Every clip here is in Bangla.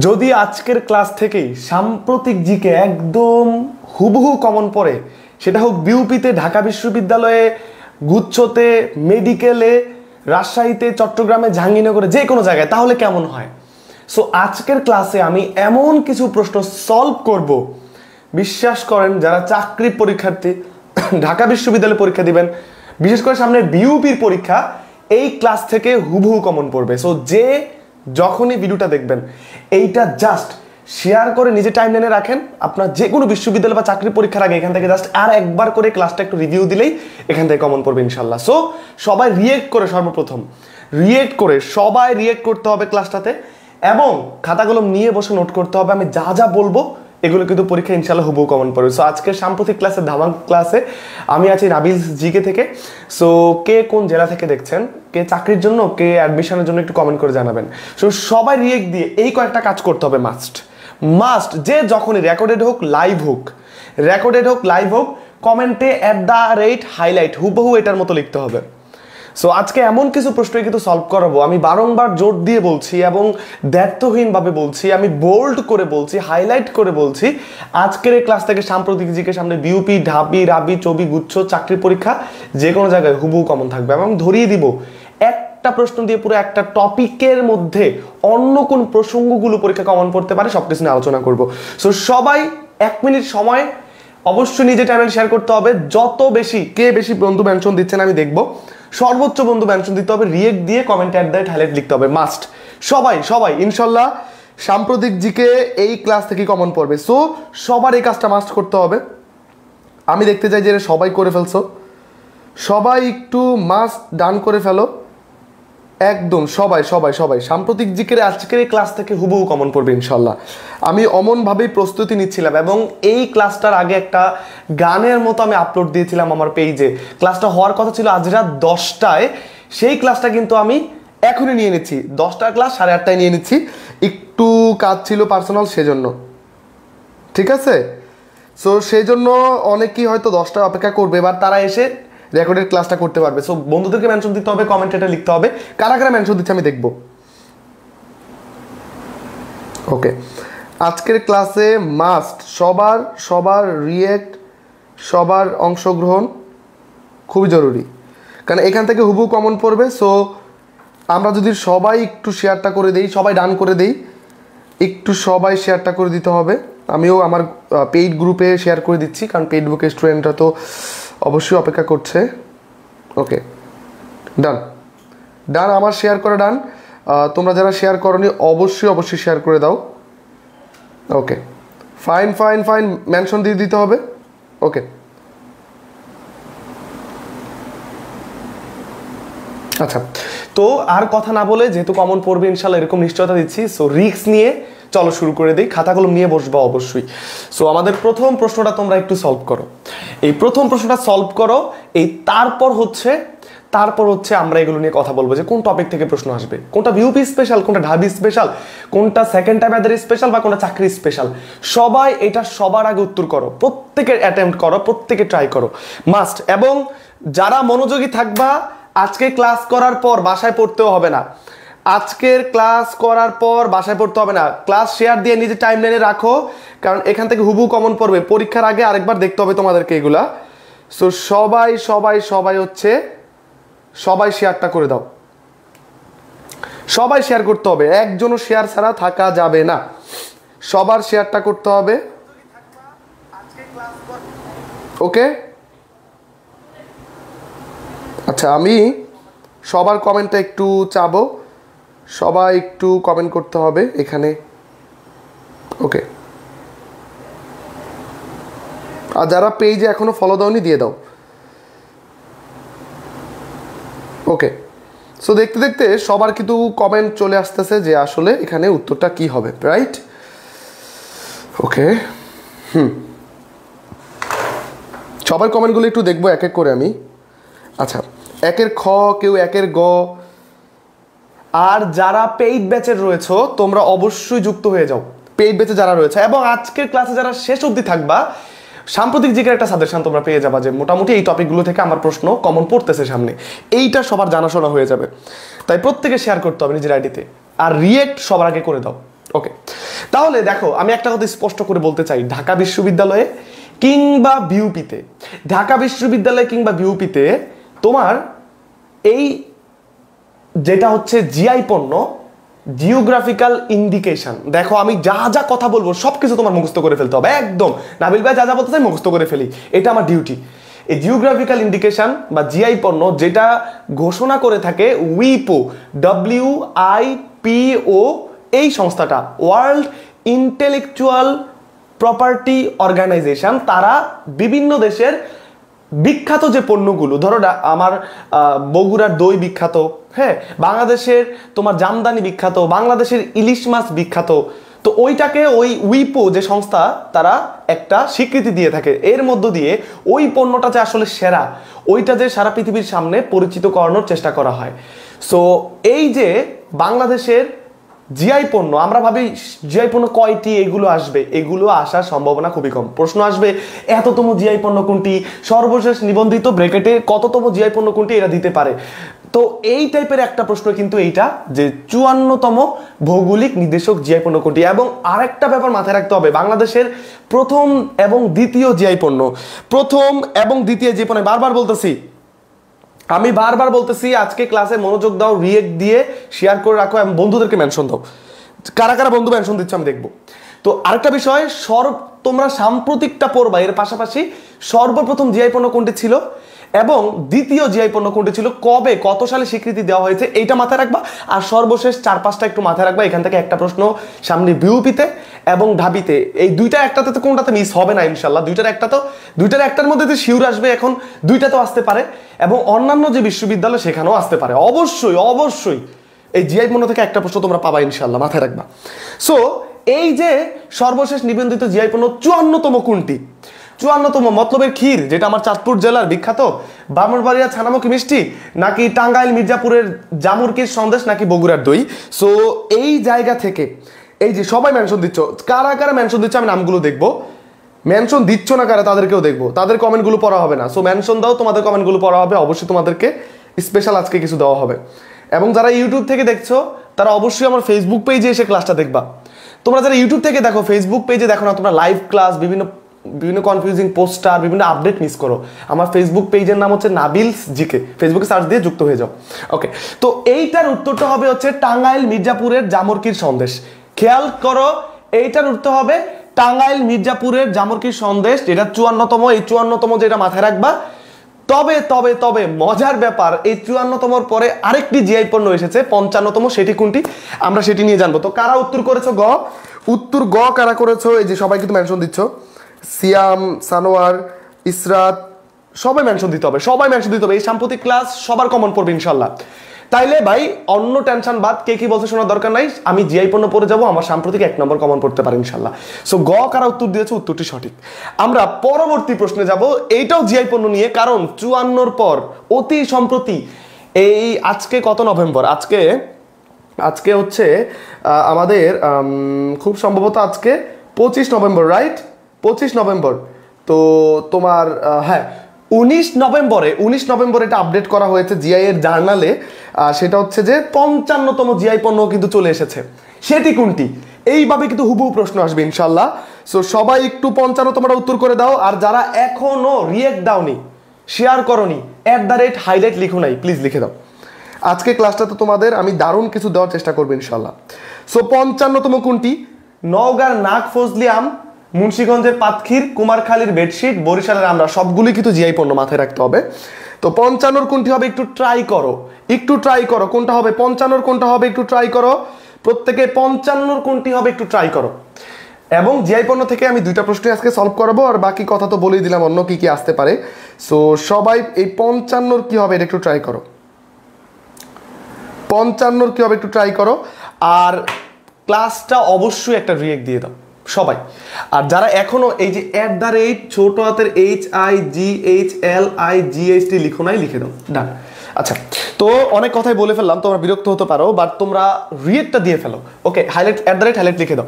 যদি আজকের ক্লাস থেকেই সাম্প্রতিক জিকে একদম হুবহু কমন পড়ে, সেটা হোক বিউপিতে, ঢাকা বিশ্ববিদ্যালয়ে, গুচ্ছতে, মেডিকেলে, রাজশাহীতে, চট্টগ্রামে, জাহাঙ্গীরনগরে, যে কোনো জায়গায়, তাহলে কেমন হয়? সো আজকের ক্লাসে আমি এমন কিছু প্রশ্ন সলভ করব, বিশ্বাস করেন যারা চাকরি পরীক্ষার্থী, ঢাকা বিশ্ববিদ্যালয়ে পরীক্ষা দিবেন, বিশেষ করে সামনে বিউপির পরীক্ষা, এই ক্লাস থেকে হুবহু কমন পড়বে। সো যে যখনই ভিডিওটা দেখবেন, এইটা জাস্ট শেয়ার করে নিজে টাইমলাইনে রাখেন। আপনার যে কোনো বিশ্ববিদ্যালয় বা চাকরি পরীক্ষার আগে এখান থেকে জাস্ট আর একবার করে ক্লাসটা একটু রিভিউ দিলেই এখান থেকে কমন পড়বে ইনশাল্লাহ। সো সবাই রিয়েক্ট করে, সর্বপ্রথম রিয়েক্ট করে, সবাই রিয়েক্ট করতে হবে ক্লাসটাতে, এবং খাতা কলম নিয়ে বসে নোট করতে হবে। আমি যা যা বলবো এগুলো কিন্তু পরীক্ষা ইনশাল্লাহ হুবহু কমন পড়বে। সো আজকের সাম্প্রতিক ক্লাসে, ধামাক ক্লাসে আমি আছি নাবিল জিকে থেকে। সো কে কোন জেলা থেকে দেখছেন, কে চাকরির জন্য, কে অ্যাডমিশনের জন্য, একটু কমেন্ট করে জানাবেন। সো সবাই রিয়েক্ট দিয়ে এই কয়েকটা কাজ করতে হবে, মাস্ট। যে যখনই রেকর্ডেড হোক, লাইভ হোক, কমেন্টে @highlight হুবহু এটার মতো লিখতে হবে। সো আজকে এমন কিছু প্রশ্নই কিন্তু সলভ করাবো। আমি বারংবার জোর দিয়ে বলছি এবং দ্ব্যর্থহীনভাবে বলছি, আমি বোল্ড করে বলছি, হাইলাইট করে বলছি, আজকের এই ক্লাস থেকে সাম্প্রতিক জিকে সামনে বিউপি, ঢাবি, রাবি, চবি, গুচ্ছ, চাকরি পরীক্ষা, যে কোনো জায়গায় হুবহু কমন থাকবে। এবং ধরিয়ে দিব, একটা প্রশ্ন দিয়ে পুরো একটা টপিকের মধ্যে অন্য কোন প্রসঙ্গগুলো পরীক্ষা কমন পড়তে পারে সবকিছু নিয়ে আলোচনা করব। সো সবাই 1 মিনিট সময় অবশ্যই নিজে টাইমলাইন শেয়ার করতে হবে। যত বেশি, কে বেশি বন্ধু মেনশন দিচ্ছেন আমি দেখবো, সর্বোচ্চ বন্ধু মেনশন দিতে হবে, রিয়েক্ট দিয়ে কমেন্টে @highlight লিখতে হবে, মাস্ট। সবাই ইনশাল্লাহ সাম্প্রতিক জিকে এই ক্লাস থেকে কমন পড়বে। সো সবার এই কাজটা মাস্ট করতে হবে। আমি দেখতে চাই যে সবাই করে ফেলছো, সবাই একটু মাস্ট ডান করে ফেলো একদম। সবাই সাম্প্রতিক জিকের আজকের এই ক্লাস থেকে হুবহু কমন পড়বে ইনশাল্লাহ। আমি অমনভাবেই প্রস্তুতি নিচ্ছিলাম এবং এই ক্লাসটার আগে একটা গানের মতো আমি আপলোড দিয়েছিলাম আমার পেজে। ক্লাসটা হওয়ার কথা ছিল আজ রাত 10টায়, সেই ক্লাসটা কিন্তু আমি এখনই নিয়ে নিচ্ছি। 10টার ক্লাস 8:30টায় নিয়ে নিচ্ছি, একটু কাজ ছিল পার্সোনাল, সেজন্য। ঠিক আছে? সো সেই জন্য অনেকেই হয়তো 10টায় অপেক্ষা করবে, এবার তারা এসে রেকর্ডেড ক্লাসটা করতে পারবে। সো বন্ধুদেরকে মেনশন দিতে হবে, কমেন্টে এটা লিখতে হবে, কারা কারা মেনশন দিচ্ছে আমি দেখব। ওকে, আজকের ক্লাসে মাস্ট সবার রিয়েক্ট, সবার অংশগ্রহণ খুবই জরুরি, কারণ এখান থেকে হুবহু কমন পড়বে। সো আমরা যদি সবাই একটু শেয়ারটা করে দেই, সবাই ডান করে দেই, একটু সবাই শেয়ারটা করে দিতে হবে। আমিও আমার পেইড গ্রুপে শেয়ার করে দিচ্ছি, কারণ পেইড বুকের স্টুডেন্টরা তো অবশ্যই অপেক্ষা করছে। ওকে, ডান, আমার শেয়ার করা ডান। তোমরা যারা শেয়ার করনি অবশ্যই শেয়ার করে দাও। ওকে, ফাইন, মেনশন দিয়ে দিতে হবে। ওকে, আচ্ছা, তো আর কথা না বলে, যেহেতু কমন পড়বে ইনশাল্লাহ এরকম নিশ্চয়তা দিচ্ছি, সো রিস্ক নিয়ে চলো শুরু করে দিই। খাতা কলম নিয়ে বসবো অবশ্যই। সো আমাদের প্রথম প্রশ্নটা তোমরা একটু সলভ করো। এই প্রথম প্রশ্নটা সলভ করো, তারপর হচ্ছে আমরা এগুলো নিয়ে কথা বলবো যে কোন টপিক থেকে প্রশ্ন আসবে, কোনটা বিউপি স্পেশাল, কোনটা ঢাবি স্পেশাল, কোনটা সেকেন্ড টাইম এদের স্পেশাল, বা কোনটা চাকরি স্পেশাল। সবাই এটা সবার আগে উত্তর করো, প্রত্যেকে অ্যাটেম্প্ট করো, প্রত্যেকে ট্রাই করো, মাস্ট। এবং যারা মনোযোগী থাকবা, আজকে ক্লাস করার পর বাসায় পড়তেও হবে না, ক্লাস শেয়ার দিয়ে নিজে টাইমলাইনে রাখো, কারণ এখান থেকে হুবহু কমন পড়বে। পরীক্ষার আগে আরেকবার দেখতে হবে তোমাদেরকে এগুলা। সো সবাই শেয়ারটা করে দাও, সবাই শেয়ার করতে হবে, একজনও শেয়ার ছাড়া থাকা যাবে না, সবার শেয়ারটা করতে হবে। ওকে, আচ্ছা, আমি সবার কমেন্টটা একটু চাবো, সবাই একটু কমেন্ট করতে হবে এখানে। ওকে, আর যারা পেজে এখনো ফলো দাওনি দিয়ে দাও। ওকে, সো দেখতে দেখতে সবার কিন্তু কমেন্ট চলে আসতেছে যে আসলে এখানে উত্তরটা কি হবে, রাইট? ওকে, সবার কমেন্টগুলো একটু দেখবো এক এক করে আমি। আচ্ছা, 1-এর খ, কেউ 1-এর গ। আর যারা পেইড ব্যাচের রয়েছে তোমরা অবশ্যই যুক্ত হয়ে যাও, পেইড ব্যাচে যারা রয়েছে। এবং আজকের ক্লাসে যারা শেষ অবধি থাকবা, সাম্প্রতিক জিকের একটা সাজেশন তোমরা পেয়ে যাবা যে মোটামুটি এই টপিকগুলো থেকে আমার প্রশ্ন কমন পড়তেছে সামনে, এইটা সবার জানাশোনা হয়ে যাবে। তাই প্রত্যেকে শেয়ার করতে হবে নিজের আইডিতে, আর রিয়েক্ট সবার আগে করে দাও। ওকে, তাহলে দেখো আমি একটা কথা স্পষ্ট করে বলতে চাই, ঢাকা বিশ্ববিদ্যালয়ে কিংবা বিউপিতে, ঢাকা বিশ্ববিদ্যালয় কিংবা বিউপিতে তোমার এই যেটা হচ্ছে জিআই পণ্য, জিওগ্রাফিক্যাল ইন্ডিকেশন, দেখো আমি যা যা কথা বলবো সবকিছু তোমার মুখস্থ করে ফেলতে হবে একদম। নাবিল ভাই যা যা বলতে চাই মুখস্থ করে ফেলি, এটা আমার ডিউটি। এই জিওগ্রাফিক্যাল ইন্ডিকেশন বা জিআই পণ্য যেটা ঘোষণা করে থাকে উইপো, WIPO, এই সংস্থাটা ওয়ার্ল্ড ইন্টেলেকচুয়াল প্রপার্টি অর্গানাইজেশন, তারা বিভিন্ন দেশের বিখ্যাত যে পণ্যগুলো, ধরো আমার বগুড়ার দই বিখ্যাত, হ্যাঁ, বাংলাদেশের তোমার জামদানি বিখ্যাত, বাংলাদেশের ইলিশ মাছ বিখ্যাত, তো ওইটাকে ওই উইপো যে সংস্থা তারা একটা স্বীকৃতি দিয়ে থাকে, এর মধ্য দিয়ে ওই পণ্যটা যে আসলে সেরা, ওইটা যে সারা পৃথিবীর সামনে পরিচিত করানোর চেষ্টা করা হয়। সো এই যে বাংলাদেশের জিআই পণ্য, আমরা ভাবি জিআই পণ্য কয়টি, এগুলো আসবে, এগুলো আসার সম্ভাবনা খুবই কম। প্রশ্ন আসবে এততম জিআই পণ্য কোনটি, সর্বশেষ নিবন্ধিত ব্র্যাকেটে কততম জিআই পণ্য কোনটি, এরা দিতে পারে। তো এই টাইপের একটা প্রশ্ন কিন্তু এইটা, যে 54তম ভৌগোলিক নির্দেশক জিআই পণ্য কোনটি। এবং আরেকটা ব্যাপার মাথায় রাখতে হবে, বাংলাদেশের প্রথম এবং দ্বিতীয় জিআই পণ্য, প্রথম এবং দ্বিতীয় জিআই পণ্য, আমি বারবার বলতেছি আজকে ক্লাসে মনোযোগ দাও, রিয়েক্ট দিয়ে শেয়ার করে রাখো এবং বন্ধুদেরকে মেনশন দাও। কারা কারা বন্ধু মেনশন দিচ্ছে আমি দেখবো। তো আরেকটা বিষয়, তোমরা সাম্প্রতিকটা পড়বা, এর পাশাপাশি সর্বপ্রথম জিআই পণ্য কোনটি ছিল এবং দ্বিতীয় জিআই পণ্য কোনটি ছিল, কবে কত সালে স্বীকৃতি দেওয়া হয়েছে, এইটা মাথায় রাখবা। আর সর্বশেষ 4-5টা একটু মাথায় রাখবা। এখান থেকে একটা প্রশ্ন সামনে বিউপিতে এবং ঢাবিতে, এই দুইটা একটাতে তো কোনটাতে মিস হবে না ইনশাল্লাহ। দুইটার একটার মধ্যে যে শিওর আসবে, এখন দুইটাতেও আসতে পারে এবং অন্যান্য যে বিশ্ববিদ্যালয় সেখানেও আসতে পারে। অবশ্যই এই জিআই পণ্য থেকে একটা প্রশ্ন তোমরা পাবা ইনশাল্লাহ, মাথায় রাখবা। সো এই যে সর্বশেষ নিবন্ধিত জিআই পণ্য 54তম কোনটি, 54তম মতলবের ক্ষীর, যেটা আমার চাঁদপুর জেলার বিখ্যাত, ব্রাহ্মণবাড়িয়া ছানামুখী মিষ্টি, নাকি টাঙ্গাইল মির্জাপুরের জামুরকির সন্দেশ, নাকি বগুড়ার দই। সো এই জায়গা থেকে এই যে সবাই মেনশন দিচ্ছ, কারা কারা মেনশন দিচ্ছ আমি নামগুলো দেখবো, মেনশন দিচ্ছ না কারা তাদেরকেও দেখবো, তাদের কমেন্টগুলো পড়া হবে না। সো মেনশন দাও, তোমাদের কমেন্টগুলো পড়া হবে, অবশ্যই তোমাদেরকে স্পেশাল আজকে কিছু দেওয়া হবে। এবং যারা ইউটিউব থেকে দেখছো তারা অবশ্যই আমার ফেসবুক পেজে এসে ক্লাসটা দেখবা। তোমরা যারা ইউটিউব থেকে দেখো, ফেসবুক পেজে দেখো না, তোমরা লাইভ ক্লাস, বিভিন্ন কনফিউজিং পোস্টার, বিভিন্ন আপডেট মিস করো। আমার ফেসবুক পেজের নাম হচ্ছে নাবিলস জিকে, ফেসবুকে সার্চ দিয়ে যুক্ত হয়ে যাও। ওকে, তো এইটার উত্তরটা হবে হচ্ছে টাঙ্গাইল মির্জাপুরের জামরকির সন্দেশ। খেয়াল করো, এইটার উত্তর হবে টাঙ্গাইল মির্জাপুরের জামরকির সন্দেশ, যেটা 54তম। এই 54তম যেটা মাথায় রাখবা। তবে মজার ব্যাপার, এই 54তমর পরে আরেকটি জিআই পণ্য এসেছে 55তম, সেটি কোনটি আমরা সেটি নিয়ে জানবো। তো কারা উত্তর করেছো উত্তর কারা করেছো, এই যে সবাই কিন্তু মেনশন দিচ্ছ, সিয়াম, সানোয়ার, ইসরাত, সবাই মেনশন দিতে হবে, এই সাম্প্রতিক ক্লাস সবার কমন পড়বে ইনশাল্লাহ। তাইলে ভাই অন্য টেনশন বাদ, কে কি বলতে শোনার দরকার নাই, আমি জিআই পণ্য পড়ে যাবো, আমার সাম্প্রতিক 1 নম্বর কমন পড়তে পারে ইনশাল্লাহ। সো কারা উত্তর দিয়েছে, উত্তরটি সঠিক। আমরা পরবর্তী প্রশ্নে যাব, এইটাও জিআই পণ্য নিয়ে, কারণ 54 পর অতি সম্প্রতি এই আজকে কত নভেম্বর, আজকে হচ্ছে আমাদের খুব সম্ভবত আজকে 25 নভেম্বর, রাইট? 25 নভেম্বর। তো তোমার হ্যাঁ 19 নভেম্বর এটা আপডেট করা হয়েছে জিআই এর জার্নালে। সেটা হচ্ছে যে 55তম জিআই পণ্য কিন্তু চলে এসেছে, সেটি কোনটি? এইভাবে কিন্তু হুবহু প্রশ্ন আসবে ইনশাল্লাহ। সো সবাই একটু 55তমটা উত্তর করে দাও। আর যারা এখনো রিয়েক্ট দাওনি, শেয়ার করনি, @highlight লিখো নাই, প্লিজ লিখে দাও। আজকে ক্লাসটাতে তোমাদের আমি দারুণ কিছু দেওয়ার চেষ্টা করবো ইনশাল্লাহ। সো 55তম কোনটি? নওগাঁর নাগ ফজলি আম, মুন্সিগঞ্জের পাতখির, কুমারখালীর বেডশিট, বরিশালের আমরা, সবগুলি কিন্তু জিআই পণ্য, মাথায় রাখতে হবে। তো 55 কোনটি হবে একটু ট্রাই করো, কোনটা হবে 55 কোনটা হবে একটু ট্রাই করো, প্রত্যেকে 55 কোনটি হবে একটু ট্রাই করো। এবং জিআই পণ্য থেকে আমি 2টা প্রশ্ন আজকে সলভ করাবো, আর বাকি কথা তো বলেই দিলাম অন্য কি কি আসতে পারে। সো সবাই এই 55 কি হবে এটা একটু ট্রাই করো, 55 কি হবে একটু ট্রাই করো। আর ক্লাসটা অবশ্যই একটা রিয়েক্ট দিয়ে দাও সবাই। আর যারা এখনো এই যে ছোট হাতের HIGHLIGHT লিখো নাই, লিখে দাও, ডান। আচ্ছা, তো অনেক কথাই বলে ফেললাম, তোমরা বিরক্ত হতে পারো, বাট তোমরা রিয়েক্টটা দিয়ে ফেলো। ওকে, হাইলাইট লিখে দাও।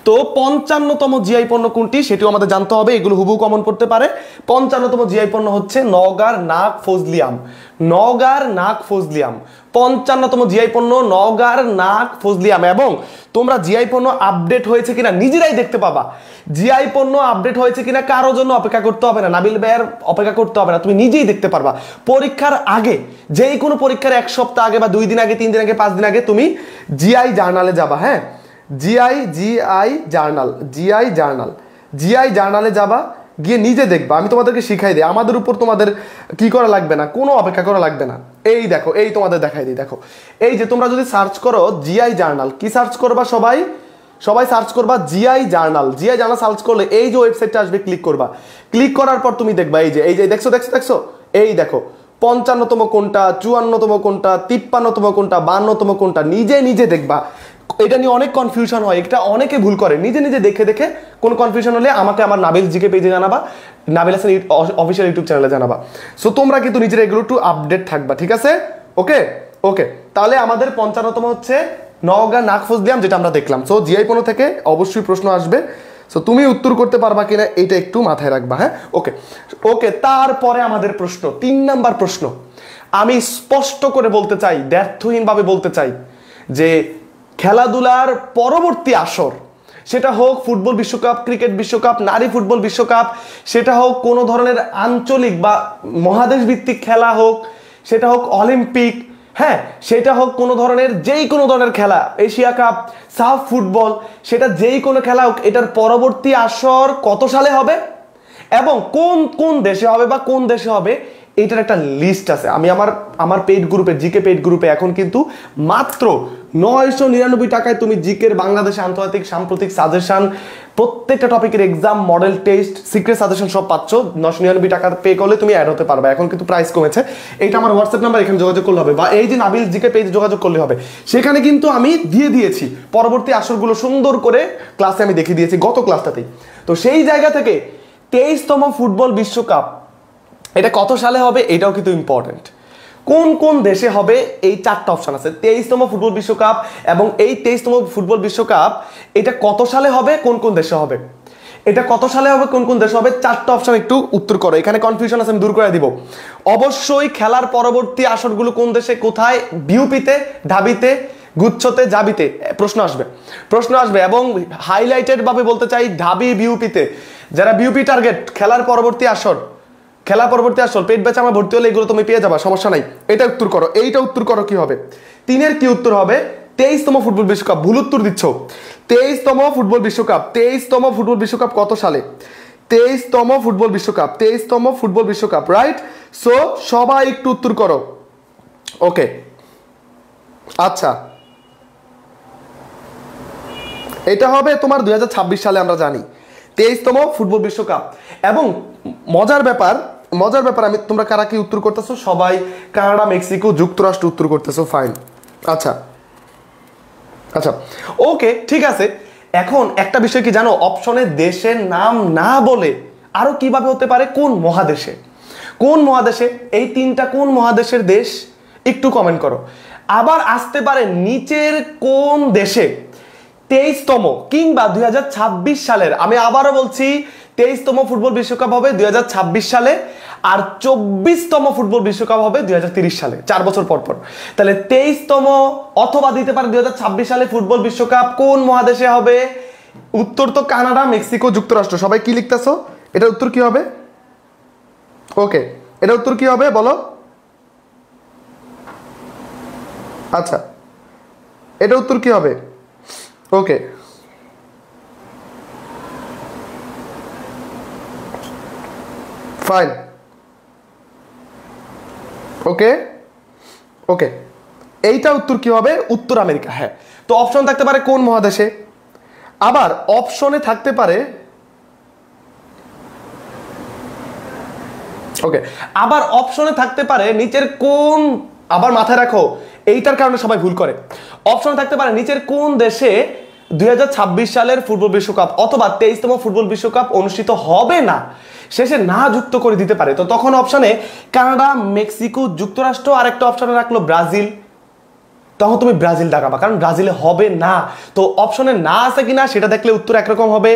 তো 55তম জিআই পণ্য কোনটি সেটিও আমাদের জানতে হবে, এগুলো হুবহু কমন পড়তে পারে। 55তম জিআই পণ্য হচ্ছে নওগাঁর নাগ ফজলি আম। 55তম জিআই পণ্য নওগাঁর নাগ ফজলি আম। এবং তোমরা জিআই পণ্য আপডেট হয়েছে কিনা নিজেরাই দেখতে পাবা। জিআই পণ্য আপডেট হয়েছে কিনা কারোর জন্য অপেক্ষা করতে হবে না, নাবিল ভাইয়ের অপেক্ষা করতে হবে না, তুমি নিজেই দেখতে পারবা। পরীক্ষার আগে, যেই কোনো পরীক্ষার 1 সপ্তাহ আগে বা 2 দিন আগে, 3 দিন আগে, 5 দিন আগে তুমি জিআই জার্নালে যাবা। হ্যাঁ, জিআই জার্নালে যাবা, গিয়ে নিজে দেখবা। আমি তোমাদেরকে শিখাই দিই, আমাদের উপর তোমাদের কি করা লাগবে না, কোনো অপেক্ষা করা লাগবে না। এই দেখো, এই তোমাদের দেখাই দিই, দেখো এই যে তোমরা যদি সার্চ করো জিআই জার্নাল, কি সার্চ করবা সবাই সার্চ করবা জিআই জার্নাল সার্চ করলে এই যে ওয়েবসাইটটা আসবে, ক্লিক করবা। ক্লিক করার পর তুমি দেখবা এই যে দেখছো, এই দেখো 55তম কোনটা, 54তম কোনটা, 53তম কোনটা, 52তম কোনটা, নিজে দেখবা। এটা নিয়ে অনেক কনফিউশন হয়, এটা অনেকে ভুল করে। নিজে দেখে কোন কনফিউশন হলে আমাকে আমার নাবিল জিকে পেজে জানাবা, নাবিল হাসান অফিসিয়াল ইউটিউব চ্যানেলে জানাবা। সো তোমরা কিন্তু নিজেরা এগুলো একটু আপডেট থাকবা, ঠিক আছে? ওকে, তাহলে আমাদের 55তম হচ্ছে নওগাঁ নাগফজলিয়াম, যেটা আমরা দেখলাম। সো জিআই পণ্য থেকে অবশ্যই প্রশ্ন আসবে। সো তুমি উত্তর করতে পারবা কিনা এটা একটু মাথায় রাখবা। হ্যাঁ, ওকে। তারপরে আমাদের প্রশ্ন, 3 নাম্বার প্রশ্ন। আমি স্পষ্ট করে বলতে চাই, দ্ব্যর্থহীনভাবে বলতে চাই যে খেলাধুলার পরবর্তী আসর, সেটা হোক ফুটবল বিশ্বকাপ, ক্রিকেট বিশ্বকাপ, নারী ফুটবল বিশ্বকাপ, সেটা হোক কোনো ধরনের আঞ্চলিক বা মহাদেশ ভিত্তিক খেলা হোক, সেটা হোক অলিম্পিক, হ্যাঁ, সেটা হোক কোনো ধরনের যেই কোনো ধরনের খেলা, এশিয়া কাপ, সাফ ফুটবল, সেটা যেই কোনো খেলা হোক, এটার পরবর্তী আসর কত সালে হবে এবং কোন দেশে হবে বা কোন দেশে হবে, এটার একটা লিস্ট আছে। আমি আমার পেইড গ্রুপে, জিকে পেইড গ্রুপে এখন কিন্তু মাত্র 999 টাকায় তুমি জিকের বাংলাদেশে আন্তর্জাতিক সাম্প্রতিক সাজেশন, প্রত্যেকটা টপিকের exam, model test, secret suggestion সব পাচ্ছ। 999 টাকা পে করলে তুমি অ্যাড হতে পারবে। এখন কিন্তু প্রাইস কমেছে। এইটা আমার হোয়াটসঅ্যাপ নাম্বার, এখানে যোগাযোগ করলে হবে, বা এই যে নাবিল জিকে পেজে যোগাযোগ করলে হবে। সেখানে কিন্তু আমি দিয়ে দিয়েছি পরবর্তী আসরগুলো সুন্দর করে ক্লাসে আমি দেখিয়ে দিয়েছি গত ক্লাসটাতেই। তো সেই জায়গা থেকে 23তম ফুটবল বিশ্বকাপ এটা কত সালে হবে এটাও কিন্তু ইম্পর্টেন্ট। কোন দেশে হবে এই 4টা অপশন আছে। 23তম ফুটবল বিশ্বকাপ, এবং এই 23তম ফুটবল বিশ্বকাপ এটা কত সালে হবে, কোন দেশে হবে, এটা কত সালে হবে, কোন দেশে হবে, 4টা অপশন একটু উত্তর করো। এখানে কনফিউশন আছে, আমি দূর করে দিব। অবশ্যই খেলার পরবর্তী আসরগুলো কোন দেশে, কোথায়, বিউপিতে, ঢাবিতে, গুচ্ছতে, জাবিতে প্রশ্ন আসবে এবং হাইলাইটেড ভাবে বলতে চাই ঢাবি, বিউপিতে। যারা বিউপি টার্গেট, খেলার পরবর্তী আসর পেট ব্যাচ আমার ভর্তি হলে এগুলো তুমি পেয়ে যাবা, সমস্যা নাই। এটা উত্তর করো, এইটা উত্তর করো কি হবে, 3-এর কি উত্তর হবে, 23তম ফুটবল বিশ্বকাপ। ভুল উত্তর দিচ্ছ। 23তম ফুটবল বিশ্বকাপ কত সালে, 23তম ফুটবল বিশ্বকাপ, রাইট? সো সবাই একটু উত্তর করো। ওকে, আচ্ছা, এটা হবে তোমার 2026 সালে, আমরা জানি 23তম ফুটবল বিশ্বকাপ। এবং মজার ব্যাপার আমি, তোমরা কারা কি উত্তর করতেছো, সবাই কানাডা, মেক্সিকো, যুক্তরাষ্ট্র উত্তর করতেছো, ফাইন। আচ্ছা, ওকে, ঠিক আছে। এখন একটা বিষয় কি জানো, অপশনে দেশের নাম না বলে আরো কিভাবে হতে পারে, কোন মহাদেশে, এই 3টা কোন মহাদেশের দেশ, একটু কমেন্ট করো। আবার আসতে পারে নিচের কোন দেশে 23তম কিংবা 2026 সালের, আমি আবারও বলছি 23তম ফুটবল বিশ্বকাপ হবে 2026 সালে, আর 24তম ফুটবল বিশ্বকাপ হবে 2030 সালে, 4 বছর পর। তাহলে 23তম অথবা দিতে পারে 2026 সালে ফুটবল বিশ্বকাপ কোন মহাদেশে হবে, উত্তর তো কানাডা, মেক্সিকো, যুক্তরাষ্ট্র। সবাই কি লিখতেছো, এটা উত্তর কি হবে? ওকে, এটা উত্তর কি হবে বলো। আচ্ছা, এটা উত্তর কি হবে? ওকে, ফাইন। ওকে, এইটা উত্তর কি হবে, উত্তর আমেরিকা। হ্যাঁ, তো অপশন থাকতে পারে কোন মহাদেশে, আবার অপশনে থাকতে পারে, ওকে, আবার অপশনে থাকতে পারে নিচের কোন, আবার মাথায় রাখো এইটার কারণে সবাই ভুল করে। অপশনে থাকতে পারে নিচের কোন দেশে 2026 সালের ফুটবল বিশ্বকাপ অথবা 23তম ফুটবল বিশ্বকাপ অনুষ্ঠিত হবে না, শেষে না যুক্ত করে দিতে পারে। তো তখন অপশনে কানাডা, মেক্সিকো, যুক্তরাষ্ট্র, আর একটা অপশনে রাখলো ব্রাজিল। তখন তুমি ব্রাজিল দেখাবা, কারণ ব্রাজিলে হবে না। তো অপশনে না আছে কিনা সেটা দেখলে উত্তর একরকম হবে।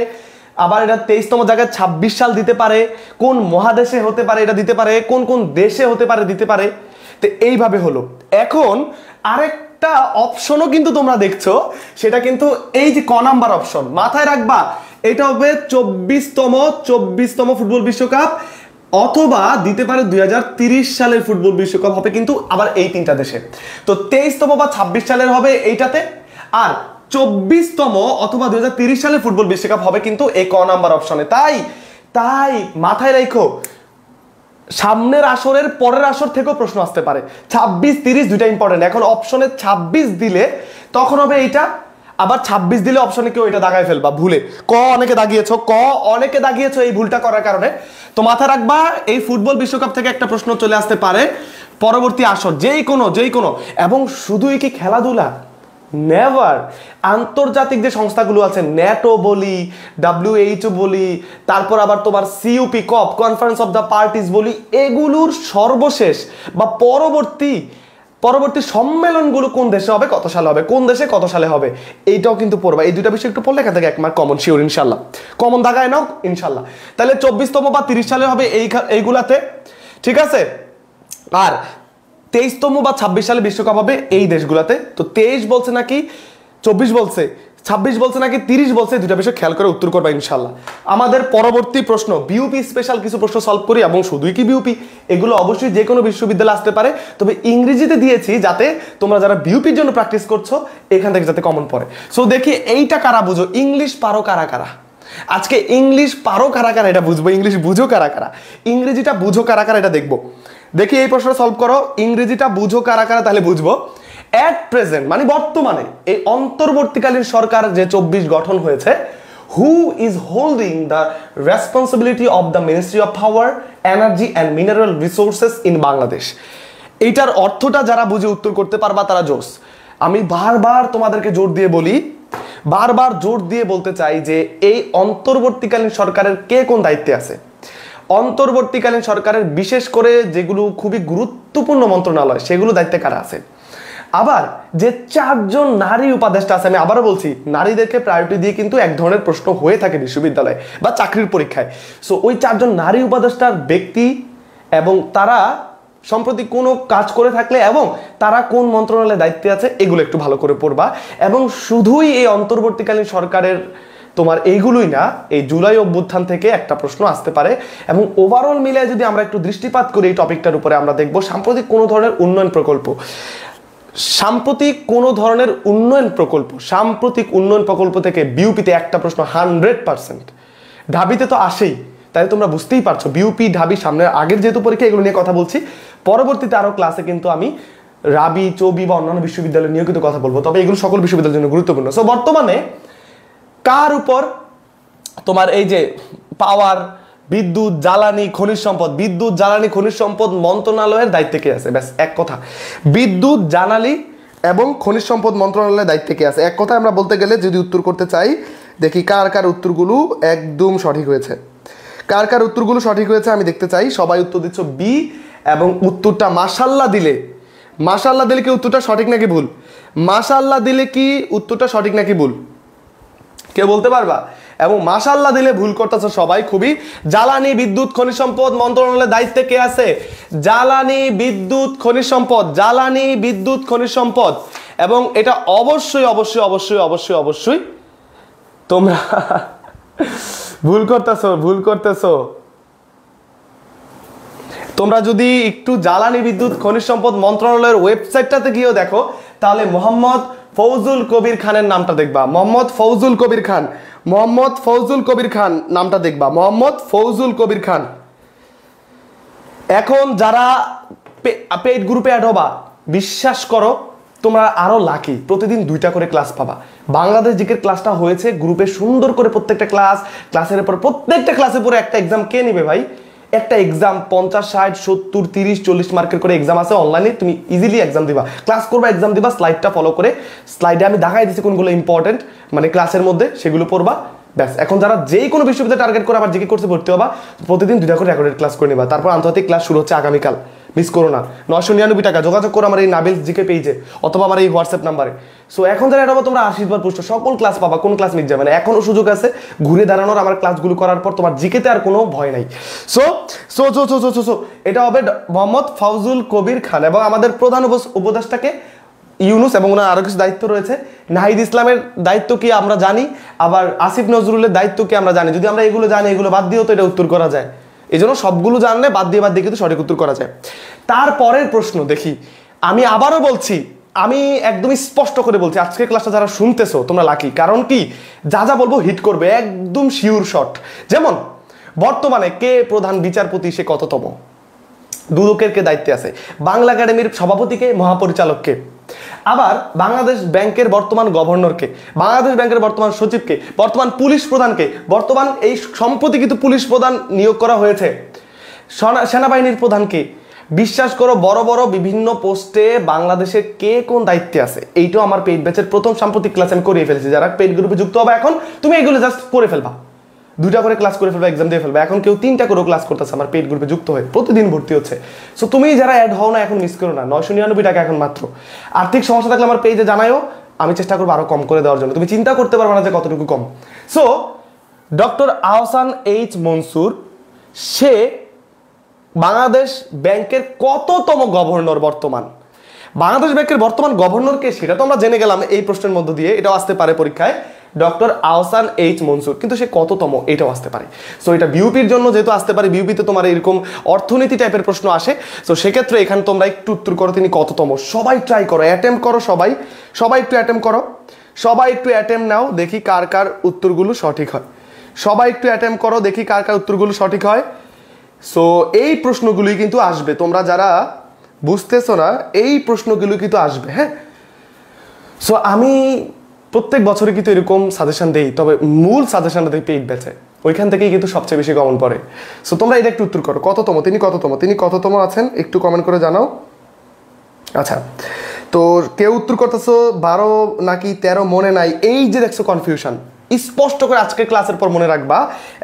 আবার এটা 23তম জায়গায় 26 সাল দিতে পারে, কোন মহাদেশে হতে পারে এটা দিতে পারে, কোন দেশে হতে পারে দিতে পারে। তো এইভাবে হলো। এখন আরেকটা অপশনও কিন্তু তোমরা দেখছো, সেটা কিন্তু এই যে ক নাম্বার অপশন, মাথায় রাখবা এটা হবে 24তম ফুটবল বিশ্বকাপ, অথবা দিতে পারে 2030 সালের ফুটবল বিশ্বকাপ হবে কিন্তু আবার এই তিনটা দেশে। তো 23তম বা 26 সালের হবে এইটাতে, আর 24তম অথবা 2030 সালের ফুটবল বিশ্বকাপ হবে কিন্তু এই ক নাম্বার অপশনে। তাই মাথায় রাখো, সামনের আসরের পরের আসর থেকেও প্রশ্ন আসতে পারে। 26-30 দুইটা ইম্পর্টেন্ট। এখন অপশনে 26 দিলে তখন হবে এইটা, আবার 26 দিলে অপশনে কেউ এটা দাগায় ফেলবা ভুলে, অনেকে দাগিয়েছো এই ভুলটা করার কারণে। তো মাথা রাখবা এই ফুটবল বিশ্বকাপ থেকে একটা প্রশ্ন চলে আসতে পারে পরবর্তী আসর, যেই কোনো। এবং শুধুই কি খেলাধুলা, নেভার, আন্তর্জাতিক যে সংস্থাগুলো আছে, ন্যাটো বলি, WHO বলি, তারপর আবার তোমার CUP COP, conference of the parties বলি, এগুলোর সর্বশেষ বা পরবর্তী সম্মেলনগুলো কোন দেশে হবে, কত সালে হবে, কোন দেশে কত সালে হবে, এইটাও কিন্তু পড়বা। এই দুইটা বিষয় একটু পড়লে এখান থেকে এক মার্ক কমন শিওর ইনশাল্লাহ, কমন দাগায় নাও ইনশাল্লাহ। তাহলে 24তম বা 30 সালে হবে এইগুলাতে, ঠিক আছে। আর 23তম বা 26 সালে বিশ্বকাপ হবে এই দেশগুলাতে। তো 23 বলছে নাকি 24 বলছে, 26 বলছে নাকি 30 বলছে, দুটা বিষয় খেয়াল করে উত্তর করবা ইনশাল্লাহ। আমাদের পরবর্তী প্রশ্ন, বিউপি স্পেশাল কিছু প্রশ্ন সলভ করি, এবং শুধুই কি বিউপি, এগুলো অবশ্যই যে কোনো বিশ্ববিদ্যালয়ে আসতে পারে, তবে ইংরেজিতে দিয়েছি যাতে তোমরা যারা বিউপির জন্য প্র্যাকটিস করছো এখান থেকে যাতে কমন পড়ে। সো দেখি এইটা কারা বুঝো, ইংলিশ পারো কারা কারা, আজকে ইংলিশ পারো কারা কারা এটা বুঝবো, ইংলিশ বুঝো কারা কারা, ইংরেজিটা বুঝো কারা কারা এটা দেখবো। দেখি এই প্রশ্ন সলভ করো, ইংরেজিটা বুঝো কারা কারা, তাহলে বুঝবো। এট প্রেজেন্ট মানে বর্তমানে এই অন্তর্বর্তীকালীন সরকার যে 24 গঠন হয়েছে, who is holding the responsibility of the ministry of power, energy and mineral resources in Bangladesh. এইটার অর্থটা যারা বুঝে উত্তর করতে পারবা তারা জোস। আমি বারবার তোমাদেরকে জোর দিয়ে বলতে চাই যে এই অন্তর্বর্তীকালীন সরকারের কে কোন দায়িত্বে আছে। অন্তর্বর্তীকালীন সরকারের বিশেষ করে যেগুলো খুবই গুরুত্বপূর্ণ মন্ত্রণালয়, সেগুলো দায়িত্বে কারা আছে। আবার যে 4 জন নারী উপদেষ্টা আছে, আমি আবারও বলছি নারীদেরকে প্রায়োরিটি দিয়ে কিন্তু এক ধরনের প্রশ্ন হয়ে থাকে বিশ্ববিদ্যালয়ে বা চাকরির পরীক্ষায়। সো ওই 4 জন নারী উপদেষ্টার ব্যক্তি এবং তারা সম্প্রতি কোনো কাজ করে থাকলে এবং তারা কোন মন্ত্রণালয়ে দায়িত্বে আছে এগুলো একটু ভালো করে পড়বা। এবং শুধুই এই অন্তর্বর্তীকালীন সরকারের তোমার এইগুলোই না, এই জুলাই অভ্যুত্থান থেকে একটা প্রশ্ন আসতে পারে। এবং ওভারঅল মিলে যদি আমরা একটু দৃষ্টিপাত করি এই টপিকটার উপরে, আমরা দেখব সাম্প্রতিক কোনো ধরনের উন্নয়ন প্রকল্প থেকে বিউপিতে একটা প্রশ্ন 100%, ঢাবিতে তো আসেই। তাই তোমরা বুঝতেই পারছো বিউপি ঢাবি সামনের আগের যেহেতু পরীক্ষা, এগুলো নিয়ে কথা বলছি। পরবর্তীতে আরো ক্লাসে কিন্তু আমি রাবি, চবি বা অন্যান্য বিশ্ববিদ্যালয় নিয়েও কিন্তু কথা বলবো, তবে এগুলো সকল বিশ্ববিদ্যালয়ের জন্য গুরুত্বপূর্ণ। সো বর্তমানে কার উপর তোমার এই যে পাওয়ার, বিদ্যুৎ জ্বালানি খনিজ সম্পদ মন্ত্রণালয়ের দায়িত্বে কে আছে? ব্যাস এক কথা, বিদ্যুৎ জ্বালানি এবং খনিজ সম্পদ মন্ত্রণালয়ের দায়িত্বে কে আছে। এক কথা আমরা বলতে গেলে যদি উত্তর করতে চাই, দেখি কার কার উত্তরগুলো একদম সঠিক হয়েছে, আমি দেখতে চাই। সবাই উত্তর দিচ্ছ বি, এবং উত্তরটা মাশাআল্লাহ দিলে কি উত্তরটা সঠিক নাকি ভুল? মাশাআল্লাহ দিলে কি উত্তরটা সঠিক নাকি ভুল কেউ বলতে পারবা? এবং মাশাআল্লাহ দিলে ভুল করতেছ সবাই খুবই। জ্বালানি বিদ্যুৎ খনিজ সম্পদ মন্ত্রণালয়ের দায়িত্বে কে আছে? জ্বালানি বিদ্যুৎ খনিজ সম্পদ। এবং এটা অবশ্যই তোমরা ভুল করতেছো। তোমরা যদি একটু জ্বালানি বিদ্যুৎ খনিজ সম্পদ মন্ত্রণালয়ের ওয়েবসাইটটাতে গিয়েও দেখো, তাহলে মোহাম্মদ ফৌজুল কবির খানের নামটা দেখবা। মোহাম্মদ ফৌজুল কবির খান নামটা দেখবা, মোহাম্মদ ফৌজুল কবির খান। এখন যারা পেইড গ্রুপে অ্যাড হবা, বিশ্বাস করো তোমরা আরো লাকি, প্রতিদিন 2টা করে ক্লাস পাবা। বাংলাদেশ জিকের ক্লাসটা হয়েছে গ্রুপে সুন্দর করে, প্রত্যেকটা ক্লাসের পর প্রত্যেকটা ক্লাসের পরে একটা এক্সাম কে নিবে ভাই? একটা এক্সাম 50, 60, 70, 30, 40 মার্কের করে এক্সাম আছে অনলাইনে, তুমি ইজিলি এক্সাম দিবা, ক্লাস করবা, এক্সাম দিবা, স্লাইডটা ফলো করে। স্লাইডে আমি দেখাই দিচ্ছি কোনগুলো ইম্পর্টেন্ট, মানে ক্লাসের মধ্যে সেগুলো পড়বা। ব্যাস, এখন যারা যেই কোনো বিশ্ববিদ্যালয় টার্গেট করে আবার জিকে কোর্সে ভর্তি হবা, প্রতিদিন 2টা করে রেকর্ডেড ক্লাস করে নিবা। তারপর আন্তর্জাতিক ক্লাস শুরু হচ্ছে আগামীকাল, মিস করো না। 999 টাকা, যোগাযোগ করো আমার এই নাবিল জিকে পেজে অথবা আমার এই হোয়াটসঅ্যাপ নাম্বারে। সো এখন যারা এটা তোমরা আশীর্বাদ পুষ্ট সকল ক্লাস পাবা, কোন ক্লাস মিস যাবে না। এখনো সুযোগ আছে ঘুরে দাঁড়ানোর, আমার ক্লাসগুলো করার পর তোমার জিকেতে আর কোনো ভয় নাই। সো এটা হবে মোহাম্মদ ফৌজুল কবির খান। এবং আমাদের প্রধান উপদেষ্টাকে ইউনুস এবং ওনার আরো কিছু দায়িত্ব রয়েছে, নাহিদ ইসলামের দায়িত্ব কি আমরা জানি, আবার আসিফ নজরুলের দায়িত্ব কি আমরা জানি। যদি আমরা এগুলো জানি, এগুলো বাদ দিয়েও তো এটা উত্তর করা যায়। এই জন্য সবগুলো জানলে বাদ দিয়ে কিন্তু সঠিক উত্তর করা যায়। তারপরের প্রশ্ন দেখি, আমি আবারও বলছি, আমি একদমই স্পষ্ট করে বলছি, আজকের ক্লাসটা যারা শুনতেছো তোমরা লাকি, কারণ কি যা যা বলবো হিট করবে, একদম শিওর শট। যেমন বর্তমানে কে প্রধান বিচারপতি, সে কততম, দুদকের কে দায়িত্বে আছে, বাংলা একাডেমির সভাপতিকে, মহাপরিচালককে, আবার বাংলাদেশ ব্যাংকের বর্তমান গভর্নরকে, বাংলাদেশ ব্যাংকের বর্তমান সচিবকে, বর্তমান পুলিশ প্রধানকে, বর্তমান এই সম্প্রতি কিন্তু পুলিশ প্রধান নিয়োগ করা হয়েছে, সেনাবাহিনীর প্রধানকে, বিশ্বাস করো বড় বড় বিভিন্ন পোস্টে বাংলাদেশে কে কোন দায়িত্বে আছে, এইটাও আমার পেইড ব্যাচের প্রথম সাম্প্রতিক ক্লাস আমি করিয়ে ফেলেছি। যারা পেইড গ্রুপে যুক্ত হবে এখন, তুমি এগুলো জাস্ট করে ফেলবা, 2টা করে ক্লাস করে ফেলবা, এক্সাম দিয়ে ফেলবা। এখন কেউ 3টা করেও ক্লাস করতেছে আমার পেইড গ্রুপে যুক্ত হয়ে, প্রতিদিন ভর্তি হচ্ছে। সো তুমি যারা অ্যাড হও না এখন মিস করো না, 999 টাকা এখন মাত্র। আর্থিক সমস্যা থাকলে আমার পেজে জানায়ও, আমি চেষ্টা করবো আরো কম করে দেওয়ার জন্য, তুমি চিন্তা করতে পারবে না যে কতটুকু কম। So doctor Ahsan H Mansur, সে বাংলাদেশ ব্যাংকের কততম গভর্নর বর্তমান? বাংলাদেশ ব্যাংকের বর্তমান গভর্নরকে সেটা তো আমরা জেনে গেলাম এই প্রশ্নের মধ্য দিয়ে, এটাও আসতে পারে পরীক্ষায়, ডক্টর আহসান এইচ মনসুর, কিন্তু সে কততম এটাও আসতে পারে। সো এটা বিউপির জন্য যেহেতু আসতে পারে, বিউপিতে তোমার এরকম অর্থনীতি টাইপের প্রশ্ন আসে, সো সেক্ষেত্রে এখানে তোমরা একটু উত্তর করো তিনি কততম। সবাই ট্রাই করো, অ্যাটেম্প করো, সবাই একটু অ্যাটেম্প করো, সবাই একটু অ্যাটেম্প নাও, দেখি কার কার উত্তরগুলো সঠিক হয়। সবাই একটু অ্যাটেম্প করো, দেখি কার কার উত্তরগুলো সঠিক হয়। সো এই প্রশ্নগুলোই কিন্তু আসবে, তোমরা যারা বুঝতেছো না এই প্রশ্নগুলো কিন্তু আসবে। হ্যাঁ, সো আমি প্রত্যেক বছরে কিন্তু এরকম সাজেশন দেই, তবে মূল সাজেশনটা দেই পেইড ব্যাচে, ওইখান থেকেই কিন্তু সবচেয়ে বেশি কমন পড়ে। সো তোমরা এটা একটু উত্তর করো, কততম তিনি, তিনি কততম আছেন একটু কমেন্ট করে জানাও। আচ্ছা, তো কেউ উত্তর করতেছো 12 নাকি 13 মনে নাই, এই যে দেখছো কনফিউশন, স্পষ্ট করে আজকের ক্লাসের পর মনে রাখবা।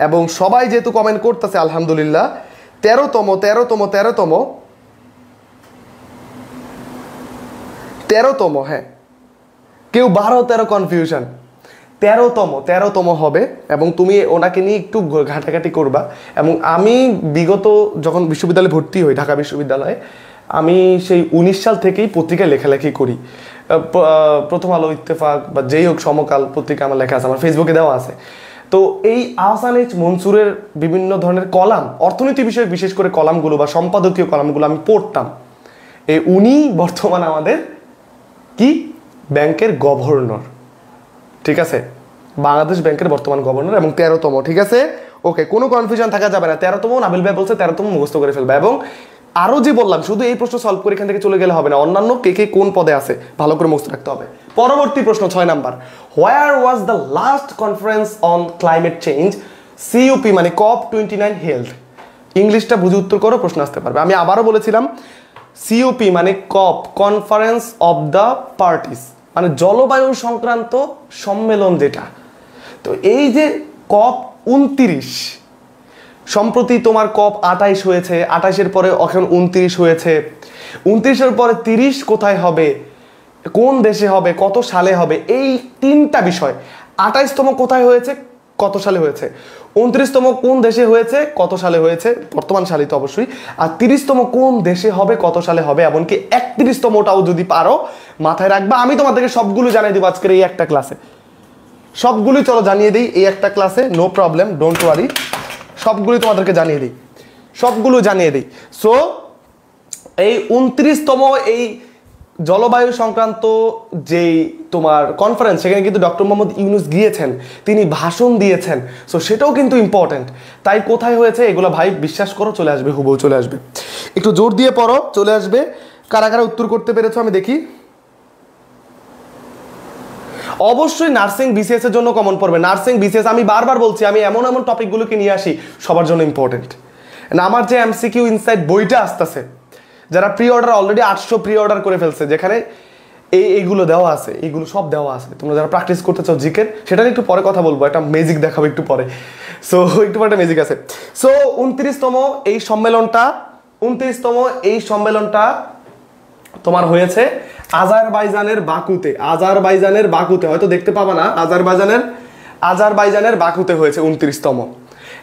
এবং সবাই যেহেতু কমেন্ট করতেছে আলহামদুলিল্লাহ, 13তম, হ্যাঁ, কেউ 12-13 কনফিউশন, 13তম হবে। এবং তুমি ওনাকে নিয়ে একটু ঘাটাঘাটি করবা। এবং আমি বিগত যখন বিশ্ববিদ্যালয়ে ভর্তি হই, ঢাকা বিশ্ববিদ্যালয়ে, আমি সেই 19 সাল থেকেই পত্রিকায় লেখালেখি করি। প্রথম আলো, ইত্তেফাক বা যেই হোক, সমকাল পত্রিকা আমার লেখা আছে, আমার ফেসবুকে দেওয়া আছে। তো এই আহসান এইচ মনসুরের বিভিন্ন ধরনের কলাম, অর্থনীতি বিষয়ে বিশেষ করে কলামগুলো বা সম্পাদকীয় কলামগুলো আমি পড়তাম। উনি বর্তমান আমাদের কি ব্যাংকের গভর্নর, ঠিক আছে, বাংলাদেশ ব্যাংকের বর্তমান গভর্নর, এবং 13তম, ঠিক আছে। ওকে, কোনো কনফিউশন থাকা যাবে না, 13তম নাবিল ভাই বলছে 13তম মুখস্থ করে ফেলবে। এবং আরো যে বললাম, শুধু এই প্রশ্ন সলভ করে এখান থেকে চলে গেলে হবে না, অন্যান্য কে কে কোন পদে আছে ভালো করে মুখস্থ রাখতে হবে। পরবর্তী প্রশ্ন 6 number, where was the last conference on climate change COP মানে COP29 হেল্ড? ইংলিশটা বুঝে উত্তর করো, প্রশ্ন আসতে পারবে। আমি আবারও বলেছিলাম, সিইউপি মানে কপ, কনফারেন্স অফ দ্য পার্টিস, মানে জলবায়ু সংক্রান্ত সম্মেলন যেটা। তো এই যে COP29, সম্প্রতি তোমার COP28 হয়েছে, 28-এর পরে এখন 29 হয়েছে, 29-এর পরে 30 কোথায় হবে, কোন দেশে হবে, কত সালে হবে, এই 3টা বিষয়। 28তম কোথায় হয়েছে, কত সালে হয়েছে, 29তম কোন দেশে হয়েছে, কত সালে হয়েছে, বর্তমান সালে তো অবশ্যই, আর 30তম কোন দেশে হবে, কত সালে হবে, এমনকি 31তমটাও যদি পারো মাথায় রাখবা। আমি তোমাদেরকে সবগুলো জানিয়ে দিব আজকের এই একটা ক্লাসে, সবগুলোই চলো জানিয়ে দিই এই একটা ক্লাসে, নো প্রবলেম, ডোন্ট ওয়ারি, সবগুলোই তোমাদেরকে জানিয়ে দিই, সবগুলো জানিয়ে দিই। সো এই 29তম এই জলবায়ু সংক্রান্ত যেই তোমার কনফারেন্স, সেখানে কিন্তু ডক্টর মোহাম্মদ ইউনুস গিয়েছেন, তিনি ভাষণ দিয়েছেন। সো সেটাও কিন্তু ইম্পর্টেন্ট। তাই কোথায় হয়েছে এগুলো ভাই বিশ্বাস করো চলে আসবে, হুবহু চলে আসবে, একটু জোর দিয়ে পড়ো, চলে আসবে। কারা কারা উত্তর করতে পেরেছো আমি দেখি। অবশ্যই নার্সিং বিসিএস এর জন্য কমন পড়বে, নার্সিং বিসিএস। আমি বারবার বলছি, আমি এমন এমন টপিকগুলোকে নিয়ে আসি সবার জন্য ইম্পর্টেন্ট। আমার যে এমসিকিউ ইনসাইট বইটা আসতেছে, যারা pre order already 800 pre order করে ফেলছে, যেখানে এইগুলো দেওয়া আছে, এইগুলো সব দেওয়া আছে। তোমরা যারা প্র্যাকটিস করতে চাও জিকের, সেটা নিয়ে একটু পরে কথা বলবো, একটা ম্যাজিক দেখাবো একটু পরে। সো একটু পরে একটা ম্যাজিক আছে। সো 29তম এই সম্মেলনটা তোমার হয়েছে আজারবাইজানের বাকুতে, হয়তো দেখতে পাবা না, আজারবাইজানের বাকুতে হয়েছে 29তম।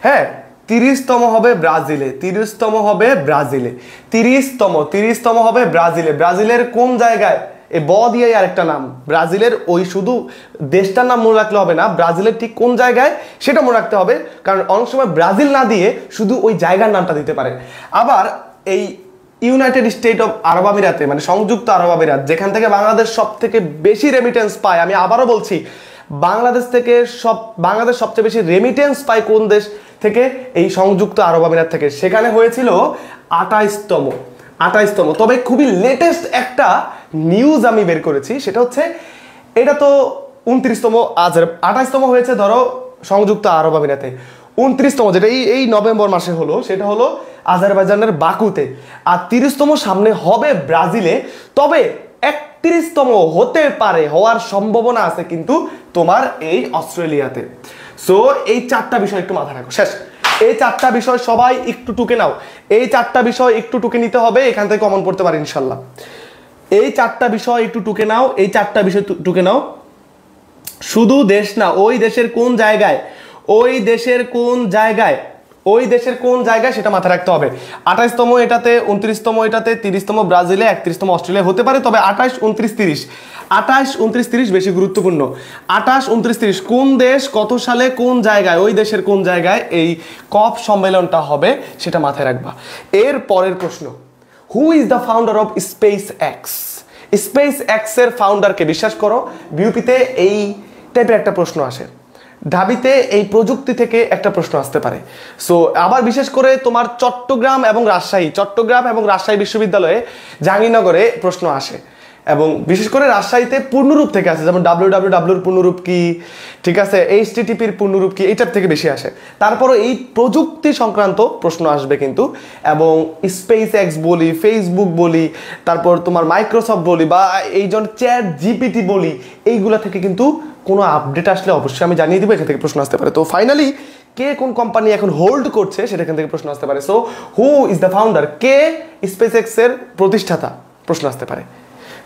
হ্যাঁ, 30তম হবে ব্রাজিলে, 30তম হবে ব্রাজিলে। ব্রাজিলের কোন জায়গায়? এই ব দিয়ে আরেকটা নাম, ব্রাজিলের ওই শুধু দেশটার নাম মনে রাখলে হবে না, ব্রাজিলের ঠিক কোন জায়গায় সেটা মনে রাখতে হবে, কারণ অনেক সময় ব্রাজিল না দিয়ে শুধু ওই জায়গার নামটা দিতে পারে। আবার এই ইউনাইটেড স্টেট অফ আরব আমিরাতে মানে সংযুক্ত আরব আমিরাত, যেখান থেকে বাংলাদেশ সব থেকে বেশি রেমিটেন্স পায়, আমি আবারও বলছি বাংলাদেশ সবচেয়ে বেশি রেমিটেন্স পায় কোন দেশ থেকে? এই সংযুক্ত আরব আমিরাত থেকে। সেখানে হয়েছিল 28তম। তবে খুবই লেটেস্ট একটা নিউজ আমি বের করেছি, সেটা হচ্ছে এটা তো 29তম, আজ 28তম হয়েছে ধরো সংযুক্ত আরব আমিরাতে, 29তম যেটা এই নভেম্বর মাসে হলো সেটা হলো আজারবাইজানের বাকুতে, আর 30তম সামনে হবে ব্রাজিলে। তবে 31তম হতে পারে, হওয়ার সম্ভাবনা আছে কিন্তু তোমার এই অস্ট্রেলিয়াতে। সো এই 4টা বিষয় একটু মাথায় রাখো। শেষ। এই 4টা বিষয় সবাই একটু টুকে নাও, এই 4টা বিষয় একটু টুকে নিতে হবে, এখান থেকে কমন পড়তে পারে ইনশাল্লাহ। এই 4টা বিষয় একটু টুকে নাও, এই 4টা বিষয় টুকে নাও। শুধু দেশ না, ওই দেশের কোন জায়গায়, ওই দেশের কোন জায়গায় সেটা মাথায় রাখতে হবে। 28তম এটাতে, 29তম এটাতে, 30তম ব্রাজিলে, 31তম অস্ট্রেলিয়া হতে পারে। তবে 28, 29, 30 বেশি গুরুত্বপূর্ণ। 28, 29, 30 কোন দেশ কত সালে কোন জায়গায়, ওই দেশের কোন জায়গায় এই কপ সম্মেলনটা হবে সেটা মাথায় রাখবা। এর পরের প্রশ্ন, who is the founder of speech x? Space x এর ফাউন্ডারকে বিশ্বাস করো বিউপিতে এই টাইপের একটা প্রশ্ন আসে, ঢাবিতে এই প্রযুক্তি থেকে একটা প্রশ্ন আসতে পারে। সো আবার বিশেষ করে তোমার চট্টগ্রাম এবং রাজশাহী বিশ্ববিদ্যালয়ে জাহাঙ্গীরনগরে প্রশ্ন আসে, এবং বিশেষ করে রাজশাহীতে পূর্ণরূপ থেকে আসে, যেমন www পূর্ণরূপ কি, ঠিক আছে, HTTPর পূর্ণরূপ কি, এইটার থেকে বেশি আসে। তারপরও এই প্রযুক্তি সংক্রান্ত প্রশ্ন আসবে কিন্তু, এবং স্পেস এক্স বলি, ফেসবুক বলি, তারপর তোমার মাইক্রোসফট বলি, বা এই জন চ্যাট জিপিটি বলি, এইগুলা থেকে কিন্তু কোনো আপডেট আসলে অবশ্যই আমি জানিয়ে দিব, এখান থেকে প্রশ্ন আসতে পারে। তো ফাইনালি কে কোন কোম্পানি এখন হোল্ড করছে সেটা এখান থেকে প্রশ্ন আসতে পারে। So who is the founder, K space x এর প্রতিষ্ঠাতা, প্রশ্ন আসতে পারে।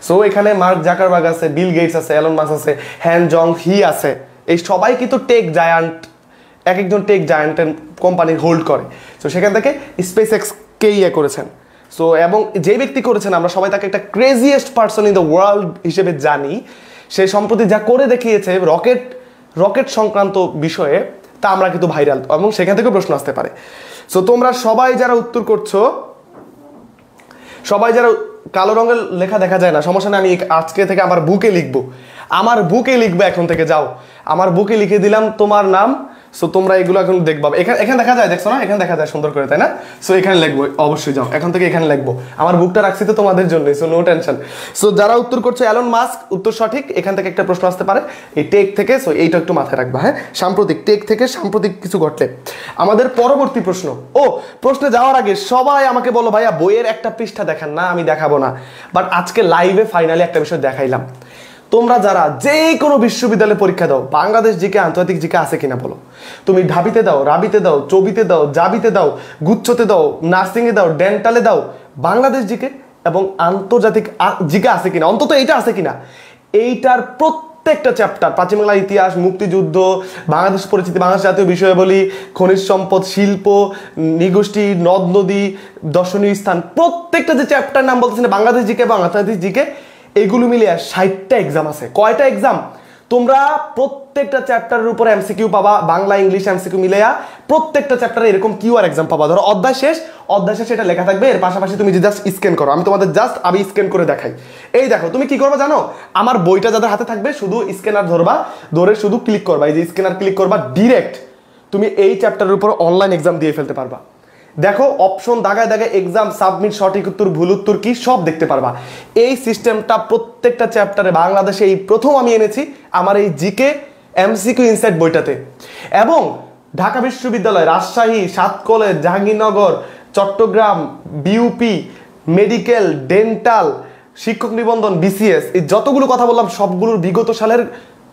সো এখানে মার্ক জাকারবার্গ আছে, বিল গেটস আছে, এলন মাস্ক আছে, হ্যান জং হি আছে, এই সবাই কিন্তু টেক জায়ান্ট, এক একজন টেক জায়ান্টের কোম্পানি হোল্ড করে। সো সেখান থেকে স্পেস এক্স কে করেছেন। সো এবং যে ব্যক্তি করেছেন আমরা সবাই তাকে একটা craziest person in the world হিসেবে জানি। সে সম্প্রতি যা করে দেখিয়েছে রকেট সংক্রান্ত বিষয়ে, তা আমরা কিন্তু ভাইরাল, এবং সেখান থেকে প্রশ্ন আসতে পারে। সো তোমরা সবাই যারা উত্তর করছো, সবাই যারা, কালো রঙের লেখা দেখা যায় না, সমস্যা নেই, আমি আজকে থেকে আমার বুকে লিখবো এখন থেকে, যাও আমার বুকে লিখে দিলাম তোমার নাম। সো তোমরা এগুলো এখন দেখবা, এখানে দেখা যায়, দেখছো না, এখানে দেখা যায় সুন্দর করে, তাই না? সো এখানে লিখবো, অবশ্যই যাও এখন থেকে এখানে লিখবো, আমার বুকটা রাখছি তো তোমাদের জন্যই, সো নো টেনশন। সো যারা উত্তর করছো এলন মাস্ক, উত্তর সঠিক, এখান থেকে একটা প্রশ্ন আসতে পারে এই টেক থেকে। সো এইটা একটু মাথায় রাখবা, হ্যাঁ, টেক থেকে সাম্প্রতিক কিছু ঘটলে। আমাদের পরবর্তী প্রশ্ন, প্রশ্নে যাওয়ার আগে সবাই আমাকে বলো ভাইয়া বইয়ের একটা পৃষ্ঠা দেখান না, আমি দেখাবো না, বাট আজকে লাইভে ফাইনালি একটা বিষয় দেখাইলাম। তোমরা যারা যে কোনো বিশ্ববিদ্যালয়ে পরীক্ষা দাও, বাংলাদেশ জিকে, আন্তর্জাতিক জিকে আছে কিনা বলো। তুমি ঢাবিতে দাও, রাবিতে দাও, চবিতে দাও, জাবিতে দাও, গুচ্ছতে দাও, নার্সিংয়ে দাও, ডেন্টালে দাও, বাংলাদেশ জিকে এবং আন্তর্জাতিক জিকে আছে কিনা, অন্তত এইটা আছে কিনা। এইটার প্রত্যেকটা চ্যাপ্টার, প্রাচীন বাংলার ইতিহাস, মুক্তিযুদ্ধ, বাংলাদেশ পরিচিতি, বাংলাদেশ জাতীয় বিষয়াবলী, খনিজ সম্পদ, শিল্প, নৃগোষ্ঠী, নদ নদী, দর্শনীয় স্থান, প্রত্যেকটা যে চ্যাপ্টার নাম বলতেছি না, বাংলাদেশ জিকে এবং আন্তর্জাতিক জিকে, এগুলো মিলিয়ে 60টা এক্সাম আছে। কয়টা এক্সাম? তোমরা প্রত্যেকটা চ্যাপ্টারের উপরে এমসিকিউ পাবা, বাংলা ইংলিশ এমসিকিউ মিলাইয়া প্রত্যেকটা চ্যাপ্টারে এরকম কিউআর এক্সাম পাবা। ধরো অধ্যায় শেষ এটা লেখা থাকবে, এর পাশাপাশি তুমি জাস্ট স্ক্যান করো। আমি তোমাদের আমি স্ক্যান করে দেখাই। এই দেখো, তুমি কি করবা জানো, আমার বইটা যাদের হাতে থাকবে শুধু স্ক্যানার ধরবা, ধরে শুধু ক্লিক করবা, এই যে স্ক্যানার ক্লিক করবা, ডিরেক্ট তুমি এই চ্যাপ্টারের উপর অনলাইন এক্সাম দিয়ে ফেলতে পারবা। দেখো অপশন দাগায় দাগায় এক্সাম, সাবমিট, সঠিক উত্তর, ভুল উত্তর কি সব দেখতে পারবা। এই সিস্টেমটা প্রত্যেকটা চ্যাপ্টারে বাংলাদেশে এই প্রথম আমি এনেছি আমার এই জিকে এমসিকিউ ইনসাইট বইটাতে। এবং ঢাকা বিশ্ববিদ্যালয়, Rajshahi, 7 college, Jahangirnagar, Chattogram, BUP, medical, dental, শিক্ষক নিবন্ধন, বিসিএস, এই যতগুলো কথা বললাম সবগুলোর বিগত সালের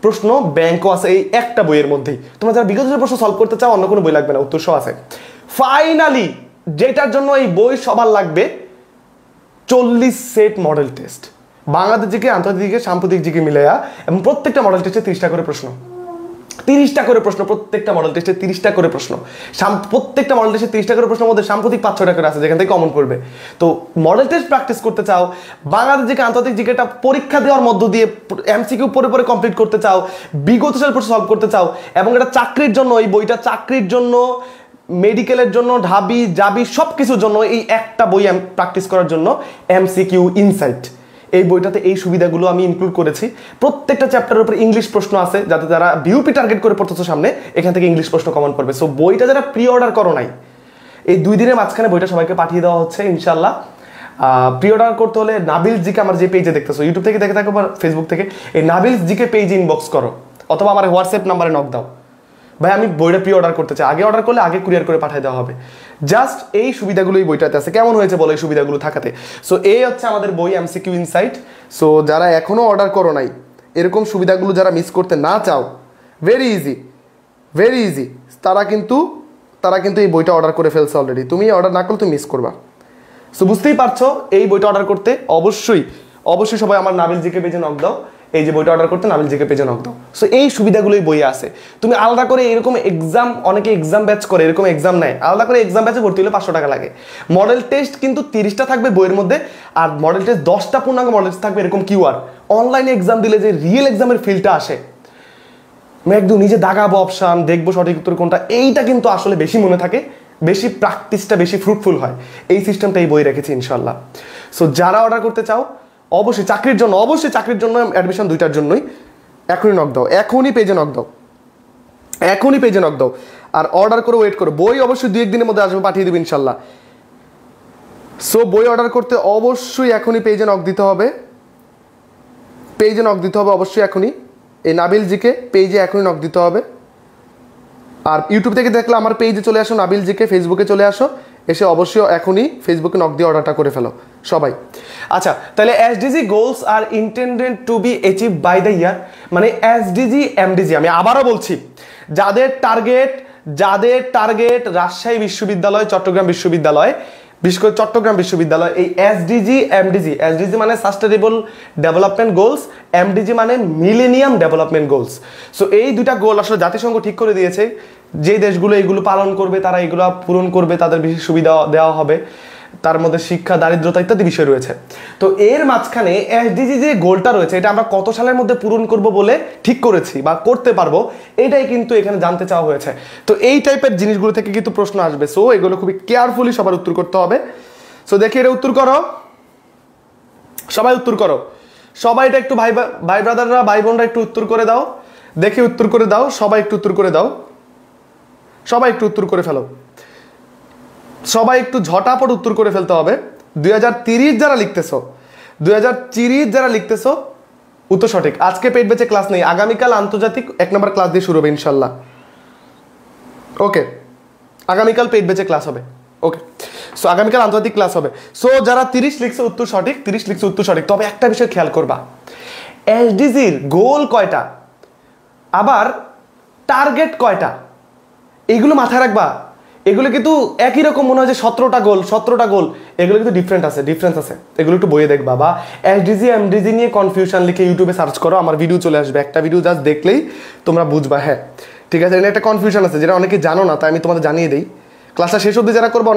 প্রশ্ন ব্যাংকও আছে এই একটা বইয়ের মধ্যেই। তোমরা যারা বিগত সালের প্রশ্ন সলভ করতে চাও অন্য কোনো বই লাগবে না, উত্তর সহ আছে। ফাইনালি যেটার জন্য এই বই সবার লাগবে, 40 set model test, Bangladesh GK, আন্তর্জাতিক জিকে, সাম্প্রতিক জিকে মিলাইয়া, এবং প্রত্যেকটা মডেল টেস্টে 30টা করে প্রশ্ন। 30টা করে প্রশ্ন, প্রত্যেকটা মডেল টেস্টে 30টা করে প্রশ্ন, প্রত্যেকটা মডেল টেস্টে 30টা করে প্রশ্নের মধ্যে সাম্প্রতিক 5-6টা করে আছে যেখান থেকে কমন করবে। তো মডেল টেস্ট প্র্যাকটিস করতে চাও, বাংলাদেশ জিকে আন্তর্জাতিক জিকেটা পরীক্ষা দেওয়ার মধ্য দিয়ে এমসিকিউ পরে পরে কমপ্লিট করতে চাও, বিগত সাল প্রশ্ন সলভ করতে চাও, এবং এটা চাকরির জন্য, এই বইটা চাকরির জন্য, মেডিকেলের জন্য, ঢাবি জাবি সব কিছুর জন্য এই একটা বই প্র্যাকটিস করার জন্য এমসিকিউ ইনসাইট, এই বইটাতে এই সুবিধাগুলো আমি ইনক্লুড করেছি। প্রত্যেকটা চ্যাপ্টারের উপর ইংলিশ প্রশ্ন আছে, যাতে যারা বিউপি টার্গেট করে পড়তেছো সামনে, এখান থেকে ইংলিশ প্রশ্ন কমন পড়বে। সো বইটা যারা প্রি অর্ডার করো নাই, এই 2 দিনের মাঝখানে বইটা সবাইকে পাঠিয়ে দেওয়া হচ্ছে ইনশাল্লাহ। প্রি অর্ডার করতে হলে নাবিল জিকে আমার যে পেজে দেখতেছো, ইউটিউব থেকে দেখে থাকো বা ফেসবুক থেকে, এই নাবিল জিকে পেজে ইনবক্স করো অথবা আমার হোয়াটসঅ্যাপ নাম্বারে নক দাও, ভাই আমি বইটা প্রি অর্ডার করতে চাই। আগে অর্ডার করলে আগে কুরিয়ার করে পাঠিয়ে দেওয়া হবে। জাস্ট এই সুবিধাগুলো এই বইটাতে আছে। কেমন হয়েছে বলো এই সুবিধাগুলো থাকাতে? সো এই হচ্ছে আমাদের বই এমসিকিউ ইনসাইট। সো যারা এখনও অর্ডার করো নাই, এরকম সুবিধাগুলো যারা মিস করতে না চাও, ভেরি ইজি, তারা কিন্তু এই বইটা অর্ডার করে ফেলছে অলরেডি। তুমি অর্ডার না করলে তুমি মিস করবা। সো বুঝতেই পারছো, এই বইটা অর্ডার করতে অবশ্যই সবাই আমার নাবিল জিকে পেজে নক দাও। এই যে বইটা অর্ডার করতে নাবিল জিকে পেজে নক দাও। সো এই সুবিধাগুলোই বইয়ে আছে। তুমি আলাদা করে এরকম এক্সাম, অনেকে এক্সাম ব্যাচ করে, এরকম এক্সাম নেয়, আলাদা করে এক্সাম ব্যাচে ভর্তি হলে 500 টাকা লাগে। মডেল টেস্ট কিন্তু 30টা থাকবে বইয়ের মধ্যে, আর মডেল টেস্ট 10টা পূর্ণাঙ্গ মডেল টেস্ট থাকবে এরকম কিউআর। অনলাইনে এক্সাম দিলে যে রিয়েল এক্সামের ফিলটা আসে, আমি একদম নিজে দাগাবো অপশান, দেখবো সঠিক উত্তর কোনটা, এইটা কিন্তু আসলে বেশি মনে থাকে, বেশি প্র্যাকটিসটা বেশি ফ্রুটফুল হয়। এই সিস্টেমটা এই বই রেখেছি ইনশাল্লাহ। সো যারা অর্ডার করতে চাও, অবশ্যই চাকরির জন্য অ্যাডমিশন 2টার জন্যই এখনই নক দাও, এখনই পেজে নক দাও, আর অর্ডার করে ওয়েট করো। বই অবশ্যই 2-1 দিনের মধ্যে আসবে, পাঠিয়ে দেবে ইনশাল্লাহ। সো বই অর্ডার করতে অবশ্যই এখনই পেজে নক দিতে হবে, অবশ্যই এখনই। এই নাবিল জিকে পেজে এখনই নক দিতে হবে। আর ইউটিউব থেকে দেখলে আমার পেজে চলে আসো, নাবিল জিকে, ফেসবুকে চলে আসো, এসে অবশ্যই এখনই ফেসবুকে নক দিয়ে অর্ডারটা করে ফেলো সবাই। আচ্ছা, তাহলে SDG goals are intended to be achieve by the year, মানে এসডিজি এমডিজি, আমি আবারও বলছি, যাদের টার্গেট রাজশাহী বিশ্ববিদ্যালয়, চট্টগ্রাম বিশ্ববিদ্যালয়, বিশেষ করে চট্টগ্রাম বিশ্ববিদ্যালয়, এই এসডিজি এমডিজি, এসডিজি মানে সাস্টেনেবল ডেভেলপমেন্ট গোলস, এমডিজি মানে মিলেনিয়াম ডেভেলপমেন্ট গোলস। সো এই 2টা গোল আসলে জাতিসংঘ ঠিক করে দিয়েছে, যে দেশগুলো এগুলো পালন করবে তারা এগুলো পূরণ করবে, তাদের বেশি সুবিধা দেওয়া হবে। তার মধ্যে শিক্ষা, দারিদ্রতা ইত্যাদি বিষয় রয়েছে। তো এর মাঝখানে এসডিজি যে গোলটা রয়েছে, এটা আমরা কত সালের মধ্যে পূরণ করব বলে ঠিক করেছি বা করতে পারবো, এটাই কিন্তু এখানে জানতে চাওয়া হয়েছে। তো এই টাইপের জিনিসগুলো থেকে কিন্তু প্রশ্ন আসবে। সো এগুলো খুবই কেয়ারফুলি সবার উত্তর করতে হবে। সো দেখি এটা উত্তর করো, সবাই উত্তর করো, সবাই এটা একটু ভাই ব্রাদাররা, ভাই বোনরা একটু উত্তর করে দাও, দেখি উত্তর করে দাও, সবাই একটু উত্তর করে দাও, সবাই একটু উত্তর করে ফেলো, সবাই একটু ঝটাপট উত্তর করে ফেলতে হবে। 2030 যারা লিখতেছো উত্তর সঠিক। আজকে পেইড ব্যাচে ক্লাস নেই, আগামীকাল আন্তর্জাতিক 1 নম্বর ক্লাস দিয়ে শুরু হবে ইনশাল্লাহ। ওকে, আগামীকাল পেইড ব্যাচে ক্লাস হবে। ওকে, সো আগামীকাল আন্তর্জাতিক ক্লাস হবে। সো যারা 30 লিখছে উত্তর সঠিক, তবে একটা বিষয় খেয়াল করবা, এসডিজির গোল কয়টা, আবার টার্গেট কয়টা, এইগুলো মাথায় রাখবা। এগুলো কিন্তু একই রকম মনে হয় যে 17টা গোল, এগুলো কিন্তু ডিফারেন্স আছে, এগুলো একটু বইয়ে দেখবা। বা এসডিজি এমডিজি নিয়ে কনফিউশন লিখে ইউটিউবে সার্চ করো, আমার ভিডিও চলে আসবে, একটা ভিডিও জাস্ট দেখলেই তোমরা বুঝবা। হ্যাঁ ঠিক আছে, এটা একটা কনফিউশন আছে যেটা অনেকে জানো না, তাই আমি তোমাদের জানিয়ে দিই। ক্লাসটা শেষ অবধি যারা করবো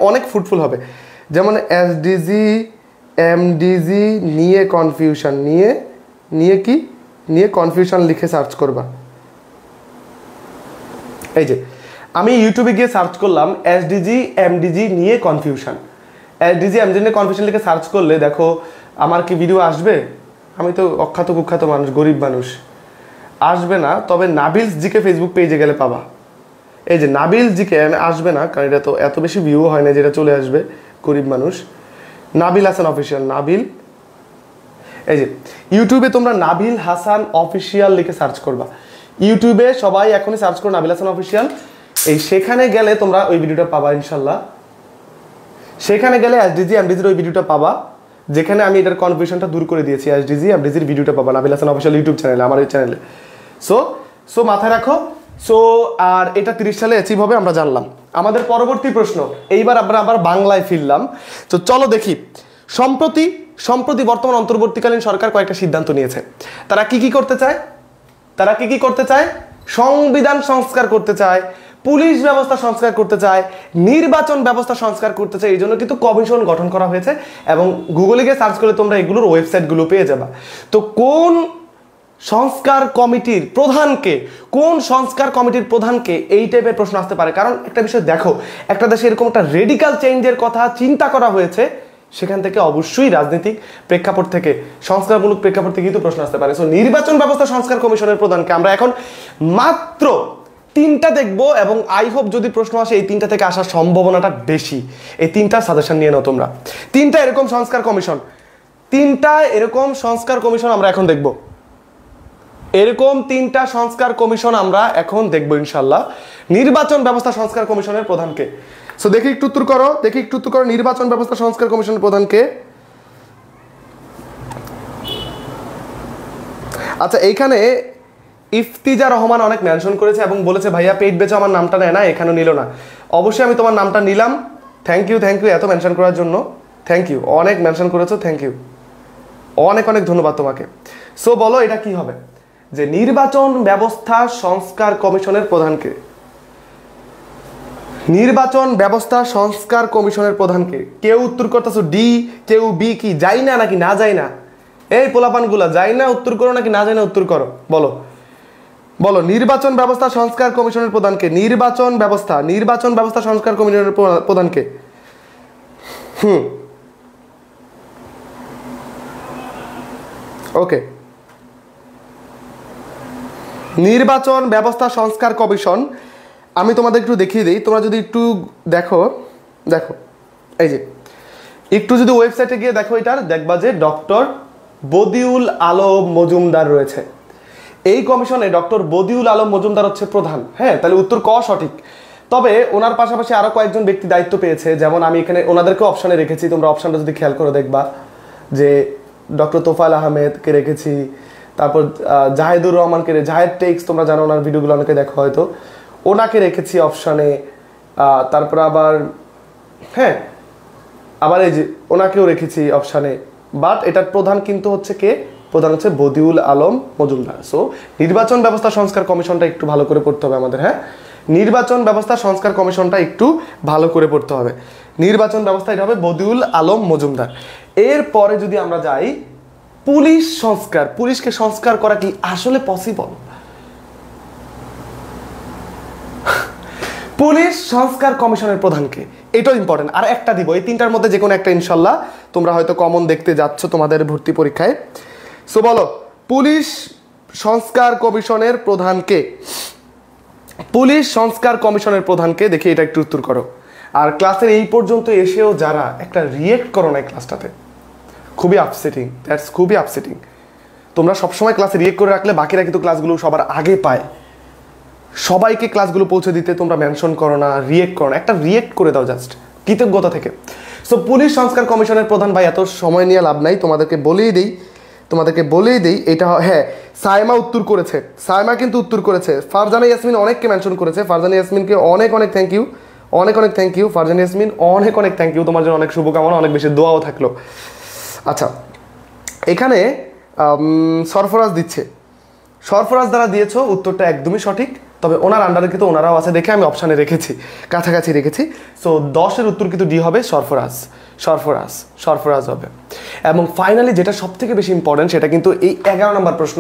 অনেক ফ্রুটফুল হবে। যেমন এসডিজি এমডিজি নিয়ে কনফিউশন, নিয়ে কনফিউশন লিখে সার্চ করবা। এই যে আমি ইউটিউবে গিয়ে সার্চ করলাম এসডিজি এমডিজি নিয়ে কনফিউশন, লিখে সার্চ করলে দেখো আমার কি ভিডিও আসবে? আমি তো অখ্যাত কুখ্যাত মানুষ, গরিব মানুষ, আসবে না। তবে নাবিলস জিকে ফেসবুক পেজে গেলে পাবা। এই যে নাবিলস জিকে আসবে না, কারণ এটা তো এত বেশি ভিউ হয় না যেটা চলে আসবে, গরিব মানুষ। নাবিল হাসান অফিসিয়াল, নাবিল, এই যে ইউটিউবে তোমরা নাবিল হাসান অফিসিয়াল লিখে সার্চ করবা। ইউটিউবে সবাই এখনই সার্চ করো নাবিল হাসান অফিসিয়াল। এই সেখানে গেলে তোমরা ওই ভিডিওটা পাবা ইনশাল্লাহ। সেখানে গেলে এসডিজি এমডিজির ওই ভিডিওটা পাবা, যেখানে আমি এটার কনফিউশনটা দূর করে দিয়েছি। এসডিজি এমডিজির ভিডিওটা পাবা নাবিল হাসান অফিসিয়াল ইউটিউব চ্যানেলে, আমার এই চ্যানেলে। সো মাথায় রাখো। সো আর এটা 30 সালে অ্যাচিভ হবে আমরা জানলাম। আমাদের পরবর্তী প্রশ্ন, এইবার আমরা আবার বাংলায় ফিরলাম। তো চলো দেখি, সম্প্রতি বর্তমান অন্তর্বর্তীকালীন সরকার কয়েকটা সিদ্ধান্ত নিয়েছে। তারা কি করতে চায়? সংবিধান সংস্কার করতে চায়, পুলিশ ব্যবস্থা সংস্কার করতে চায়, নির্বাচন ব্যবস্থা সংস্কার করতে চায়। এই জন্য কিন্তু কমিশন গঠন করা হয়েছে এবং গুগলে গিয়ে সার্চ করলে তোমরা এগুলোর ওয়েবসাইটগুলো পেয়ে যাবা। তো কোন সংস্কার কমিটির প্রধানকে, কোন সংস্কার কমিটির প্রধানকে, এই টাইপের প্রশ্ন আসতে পারে। কারণ একটা বিষয় দেখো, একটা দেশে এরকম একটা রেডিক্যাল চেঞ্জের কথা চিন্তা করা হয়েছে, সেখান থেকে অবশ্যই রাজনৈতিক প্রেক্ষাপট থেকে, সংস্কারমূলক প্রেক্ষাপট থেকে কিন্তু প্রশ্ন আসতে পারে। সো নির্বাচন ব্যবস্থা সংস্কার কমিশনের প্রধানকে আমরা এখন মাত্র 3টা দেখবো এবং আই হোপ যদি প্রশ্ন আসে এই 3টা থেকে আসার সম্ভাবনাটা বেশি। এই 3টা সাজেশন নিয়ে নাও তোমরা। 3টা এরকম সংস্কার কমিশন, 3টা এরকম সংস্কার কমিশন আমরা এখন দেখব। এরকম 3টা সংস্কার কমিশন আমরা এখন দেখবো ইনশাল্লাহ। নির্বাচন ব্যবস্থা সংস্কার কমিশনের প্রধানকে। সো দেখি একটু উত্তর করো, নির্বাচন ব্যবস্থা সংস্কার কমিশনের প্রধানকে। আচ্ছা, এইখানে ইফতিজা রহমান অনেক মেনশন করেছে এবং বলেছে ভাইয়া পেট বেচে আমার নামটা নেয় না, এখানে নিল না। অবশ্যই আমি তোমার নামটা নিলাম, থ্যাংক ইউ এত মেনশন করার জন্য, থ্যাংক ইউ, অনেক মেনশন করেছো, থ্যাংক ইউ, অনেক ধন্যবাদ তোমাকে। সো বলো এটা কি হবে, যে নির্বাচন ব্যবস্থা সংস্কার কমিশনের প্রধানকে, নির্বাচন ব্যবস্থা সংস্কার কমিশনের প্রধানকে। কেউ উত্তর করতেছো ডি, কেউ বি, কি যাই না নাকি না যাই না? এই পোলাপানগুলা যাই না উত্তর করো নাকি না যাই না উত্তর করো, বলো বলো। নির্বাচন ব্যবস্থা সংস্কার কমিশনের প্রধানকে, নির্বাচন ব্যবস্থা সংস্কার কমিশনের প্রধানকে। ওকে, নির্বাচন ব্যবস্থা সংস্কার কমিশন। আমি তোমাদের একটু দেখিয়ে দিই, তোমরা যদি একটু দেখো, এই যে একটু যদি ওয়েবসাইটে গিয়ে দেখো, এটার দেখবা যে ডক্টর বদিউল আলম মজুমদার রয়েছে এই কমিশনে। ডক্টর বদিউল আলম মজুমদার হচ্ছে প্রধান। হ্যাঁ, তাহলে উত্তর ক সঠিক। তবে ওনার পাশাপাশি আরো কয়েকজন ব্যক্তি দায়িত্ব পেয়েছে, যেমন আমি এখানে ওনাদেরকে অপশনে রেখেছি, তোমরা অপশনটা যদি খেয়াল করে দেখবা যে ডক্টর তোফায়েল আহমেদকে রেখেছি, তারপর জাহেদুর রহমানকে, জাহেদ টেক্স তোমরা জানো, ওনার ভিডিওগুলো অনেকে দেখো হয়তো, ওনাকে রেখেছি অপশানে। তারপর আবার হ্যাঁ, আবার এই যে ওনাকেও রেখেছি অপশানে। বাট এটার প্রধান কিন্তু হচ্ছে কে? প্রধান হচ্ছে বদিউল আলম মজুমদার। সো নির্বাচন ব্যবস্থা সংস্কার কমিশনটা একটু ভালো করে পড়তে হবে আমাদের। হ্যাঁ, নির্বাচন ব্যবস্থা সংস্কার কমিশনটা একটু ভালো করে পড়তে হবে। নির্বাচন ব্যবস্থা এটা হবে বদিউল আলম মজুমদার। এরপরে যদি আমরা যাই পুলিশ সংস্কার, পুলিশকে সংস্কার করা কি আসলে পসিবল? পুলিশ সংস্কার কমিশনের প্রধানকে, এটাও ইম্পর্টেন্ট। আর একটা দিব, এই 3টার মধ্যে যে কোনো একটা ইনশাল্লাহ তোমরা হয়তো কমন দেখতে যাচ্ছ তোমাদের ভর্তি পরীক্ষায়। সো বলো পুলিশ সংস্কার কমিশনের প্রধানকে, পুলিশ সংস্কার কমিশনের প্রধানকে। দেখি এটা একটু উত্তর করো। আর ক্লাসের এই পর্যন্ত এসেও যারা একটা রিয়েক্ট করো না এই ক্লাসটাতে, খুবই আপসেটিং, দ্যাটস খুবই আপসেটিং। তোমরা সবসময় ক্লাসে রিয়েক্ট করে রাখলে বাকিরা কিন্তু ক্লাসগুলো সবার আগে পায়। সবাইকে ক্লাসগুলো পৌঁছে দিতে তোমরা মেনশন করো না, রিয়েক্ট করো না, একটা রিয়েক্ট করে দাও জাস্ট কৃতজ্ঞতা থেকে। সো পুলিশ সংস্কার কমিশনের প্রধান, ভাই এত সময় নিয়ে লাভ নাই, তোমাদেরকে বলেই দেই এটা। হ্যাঁ, সাইমা উত্তর করেছে, সাইমা কিন্তু উত্তর করেছে। ফারজানা ইয়াসমিন অনেককে মেনশন করেছে, ফারজানা ইয়াসমিনকে অনেক থ্যাংক ইউ, অনেক থ্যাংক ইউ ফারজানা ইয়াসমিন, অনেক থ্যাংক ইউ, তোমার জন্য অনেক শুভকামনা, অনেক বেশি দোয়াও থাকলো। আচ্ছা, এখানে সরফরাজ দিচ্ছে, সরফরাজ দ্বারা দিয়েছো উত্তরটা একদমই সঠিক। তবে ওনার আন্ডারে কিন্তু ওনারাও আছে দেখে আমি অপশানে রেখেছি, কাছাকাছি রেখেছি। সো 10-এর উত্তর কিন্তু ডি হবে, সরফরাজ হবে। এবং ফাইনালি যেটা সব থেকে বেশি ইম্পর্টেন্ট, সেটা কিন্তু এই 11 নম্বর প্রশ্ন,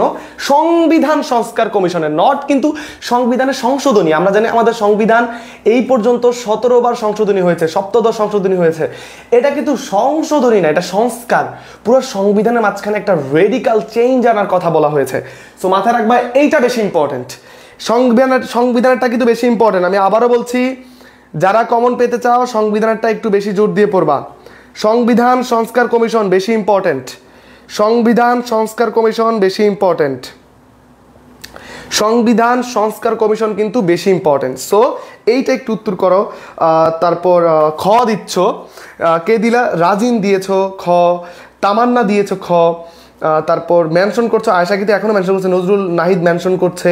সংবিধান সংস্কার কমিশনের, নট কিন্তু সংবিধানের সংশোধনী। আমরা জানি আমাদের সংবিধান এই পর্যন্ত 17 বার সংশোধনী হয়েছে, সপ্তদশ সংশোধনী হয়েছে। এটা কিন্তু সংশোধনী না, এটা সংস্কার। পুরো সংবিধানের মাঝখানে একটা রেডিক্যাল চেঞ্জ আনার কথা বলা হয়েছে। সো মাথায় রাখবা এইটা বেশি ইম্পর্টেন্ট, সংবিধানেরটা কিন্তু বেশি ইম্পর্টেন্ট। আমি আবারও বলছি, যারা কমন পেতে চাও সংবিধানেরটা একটু বেশি জোর দিয়ে পড়বা। সংবিধান সংস্কার কমিশন বেশি ইম্পর্টেন্ট, সংবিধান সংস্কার কমিশন বেশি ইম্পর্টেন্ট, সংবিধান সংস্কার কমিশন কিন্তু বেশি ইম্পর্টেন্ট। সো এইটা একটু উত্তর করো। তারপর খ দিচ্ছ, কে দিলা? রাজিন দিয়েছো খ, তামান্না দিয়েছো খ, তারপর মেনশন করছো আয়েশা, কিন্তু এখনো মেনশন করছে, নজরুল নাহিদ মেনশন করছে,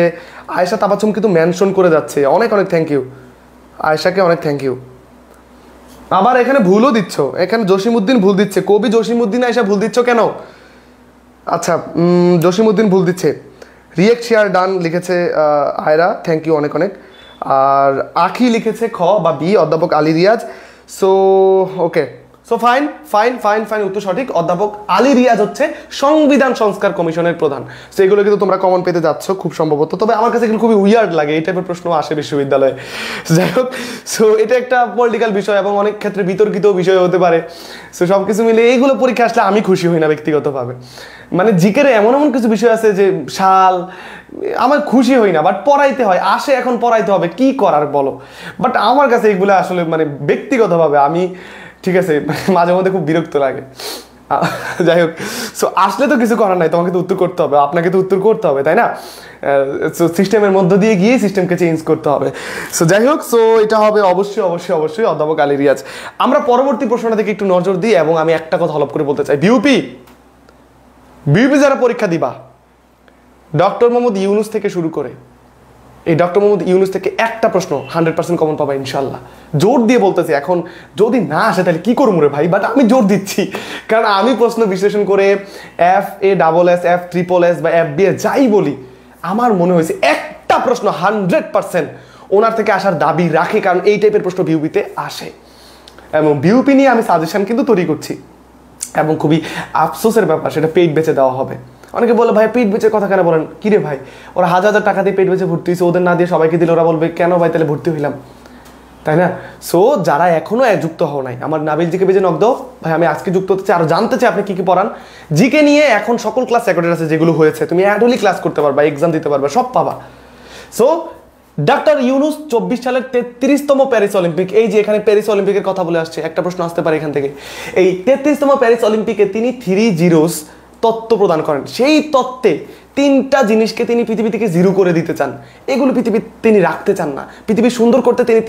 আয়েশা তাবাসুম কিন্তু মেনশন করে যাচ্ছে, অনেক থ্যাংক ইউ আয়েশাকে, অনেক থ্যাংক ইউ। আবার এখানে ভুলও দিচ্ছ, এখানে জসিমউদ্দিন ভুল দিচ্ছে, কবি জসিমউদ্দিন আয়েশা ভুল দিচ্ছ কেন? আচ্ছা, জসিমউদ্দিন ভুল দিচ্ছে, রিয়েক্ট শেয়ার ডান লিখেছে আয়রা, থ্যাংক ইউ অনেক অনেক। আর আখি লিখেছে খ বা বি, অধ্যাপক Ali Riaz. So okay, so fine fine fine fine, উত্তর সঠিক। অধ্যাপক আলী রিয়াজ হচ্ছে সংবিধান সংস্কার কমিশনের প্রধান। সো এগুলো কিন্তু তোমরা কমন পেতে যাচ্ছ খুব সম্ভবত, তবে আমার কাছে এগুলো খুবই উইয়ার্ড লাগে, এই টাইপের প্রশ্ন আসে বিশ্ববিদ্যালয়ে। যাই হোক, সো এটা একটা পলিটিক্যাল বিষয় এবং অনেক ক্ষেত্রে বিতর্কিত বিষয় হতে পারে। সো সব কিছু মিলে এইগুলো পরীক্ষা আসলে আমি খুশি হই না ব্যক্তিগতভাবে। মানে জিকের এমন এমন কিছু বিষয় আছে যে সাল আমার খুশি হই না, বাট পড়াইতে হয়, আসে এখন পড়াইতে হবে, কি করার বলো। বাট আমার কাছে এগুলো আসলে মানে ব্যক্তিগতভাবে আমি ঠিক আছে মাঝে মধ্যে খুব বিরক্ত লাগে। যাই হোক, সো আসলে তো কিছু করার নাই, তোমাকে তো উত্তর করতে হবে, আপনাকে তো উত্তর করতে হবে, তাই না? সো সিস্টেমের মধ্য দিয়ে গিয়ে সিস্টেমকে চেঞ্জ করতে হবে। সো যাই হোক, সো এটা হবে অবশ্যই অবশ্যই অবশ্যই অধ্যাপক আলী রিয়াজ। আমরা পরবর্তী প্রশ্নটা থেকে একটু নজর দিই এবং আমি একটা কথা হলপ করে বলতে চাই, বিউপি যারা পরীক্ষা দিবা, ডক্টর মোহাম্মদ ইউনুস থেকে শুরু করে, এই ডক্টর মোহাম্মদ ইউনুস থেকে একটা প্রশ্ন 100% কমন পাবা ইনশাল্লাহ, জোর দিয়ে বলতেছি। এখন যদি না আসে তাহলে কি করবো রে ভাই, বাট আমি জোর দিচ্ছি, কারণ আমি প্রশ্ন বিশ্লেষণ করে FASS FSSS বা FBS যাই বলি, আমার মনে হয়েছে একটা প্রশ্ন 100% ওনার থেকে আসার দাবি রাখে, কারণ এই টাইপের প্রশ্ন বিউপিতে আসে। এবং বিউপি নিয়ে আমি সাজেশন কিন্তু তৈরি করছি, এবং খুবই আফসোসের ব্যাপার, সেটা পেইড বেচে দেওয়া হবে। অনেকে বলে ভাই পেট বেচে কথা কেন বলেন, কিরে ভাই ওরা হাজার হাজার টাকা দিয়ে পেট বেচে ভর্তি হয়েছে, ওদের না দিয়ে সবাইকে দিলে ওরা বলবে কেন ভাই তাহলে ভর্তি হইলাম, তাই না? সো যারা এখনো যুক্ত হও নাই, আমার নাবিল জিকে পেজে নক দাও ভাই, আমি আজকে যুক্ত হতে চাই, আর জানতে চাই আপনি কি কি পড়ান। জিকে নিয়ে এখন সকল ক্লাস রেকর্ডেড আছে, যেগুলো হয়েছে তুমি অ্যাডলি ক্লাস করতে পারবা, এক্সাম দিতে পারবা, সব পাবা। সো ডাক্তার ইউনুস 24 সালের 33তম প্যারিস অলিম্পিক, এই যে এখানে প্যারিস অলিম্পিকের কথা বলে আসছে, একটা প্রশ্ন আসতে পারে এখান থেকে। এই 33তম প্যারিস অলিম্পিকে তিনি 3 জিরোস তত্ত্ব প্রদান করেন। সেই তত্ত্বে 3টা জিনিসকে তিনি পৃথিবী থেকে জিরো করে দিতে চান, এগুলো পৃথিবী তিনি রাখতে চান না। পৃথিবী সুন্দর করতে তিনি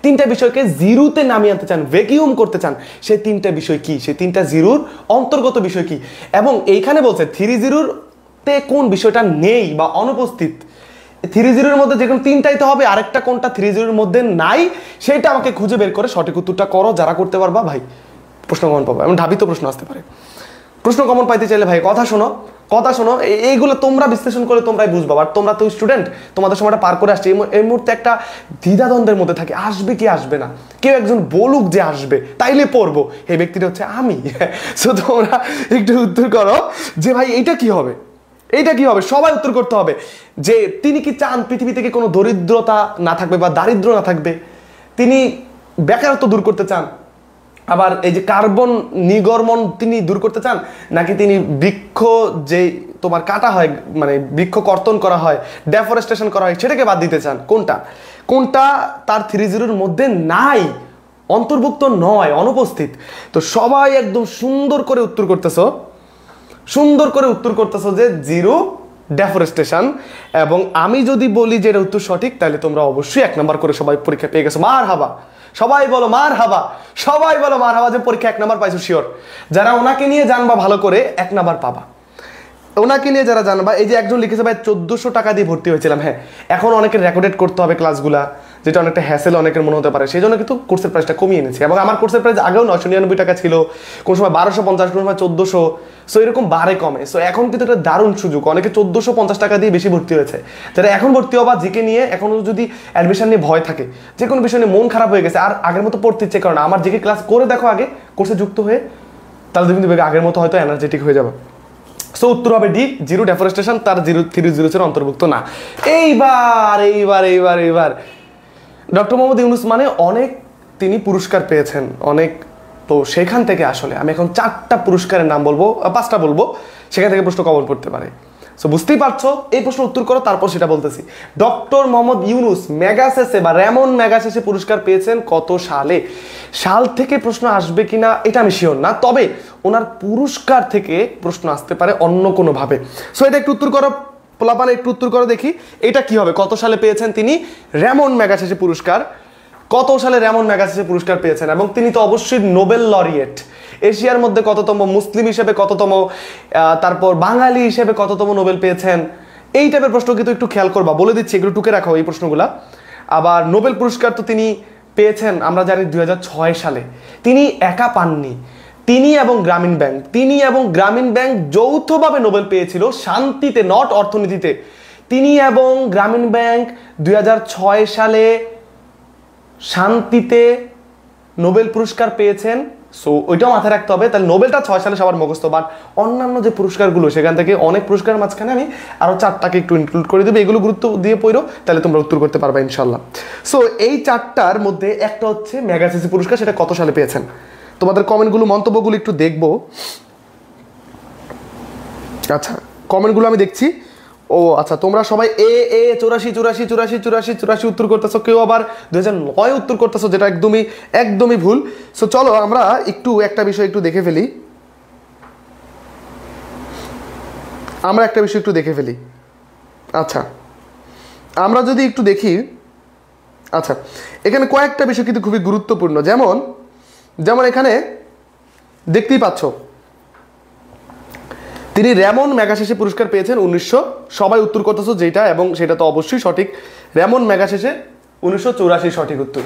3টা বিষয়কে জিরোতে নামিয়ে আনতে চান, ভ্যাকিউম করতে চান। সেই 3টা বিষয় কি, সেই 3টা জিরোর অন্তর্গত বিষয় কি, এবং এইখানে বলছে 3 জিরোতে কোন বিষয়টা নেই বা অনুপস্থিত। 3 জিরোর মধ্যে যে কোনো 3টাই তো হবে, আরেকটা কোনটা 3 জিরোর মধ্যে নাই সেটা আমাকে খুঁজে বের করে সঠিক উত্তরটা করো। যারা করতে পারবা ভাই প্রশ্ন কমন পাবো, এমন ঢাবিত প্রশ্ন আসতে পারে। প্রশ্ন কমন পাইতে চাইলে ভাই কথা শোনো, কথা শোনো, এইগুলো তোমরা বিশ্লেষণ করে তোমরাই বুঝবা। আর তোমরা তো স্টুডেন্ট, তোমাদের সময়টা পার করে আসছে, এই মুহূর্তে একটা দ্বিধাদ্বন্দ্বের মধ্যে থাকে, আসবে কি আসবে না, কেউ একজন বলুক যে আসবে তাইলে পড়বো, এই ব্যক্তিটা হচ্ছে আমি। সো তোমরা একটু উত্তর করো যে ভাই এইটা কি হবে, এইটা কি হবে, সবাই উত্তর করতে হবে যে তিনি কি চান পৃথিবী থেকে কোনো দরিদ্রতা না থাকবে বা দারিদ্র না থাকবে, তিনি বেকারত্ব দূর করতে চান, আবার এই যে কার্বন নির্গমন তিনি দূর করতে চান, নাকি তিনি বৃক্ষ যে তোমার কাটা হয় মানে বৃক্ষ কর্তন করা হয়, ডেফরেস্টেশন করা হয়, সেটাকে বাদ দিতে চান, কোনটা কোনটা তার 3 জিরোর মধ্যে নাই, অন্তর্ভুক্ত নয়, অনুপস্থিত। তো সবাই একদম সুন্দর করে উত্তর করতেছো, সুন্দর করে উত্তর করতেছো যে জিরো ডেফরেস্টেশন। এবং আমি যদি বলি যে এটা উত্তর সঠিক, তাহলে তোমরা অবশ্যই 1 নাম্বার করে সবাই পরীক্ষা পেয়ে গেছো, মার হাবা। সবাই বলো মার হাবা, সবাই বলো মার হাবা যে পরীক্ষা 1 নাম্বার পাইছো শিওর। যারা ওনাকে নিয়ে জানবা ভালো করে 1 নাম্বার পাবা, ওনাকে নিয়ে যারা জানবা। এই যে একজন লিখেছে ভাই 1400 টাকা দিয়ে ভর্তি হয়েছিলাম, হ্যাঁ এখন অনেকের রেকর্ডেড করতে হবে ক্লাসগুলা, যেটা অনেকটা হ্যাসেল অনেকের মনে হতে পারে, সেই জন্য কিন্তু কোর্সের প্রাইসটা কমিয়ে এনেছি। এবং আমার কোর্সের প্রাইস আগেও 999 টাকা ছিল, কোন সময় 1250, কোন সময় 1400, সো এরকম বারে কমে। সো এখন কিন্তু একটা দারুণ সুযোগ, অনেকে 1450 টাকা দিয়ে বেশি ভর্তি হয়েছে। যারা এখন ভর্তি হবা জিকে নিয়ে, এখনো যদি অ্যাডমিশন নিয়ে ভয় থাকে, যে কোনো বিষয় নিয়ে মন খারাপ হয়ে গেছে, আর আগের মতো পড়তে ইচ্ছে করে না, আমার জিকে ক্লাস করে দেখো আগে কোর্সে যুক্ত হয়ে, তাহলে তুমি আগের মতো হয়তো এনার্জেটিক হয়ে যাবে। সো উত্তর হবে ডি, জিরো ডেফরেস্টেশন তার 3 জিরোসের অন্তর্ভুক্ত না। এইবার এইবার এইবার এইবার ডক্টর মোহাম্মদ ইউনুস মানে অনেক তিনি পুরস্কার পেয়েছেন অনেক, তো সেখান থেকে আসলে আমি এখন 4টা পুরস্কারের নাম বলবো, 5টা বলবো, সেখান থেকে প্রশ্ন কমন পড়তে পারে। সো বুঝতেই পারছো, এই প্রশ্ন উত্তর করো, তারপর সেটা বলতেছি। ডক্টর মোহাম্মদ ইউনুস ম্যাগাসেসে বা রেমন ম্যাগাসেসে পুরস্কার পেয়েছেন কত সালে, সাল থেকে প্রশ্ন আসবে কিনা এটা আমি শিওর না, তবে ওনার পুরস্কার থেকে প্রশ্ন আসতে পারে অন্য কোনো ভাবে। সো এটা একটু উত্তর করো পোলাপান, একটু উত্তর করো দেখি এটা কি হবে। কত সালে পেয়েছেন তিনি রেমন ম্যাগাসেসে পুরস্কার, কত সালে রেমন ম্যাগাসেসে পুরস্কার পেয়েছেন, এবং তিনি তো অবশ্যই নোবেল লরিয়েট, এশিয়ার মধ্যে কততম, মুসলিম হিসেবে কততম, তারপর বাঙালি হিসেবে কততম নোবেল পেয়েছেন, এই টাইপের প্রশ্ন কিন্তু একটু খেয়াল করবা, বলে দিচ্ছি এগুলো টুকে রাখো এই প্রশ্নগুলা। আবার নোবেল পুরস্কার তো তিনি পেয়েছেন আমরা জানি 2006 সালে, তিনি একা পাননি, তিনি এবং গ্রামীণ ব্যাংক যৌথভাবে নোবেল পেয়েছিল শান্তিতে, নট অর্থনীতিতে। তিনি এবং গ্রামীণ ব্যাংক 2006 সালে শান্তিতে নোবেল পুরস্কার পেয়েছেন। সো ওইটাও মাথায় রাখতে হবে। তাহলে নোবেলটা 6 সালে সবার মুখস্থ, বাট অন্যান্য যে পুরস্কারগুলো সেখান থেকে অনেক পুরস্কারের মাঝখানে আমি আরও 4টাকে একটু ইনক্লুড করে দেবো। এগুলো গুরুত্ব দিয়ে পড়ো, তাহলে তোমরা উত্তর করতে পারবে ইনশাল্লাহ। সো এই 4টার মধ্যে একটা হচ্ছে ম্যাগাসেসে পুরস্কার, সেটা কত সালে পেয়েছেন? তোমাদের কমেন্টগুলো, মন্তব্যগুলো একটু দেখবো। আচ্ছা, কমেন্টগুলো আমি দেখছি। ও আচ্ছা, তোমরা সবাই এ 84 উত্তর করতেছো, কেউ আবার 2009 উত্তর করতেছো, যেটা একদমই ভুল। সো চলো আমরা একটু একটা বিষয় একটু দেখে ফেলি। আচ্ছা, আমরা যদি একটু দেখি, আচ্ছা এখানে কয়েকটা বিষয় কিন্তু খুবই গুরুত্বপূর্ণ। যেমন এখানে দেখতেই পাচ্ছ, তিনি র্যামন ম্যাগাসেসে পুরস্কার পেয়েছেন 1900, সবাই উত্তর করতেছো যেটা, এবং সেটা তো অবশ্যই সঠিক। র্যামন ম্যাগাসেসে 1984 সঠিক উত্তর।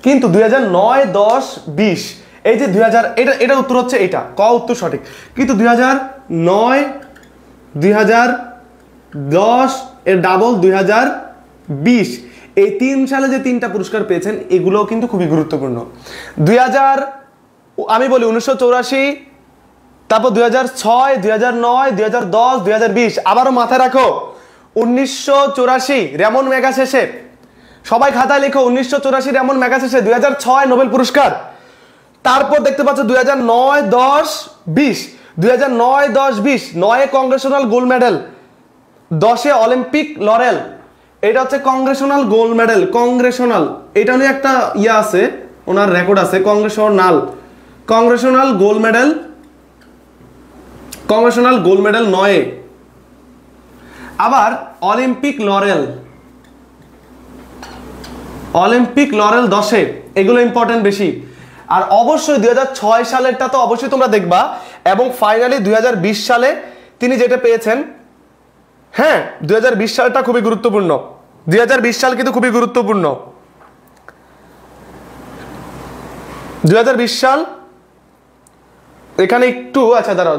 কিন্তু 2009, 10, 20 এই যে 2000, এটার উত্তর হচ্ছে এটা, ক উত্তর সঠিক। কিন্তু 2009, 2010 এর ডাবল 2020, এই 3 সালে যে 3টা পুরস্কার পেয়েছেন এগুলোও কিন্তু খুবই গুরুত্বপূর্ণ। 2000 আমি বলি 1984, তারপর 2006, 2009, 2010, 2020। আবারও মাথায় রাখো 1984 র্যামন ম্যাগাসেসে, সবাই খাতায় লেখো 1984 র্যামন ম্যাগাসেসে, 2006 নোবেল পুরস্কার। তারপর দেখতে পাচ্ছ 2009, 10, 20, 2009, 10, 20, 9 Congressional gold medal, 10 Olympic lauryl. এটা হচ্ছে কংগ্রেশনাল গোল্ড মেডেল, কংগ্রেশনাল, এটা নিয়ে একটা ইয়া আছে, ওনার রেকর্ড আছে, কংগ্রেশনাল গোল্ড মেডেল 9। আবার অলিম্পিক লরেল 10। এগুলো ইম্পর্টেন্ট বেশি। আর অবশ্যই 2006 সালেরটা তো অবশ্যই তোমরা দেখবা। এবং ফাইনালি 2020 সালে তিনি যেটা পেয়েছেন, হ্যাঁ 2020 সালটা খুবই গুরুত্বপূর্ণ। 2020 সাল কিন্তু খুবই গুরুত্বপূর্ণ। 2020 সাল এখানে একটু, আচ্ছা দাঁড়াও,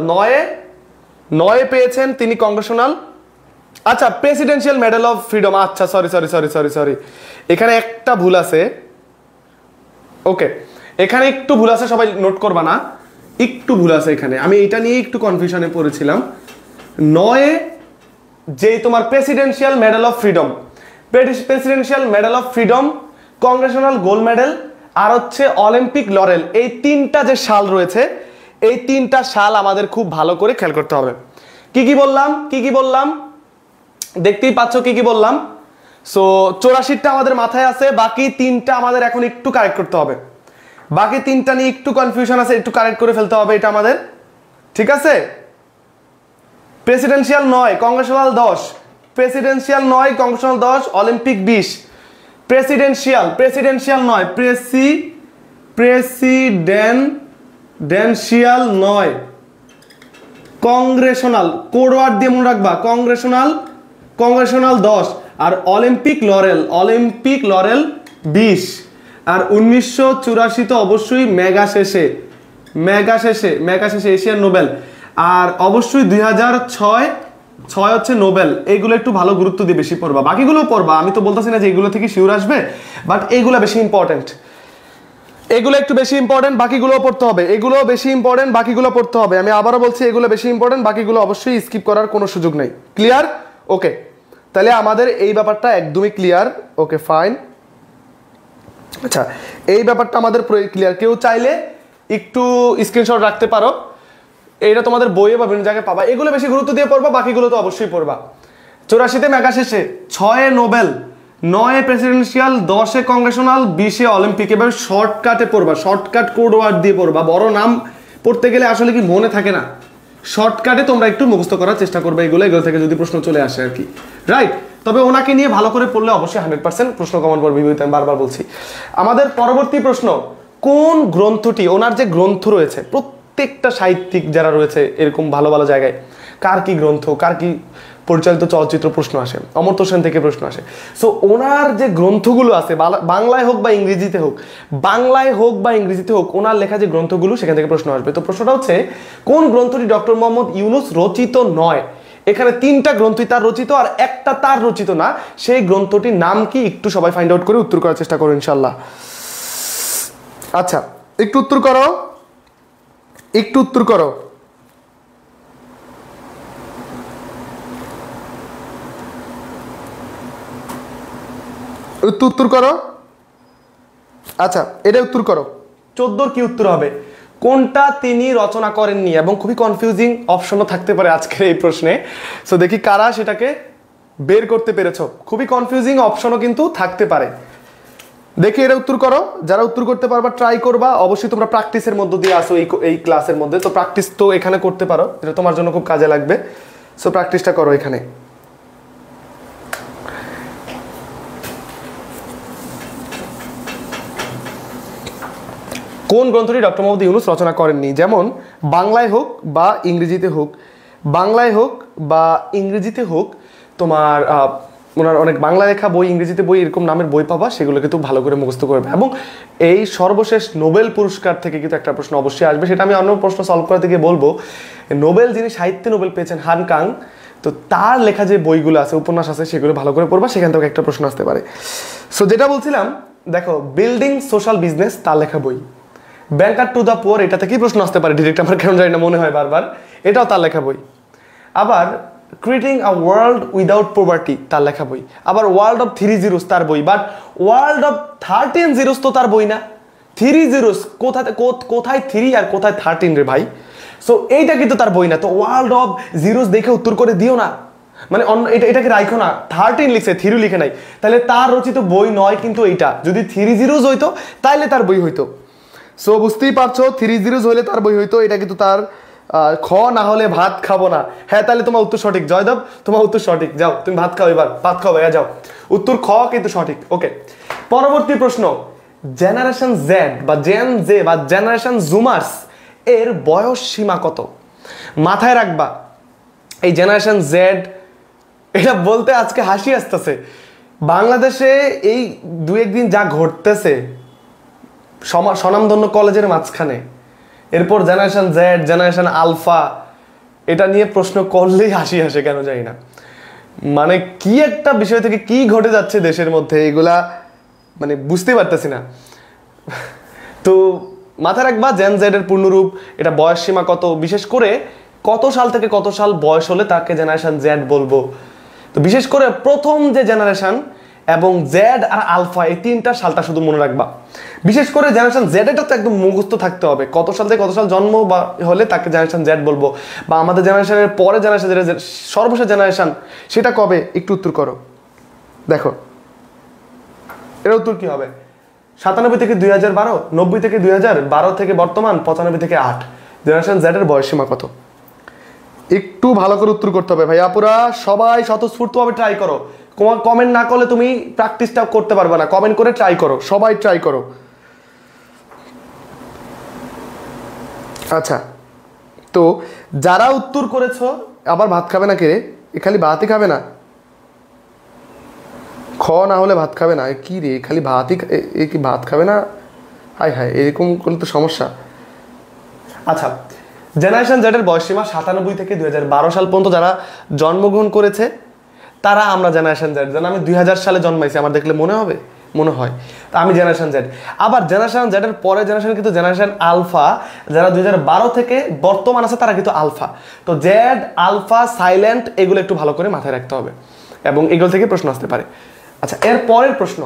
9 পেয়েছেন তিনি কংগ্রেশনাল, আচ্ছা প্রেসিডেন্সিয়াল মেডেল অফ ফ্রিডম। আচ্ছা সরি, এখানে একটা ভুল আছে। ওকে, এখানে একটু ভুল আছে, সবাই নোট করবা না, একটু ভুল আছে এখানে। আমি এটা নিয়ে একটু কনফিউশনে পড়েছিলাম। 9 যেই তোমার presidential medal of freedom, congressional gold medal, আর হচ্ছে অলিম্পিক লরেল, এই 3টা যে সাল রয়েছে, এই 3টা সাল আমাদের খুব ভালো করে খেয়াল করতে হবে। কি কি বললাম দেখতেই পাচ্ছ কি বললাম। সো 84টা আমাদের মাথায় আছে, বাকি 3টা আমাদের এখন একটু কারেক্ট করতে হবে। বাকি 3টা নিয়ে একটু কনফিউশন আছে, একটু কারেক্ট করে ফেলতে হবে এটা আমাদের, ঠিক আছে? Presidential 9, Congressional 10, presidential 9, Congressional 10, Olympic 20, presidential 9, presidential 9, Congressional code word দিয়ে মনে রাখবা, কংগ্রেশনাল 10, আর অলিম্পিক লরেল 20। আর 1984 তো অবশ্যই মেগাসেসে এশিয়ান নোবেল। আর অবশ্যই 2006 হচ্ছে নোবেল। এইগুলো একটু ভালো গুরুত্ব দিয়ে বেশি পড়বা, বাকিগুলো পড়বা, আমি তো বলতেছি না যে এগুলো থেকে শিওর আসবে, বাট এইগুলো বেশি ইম্পর্টেন্ট, এগুলো একটু বেশি ইম্পর্টেন্ট, বাকিগুলো পড়তে হবে। এগুলো বেশি ইম্পর্টেন্ট, বাকিগুলো পড়তে হবে। আমি আবারও বলছি, এগুলো বেশি ইম্পর্টেন্ট, বাকিগুলো অবশ্যই স্কিপ করার কোনো সুযোগ নেই। ক্লিয়ার? ওকে, তাহলে আমাদের এই ব্যাপারটা একদমই ক্লিয়ার। ওকে ফাইন, আচ্ছা এই ব্যাপারটা আমাদের ক্লিয়ার। কেউ চাইলে একটু স্ক্রিনশট রাখতে পারো, এইটা তোমাদের বইয়ে বা বিভিন্ন জায়গায় পাবা। এগুলো বেশি গুরুত্ব দিয়ে পড়বা, বাকিগুলো তো অবশ্যই পড়বা। 84 ম্যাগাসেসে, 6 নোবেল, 9 প্রেসিডেন্সিয়াল, 10 কংগ্রেশনাল, 20 অলিম্পিক। এভাবে শর্টকাটে পড়বা, শর্টকাট কোড ওয়ার্ড দিয়ে পড়বা। বড় নাম পড়তে গেলে আসলে কি মনে থাকে না, শর্টকাটে তোমরা একটু মুখস্থ করার চেষ্টা করবে এগুলো থেকে যদি প্রশ্ন চলে আসে আর কি, রাইট? তবে ওনাকে নিয়ে ভালো করে পড়লে অবশ্যই 100% প্রশ্ন কমন পড়বে, আমি বারবার বলছি। আমাদের পরবর্তী প্রশ্ন, কোন গ্রন্থটি, ওনার যে গ্রন্থ রয়েছে প্রত্যেকটা সাহিত্যিক যারা রয়েছে এরকম ভালো ভালো জায়গায়, কার কি গ্রন্থ, কার কি পরিচালিত চলচ্চিত্র প্রশ্ন আসে, অমর্ত্য সেন থেকে প্রশ্ন আসে। সো ওনার যে গ্রন্থগুলো আছে বাংলায় হোক বা ইংরেজিতে হোক, ওনার লেখা যে গ্রন্থগুলো সেখান থেকে প্রশ্ন আসবে। তো প্রশ্নটা হচ্ছে কোন গ্রন্থটি ডক্টর মোহাম্মদ ইউনূস রচিত নয়? এখানে 3টা গ্রন্থই তার রচিত আর একটা তার রচিত না, সেই গ্রন্থটির নাম কি একটু সবাই ফাইন্ড আউট করে উত্তর করার চেষ্টা করো ইনশাল্লাহ। আচ্ছা একটু উত্তর করো, উত্তর করো। আচ্ছা এটা উত্তর করো, 14 কি উত্তর হবে? কোনটা তিনি রচনা করেননি? এবং খুবই কনফিউজিং অপশনও থাকতে পারে আজকের এই প্রশ্নে। সো দেখি কারা সেটাকে বের করতে পেরেছো। খুবই কনফিউজিং অপশনও কিন্তু থাকতে পারে। দেখি এটা উত্তর করো, যারা উত্তর করতে পারবা ট্রাই করবা। অবশ্যই তোমরা প্র্যাকটিসের মধ্য দিয়ে আসো এই ক্লাসের মধ্যে, তো প্র্যাকটিস তো এখানে করতে পারো, এটা তোমার জন্য খুব কাজে লাগবে। সো প্র্যাকটিসটা করো এখানে। কোন গ্রন্থটি ডক্টর মোহাম্মদ ইউনূস রচনা করেননি? যেমন বাংলায় হোক বা ইংরেজিতে হোক, তোমার ওনার অনেক বাংলা লেখা বই, ইংরেজিতে বই, এরকম নামের বই পাবা, সেগুলো কিন্তু ভালো করে মুখস্থ করবে। এবং এই সর্বশেষ নোবেল পুরস্কার থেকে কিন্তু একটা প্রশ্ন অবশ্যই আসবে, সেটা আমি অন্য প্রশ্ন সলভ করাতে গিয়ে বলবো। নোবেল, যিনি সাহিত্যে নোবেল পেয়েছেন, হান কাং, তো তার লেখা যে বইগুলো আছে, উপন্যাস আছে, সেগুলো ভালো করে পড়বা, সেখান থেকে একটা প্রশ্ন আসতে পারে। সো যেটা বলছিলাম, দেখো বিল্ডিং সোশ্যাল বিজনেস তার লেখা বই। ব্যাংকার টু দ্য পুয়ার, এটা থেকেই প্রশ্ন আসতে পারে ডিরেক্ট, আমার কেন জানি না মনে হয় বারবার, এটাও তার লেখা বই। আবার creating a world without poverty তার লেখা বই। আবার ওয়ার্ল্ড অফ 3 জিরোস তার বই, বাট ওয়ার্ল্ড অফ 13 জিরোস তো তার বই না। 3 জিরোস কোথায় 3 আর কোথায় 13 রে ভাই? সো এইটা কিন্তু তার বই না। তো ওয়ার্ল্ড অফ জিরোস দেখে উত্তর করে দিও না, মানে অন্য এটাকে রাখো না। 13 লিখছে, 3 লিখে নাই, তাহলে তার রচিত বই নয় কিন্তু এইটা। যদি 3 জিরোস হইতো তাহলে তার বই হইতো। সো বুঝতেই পারছো, 3 জিরোস হলে তার বই হইতো, এটা কিন্তু তার। খ না হলে ভাত খাবো না, হ্যাঁ তাহলে তোমার উত্তর সঠিক। জয়দেব, তোমার উত্তর সঠিক, যাও তুমি ভাত খাও, এবার ভাত খাও ভাইয়া, যাও। উত্তর খ কিন্তু সঠিক। ওকে, পরবর্তী প্রশ্ন। জেনারেশন জেড বা জেন জে বা জেনারেশন জুমার্স এর বয়স সীমা কত? মাথায় রাখবা, এই জেনারেশন জেড, এটা বলতে আজকে হাসি আসতেছে। বাংলাদেশে এই 2-1 দিন যা ঘটতেছে স্বনামধন্য কলেজের মাঝখানে, এরপর জেনারেশন জেড, জেনারেশন আলফা, এটা নিয়ে প্রশ্ন করলেই হাসি আসে, কেন জানি না। মানে কি একটা বিষয় থেকে কি ঘটে যাচ্ছে দেশের মধ্যে, এগুলা মানে বুঝতেই পারতেছি না। তো মাথায় রাখবা জেন জেড এর পূর্ণরূপ, এটা বয়স সীমা কত, বিশেষ করে কত সাল থেকে কত সাল বয়স হলে তাকে জেনারেশন জেড বলবো। তো বিশেষ করে প্রথম যে জেনারেশন এবং জেড আর আলফা, এই 3টা সালটা শুধু মনে রাখবা। বিশেষ করে জেনারেশন জেড, এটা তো একদম মুখস্থ থাকতে হবে, কত সাল থেকে কত সাল জন্ম বা হলে তাকে জেনারেশন জেড বলবো। বা আমাদের জেনারেশনের পরে জেনারেশন, সর্বশেষ জেনারেশন, সেটা কবে? একটু উত্তর করো, দেখো এর উত্তর কি হবে। 97 থেকে 2012, 90 থেকে 2000, 12 থেকে বর্তমান, 95 থেকে 8। জেনারেশন জেড এর বয়স সীমা কত? একটু ভালো করে উত্তর করতে হবে ভাইয়া, পুরা সবাই স্বতঃস্ফূর্তভাবে ট্রাই করো। কমেন্ট না করলে তুমি প্র্যাকটিসটা করতে পারবে না, কমেন্ট করে ট্রাই করো, সবাই ট্রাই করো। আচ্ছা, তো যারা উত্তর করেছো, আবার ভাত খাবে না কে রে? খালি ভাতই খাবে না, খ না হলে ভাত খাবে না, কি রে খালি ভাতই, কি ভাত খাবে না? হায় হায়, এরকম করলে তো সমস্যা। আচ্ছা, জেনারেশন জেড এর বয়স সীমা 97 থেকে 2012 সাল পর্যন্ত যারা জন্মগ্রহণ করেছে তারা আমরা জেনারেশন জেড। যেন আমি 2000 সালে জন্মাইছি, আমার দেখলে মনে হয় তা আমি জেনারেশন জেড। আবার জেনারেশন জেড এর পরে জেনারেশন কিন্তু জেনারেশন আলফা, যারা 2012 থেকে বর্তমান আছে তারা কিন্তু আলফা। তো জেড, আলফা, সাইলেন্ট, এগুলো একটু ভালো করে মাথায় রাখতে হবে এবং এগুলো থেকে প্রশ্ন আসতে পারে। আচ্ছা, এর পরের প্রশ্ন,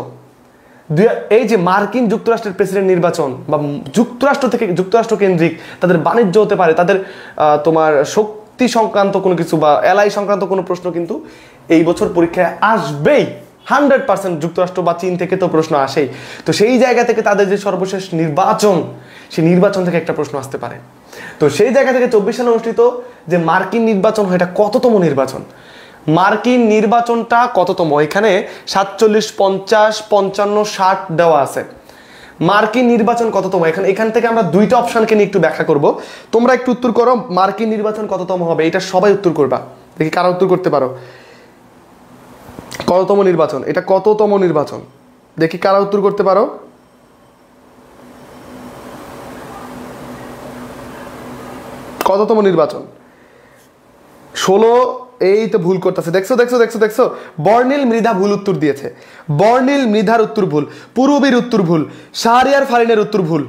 এই যে মার্কিন যুক্তরাষ্ট্রের প্রেসিডেন্ট নির্বাচন বা যুক্তরাষ্ট্র কেন্দ্রিক তাদের বাণিজ্য হতে পারে, তাদের তোমার শক্তি সংক্রান্ত কোনো কিছু বা এলআই সংক্রান্ত কোনো প্রশ্ন কিন্তু এই বছর পরীক্ষায় আসবেই 100%। যুক্তরাষ্ট্র বা চীন থেকে তো প্রশ্ন আসেই। তো সেই জায়গা থেকে তাদের যে সর্বশেষ নির্বাচন, সেই নির্বাচন থেকে একটা প্রশ্ন আসতে পারে। তো সেই জায়গা থেকে 24 সালে অনুষ্ঠিত যে মার্কিন নির্বাচন হয়, এটা কততম নির্বাচন? মার্কিন নির্বাচনটা কততম? এখানে 47, 50, 55, 60 দেওয়া আছে। মার্কিন নির্বাচন কততম? এখান থেকে আমরা দুইটা অপশনকে নিয়ে একটু ব্যাখ্যা করব, তোমরা একটু উত্তর করো মার্কিন নির্বাচন কততম হবে, এটা সবাই উত্তর করবা, দেখি কারা উত্তর করতে পারো। কততম নির্বাচন, এটা কততম নির্বাচন, দেখি কারা উত্তর করতে পারো। কততম নির্বাচন? 16। এই তো ভুল করতেছে, দেখছো দেখছো দেখছো দেখছো, বর্ণিল মৃধা ভুল উত্তর দিয়েছে। বর্ণিল মৃধার উত্তর ভুল, পূরবীর উত্তর ভুল, শাহরিয়ার ফারিনের উত্তর ভুল,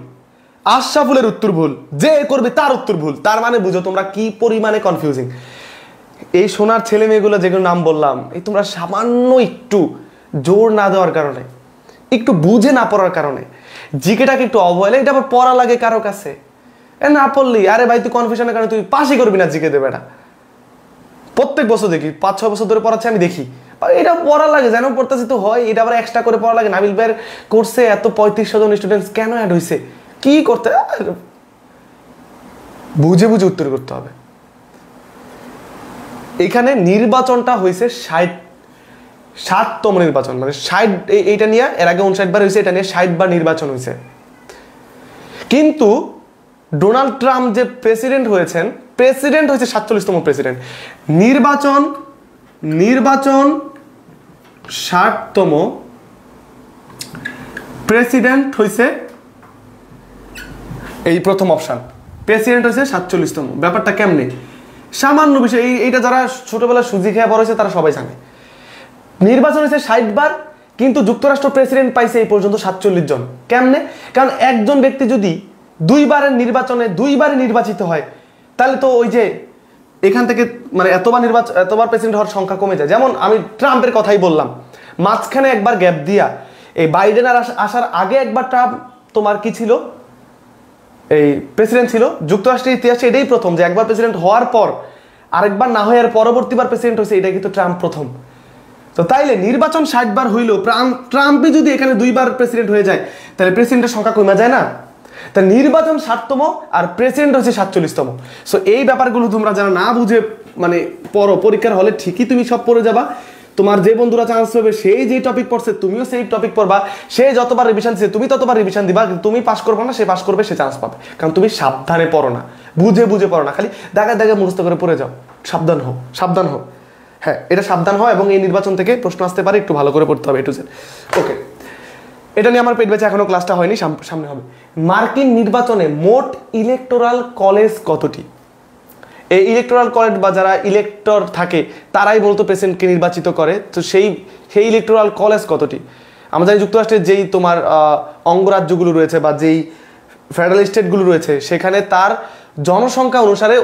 আশরাফুলের উত্তর ভুল, যে করবে তার উত্তর ভুল। তার মানে বুঝো তোমরা কি পরিমাণে কনফিউজিং। এই সোনার ছেলে মেয়েগুলো যেগুলো নাম বললাম, এই তোমরা সামান্য একটু জোর না দেওয়ার কারণে, একটু বুঝে না পড়ার কারণে, জিকেটাকে একটু অবহেলা, এটা আবার পড়া লাগে কারো কাছে, না পড়লি আরে ভাই তুই কনফিউশনের কারণে তুই পাশই করবি না জিকে দেবে। এটা প্রত্যেক বছর দেখি, 5-6 বছর ধরে পড়াচ্ছে আমি দেখি, এটা পড়া লাগে যেন পড়তেছি তো হয়, এটা আবার এক্সট্রা করে পড়া লাগে। নাবিল ভাইয়ের কোর্সে এত 3500 জন স্টুডেন্টস কেন অ্যাড হয়েছে, কি করতে, বুঝে বুঝে উত্তর করতে হবে। এখানে নির্বাচনটা হয়েছে 60তম নির্বাচন, মানে 60, এইটা নিয়ে এর আগে 59 বার হয়েছে, এটা নিয়ে 60 বার নির্বাচন হয়েছে। কিন্তু ডোনাল্ড ট্রাম্প যে প্রেসিডেন্ট হয়েছেন, প্রেসিডেন্ট হয়েছে 47তম প্রেসিডেন্ট। নির্বাচন 60তম, প্রেসিডেন্ট হয়েছে এই প্রথম অপশন, প্রেসিডেন্ট হয়েছে 47তম। ব্যাপারটা কেমনে, সামান্য বিষয়, এইটা যারা ছোটবেলা সুজি খেয়ে বড় হয়েছে তারা সবাই জানে। নির্বাচন হয়েছে 60 বার, কিন্তু যুক্তরাষ্ট্র প্রেসিডেন্ট পাইছে এই পর্যন্ত 47 জন। কেমনে? কারণ একজন ব্যক্তি যদি দুইবারের নির্বাচনে দুইবারে নির্বাচিত হয়, তাহলে তো ওই যে এখান থেকে মানে এতবার প্রেসিডেন্ট হওয়ার সংখ্যা কমে যায়। যেমন আমি ট্রাম্পের কথাই বললাম, মাঝখানে একবার গ্যাপ দিয়া এই বাইডেন আসার আগে একবার ট্রাম্প তোমার কি ছিল, এই প্রেসিডেন্ট ছিল। যুক্তরাষ্ট্রের ইতিহাসে এটাই প্রথম যে একবার প্রেসিডেন্ট হওয়ার পর আরেকবার না হয়ে আর পরবর্তীবার প্রেসিডেন্ট হয়েছে, এটা কিন্তু ট্রাম্প প্রথম। তো তাইলে নির্বাচন 60 বার হইলো, ট্রাম্পই যদি এখানে দুইবার প্রেসিডেন্ট হয়ে যায়, তাহলে প্রেসিডেন্টের সংখ্যা কমে যায় না? তা নির্বাচন 60তম আর প্রেসিডেন্ট হচ্ছে 47তম। সো এই ব্যাপারগুলো তোমরা যারা না বুঝে মানে পড়ো, পরীক্ষার হলে ঠিকই তুমি সব পড়ে যাবা। তোমার যে বন্ধুরা চান্স পাবে, সেই যে টপিক পড়ছে তুমিও সেই টপিক পড়বা, সে যতবার রিভিশন দিচ্ছে তুমি ততবার রিভিশন দিবা, তুমি পাস করবে না, সে পাস করবে, সে চান্স পাবে। কারণ তুমি সাবধানে পড়ো না, বুঝে বুঝে পড়ো না, খালি দাগায় দাগায় মুখস্থ করে পড়ে যাও। সাবধান হও, সাবধান হও, হ্যাঁ এটা সাবধান হও। এবং এই নির্বাচন থেকে প্রশ্ন আসতে পারে, একটু ভালো করে পড়তে হবে, A to Z। ওকে, এটা নিয়ে আমার পেট বেঁচে এখনো ক্লাসটা হয়নি, সামনে হবে। মার্কিন নির্বাচনে মোট ইলেকটোরাল কলেজ কতটি? এই ইলেকটোরাল কলেজ বা যারা ইলেক্টর থাকে তারাই মূলত প্রেসিডেন্টকে নির্বাচিত করে। তো সেই ইলেকটোরাল কলেজ কতটি? আমরা জানি যুক্তরাষ্ট্রের যেই তোমার অঙ্গরাজ্যগুলো রয়েছে বা যেই ফেডারেল স্টেটগুলো রয়েছে, সেখানে তার জনসংখ্যা অনুসারে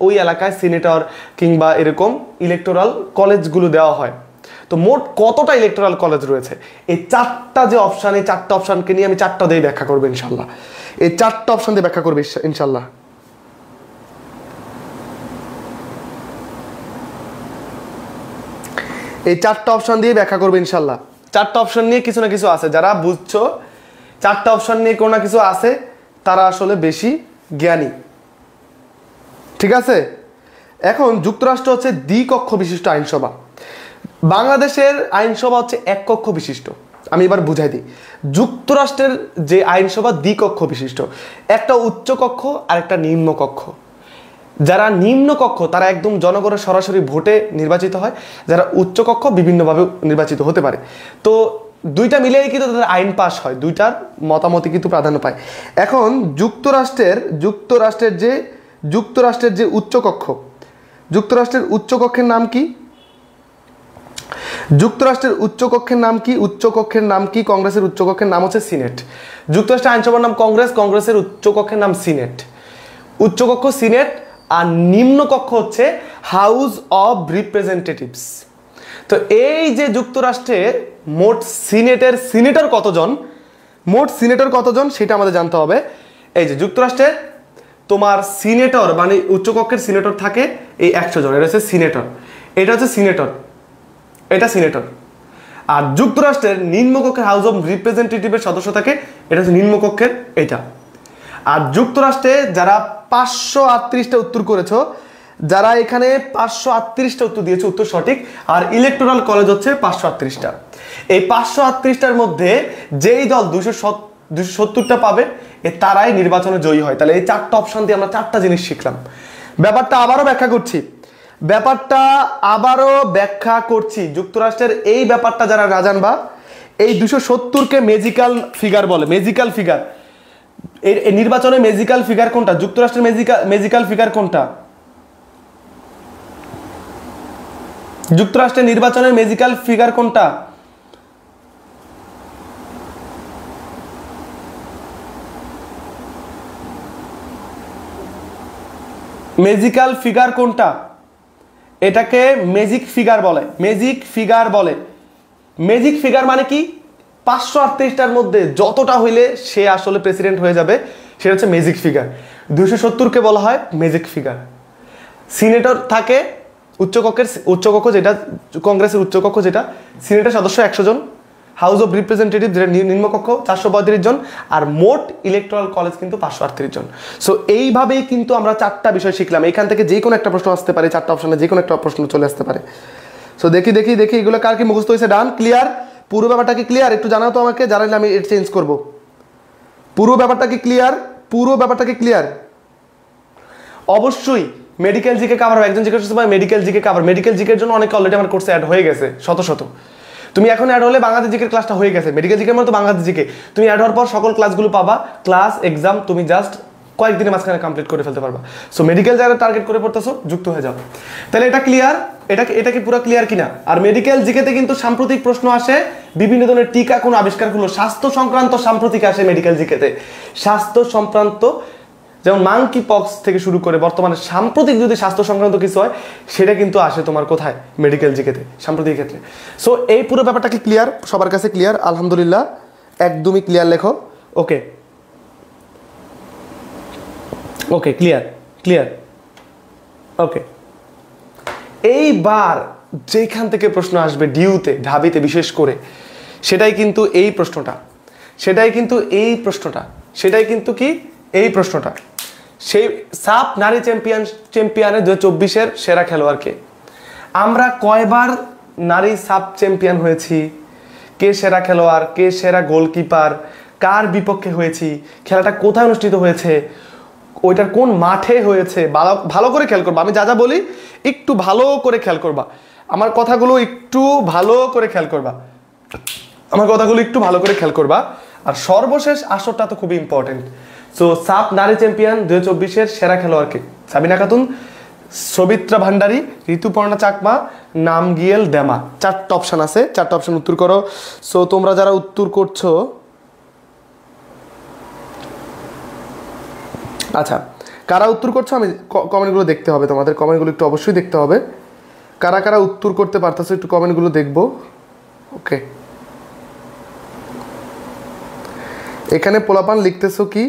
ওই এলাকায় সিনেটর কিংবা এরকম ইলেকটোরাল কলেজগুলো দেওয়া হয়। তো মোট কতটা ইলেকটোরাল কলেজ রয়েছে? এই 4টা যে অপশান, এই 4টা অপশানকে নিয়ে আমি 4টা দিয়ে ব্যাখ্যা করবো ইনশাল্লাহ। এই 4টা অপশান দিয়ে ব্যাখ্যা করবে ইনশাল্লাহ। এই 4টা অপশান দিয়ে ব্যাখ্যা করবে ইনশাল্লাহ। 4টা অপশান নিয়ে কিছু না কিছু আছে, যারা বুঝছো 4টা অপশান নিয়ে কোনো না কিছু আছে তারা আসলে বেশি জ্ঞানী, ঠিক আছে? এখন যুক্তরাষ্ট্র হচ্ছে দ্বিকক্ষ বিশিষ্ট আইনসভা, বাংলাদেশের আইনসভা হচ্ছে এক কক্ষ বিশিষ্ট। আমি এবার বুঝাই দিই, যুক্তরাষ্ট্রের যে আইনসভা দ্বিকক্ষ বিশিষ্ট, একটা উচ্চ কক্ষ আর একটা নিম্ন কক্ষ। যারা নিম্ন কক্ষ তারা একদম জনগণের সরাসরি ভোটে নির্বাচিত হয়, যারা উচ্চ কক্ষ বিভিন্নভাবে নির্বাচিত হতে পারে। তো দুইটা মিলেই কিন্তু তাদের আইন পাস হয়, দুইটার মতামতই কিন্তু প্রাধান্য পায়। এখন যুক্তরাষ্ট্রের যে উচ্চ কক্ষ, যুক্তরাষ্ট্রের উচ্চ কক্ষের নাম কি? যুক্তরাষ্ট্রের উচ্চ কক্ষের নাম কি? উচ্চ কক্ষের নাম কি? কংগ্রেসের উচ্চ কক্ষের নাম হচ্ছে সিনেট। যুক্তরাষ্ট্রের আইনসভার নাম কংগ্রেস, কংগ্রেসের উচ্চ কক্ষের নাম সিনেট। উচ্চ কক্ষ সিনেট আর নিম্ন কক্ষ হচ্ছে হাউস অব রিপ্রেজেন্টেটিভস। তো এই যে যুক্তরাষ্ট্রের মোট সিনেটর কতজন সেটা আমাদের জানতে হবে। এই যে যুক্তরাষ্ট্রের তোমার সিনেটর মানে উচ্চকক্ষের সিনেটর থাকে এই 100 জন, এটা হচ্ছে সিনেটর, এটা হচ্ছে সিনেটর, এটা সিনেটর। আর যুক্তরাষ্ট্রের নিম্নকক্ষের হাউস অব রিপ্রেজেন্টেটিভের সদস্য থাকে, এটা হচ্ছে নিম্নকক্ষের এটা। আর যুক্তরাষ্ট্রে যারা 538টা উত্তর করেছো, যারা এখানে 538টা উত্তর দিয়েছে উত্তর সঠিক, আর ইলেকটোরাল কলেজ হচ্ছে 538টা। এই 538টার মধ্যে যেই দল 270টা পাবে, তারাই নির্বাচনে জয়ী হয়। তাহলে এই 4টা অপশন দিয়ে আমরা 4টা জিনিস শিখলাম। ব্যাপারটা আবারও ব্যাখ্যা করছি, যুক্তরাষ্ট্রের এই ব্যাপারটা যারা না জানবা, এই 270কে ম্যাজিক্যাল ফিগার বলে। ম্যাজিক্যাল ফিগার, এই নির্বাচনে ম্যাজিক্যাল ফিগার কোনটা? যুক্তরাষ্ট্রের ম্যাজিক্যাল ফিগার কোনটা? যুক্তরাষ্ট্রের নির্বাচনের ম্যাজিক্যাল ফিগার কোনটা? ম্যাজিক্যাল ফিগার কোনটা? এটাকে ম্যাজিক ফিগার বলে। ম্যাজিক ফিগার বলে। ম্যাজিক ফিগার মানে কি? 538টার মধ্যে যতটা হইলে সে আসলে প্রেসিডেন্ট হয়ে যাবে, সেটা হচ্ছে ম্যাজিক ফিগার। 270কে বলা হয় ম্যাজিক ফিগার। সিনেটর থাকে উচ্চকক্ষ, যেটা কংগ্রেসের উচ্চকক্ষ, যেটা সিনেটের সদস্য 100 জন, হাউস অফ রিপ্রেজেন্টেটিভ যেটা নিম্নকক্ষ 435 জন, আর মোট ইলেকট্রাল কলেজ কিন্তু 538 জন। সো এইভাবেই কিন্তু আমরা 4টা বিষয় শিখলাম। এখান থেকে যে কোনো একটা প্রশ্ন আসতে পারে, 4টা অপশনে যে কোনো একটা প্রশ্ন চলে আসতে পারে। সো দেখি এগুলো কার কি মুখস্থ হয়েছে। ডান, ক্লিয়ার? পুরো ব্যাপারটা কি ক্লিয়ার? একটু জানাও তো আমাকে, জানাইলে আমি এটা চেঞ্জ করব। পুরো ব্যাপারটা কি ক্লিয়ার? অবশ্যই মেডিকেল জিকে কভার হবে। একজন জিজ্ঞেস করতে পারে মেডিকেল জিকে কভার, মেডিকেল জিকের জন্য অনেকে অলরেডি আমার কোর্সে অ্যাড হয়ে গেছে, শত। তুমি এখন অ্যাড হলে বাংলাদেশ জিকের ক্লাসটা হয়ে গেছে। মেডিকেল জিকের মতো বাংলাদেশ জিকে তুমি অ্যাড হওয়ার পর সকল ক্লাসগুলো পাবা, ক্লাস এক্সাম তুমি জাস্ট কয়েকদিনের মাঝখানে কমপ্লিট করে ফেলতে পারবা। সো মেডিকেল যারা টার্গেট করে পড়তেছো, যুক্ত হয়ে যাও। তাহলে এটা ক্লিয়ার? এটা কি পুরো ক্লিয়ার কিনা? আর মেডিকেল জিকেতে কিন্তু সাম্প্রতিক প্রশ্ন আসে, বিভিন্ন ধরনের টিকা কোন আবিষ্কার হলো, স্বাস্থ্য সংক্রান্ত সাম্প্রতিক আসে মেডিকেল জিকেতে। স্বাস্থ্য সংক্রান্ত, যেমন মাংকি পক্স থেকে শুরু করে বর্তমানে সাম্প্রতিক যদি স্বাস্থ্য সংক্রান্ত কিছু হয়, সেটা কিন্তু আসে তোমার কোথায়? মেডিকেল জিকেতে, সাম্প্রতিক ক্ষেত্রে। সো এই পুরো ব্যাপারটা কি ক্লিয়ার? সবার কাছে ক্লিয়ার? আলহামদুলিল্লাহ, একদমই ক্লিয়ার। লেখো ওকে, ক্লিয়ার। ওকে, এইবার যেখান থেকে প্রশ্ন আসবে ঢাবিতে বিশেষ করে, সেটাই কিন্তু এই প্রশ্নটা। সেই সাপ নারী চ্যাম্পিয়নে 2024-এর সেরা খেলোয়াড়কে। আমরা কয়বার নারী সাপ চ্যাম্পিয়ন হয়েছি? কে সেরা খেলোয়াড়, কে সেরা গোলকিপার, কার বিপক্ষে হয়েছি, খেলাটা কোথায় অনুষ্ঠিত হয়েছে, ওইটার কোন মাঠে হয়েছে, ভালো করে খেয়াল করবা। আমি যা বলি একটু ভালো করে খেয়াল করবা, আমার কথাগুলো একটু ভালো করে খেয়াল করবা। আর সর্বশেষ আসরটা তো খুবই ইম্পর্টেন্ট। সো সাপ নারী চ্যাম্পিয়ন 2024-এর সেরা খেলোয়াড়কে? সাবিনা খাতুন, সবিত্রা ভান্ডারী, ঋতুপর্ণা চাকমা, নামগিয়েল দেমা। 4টা অপশন আছে, 4টা অপশন উত্তর করো। সো তোমরা যারা উত্তর করছো, আচ্ছা কারা উত্তর করছো আমি কমেন্টগুলো দেখতে হবে, তোমাদের কমেন্টগুলো একটু অবশ্যই দেখতে হবে। কারা উত্তর করতে পারতেছো একটু কমেন্টগুলো দেখবো। ওকে, এখানে পোলাপান লিখতেছো কি?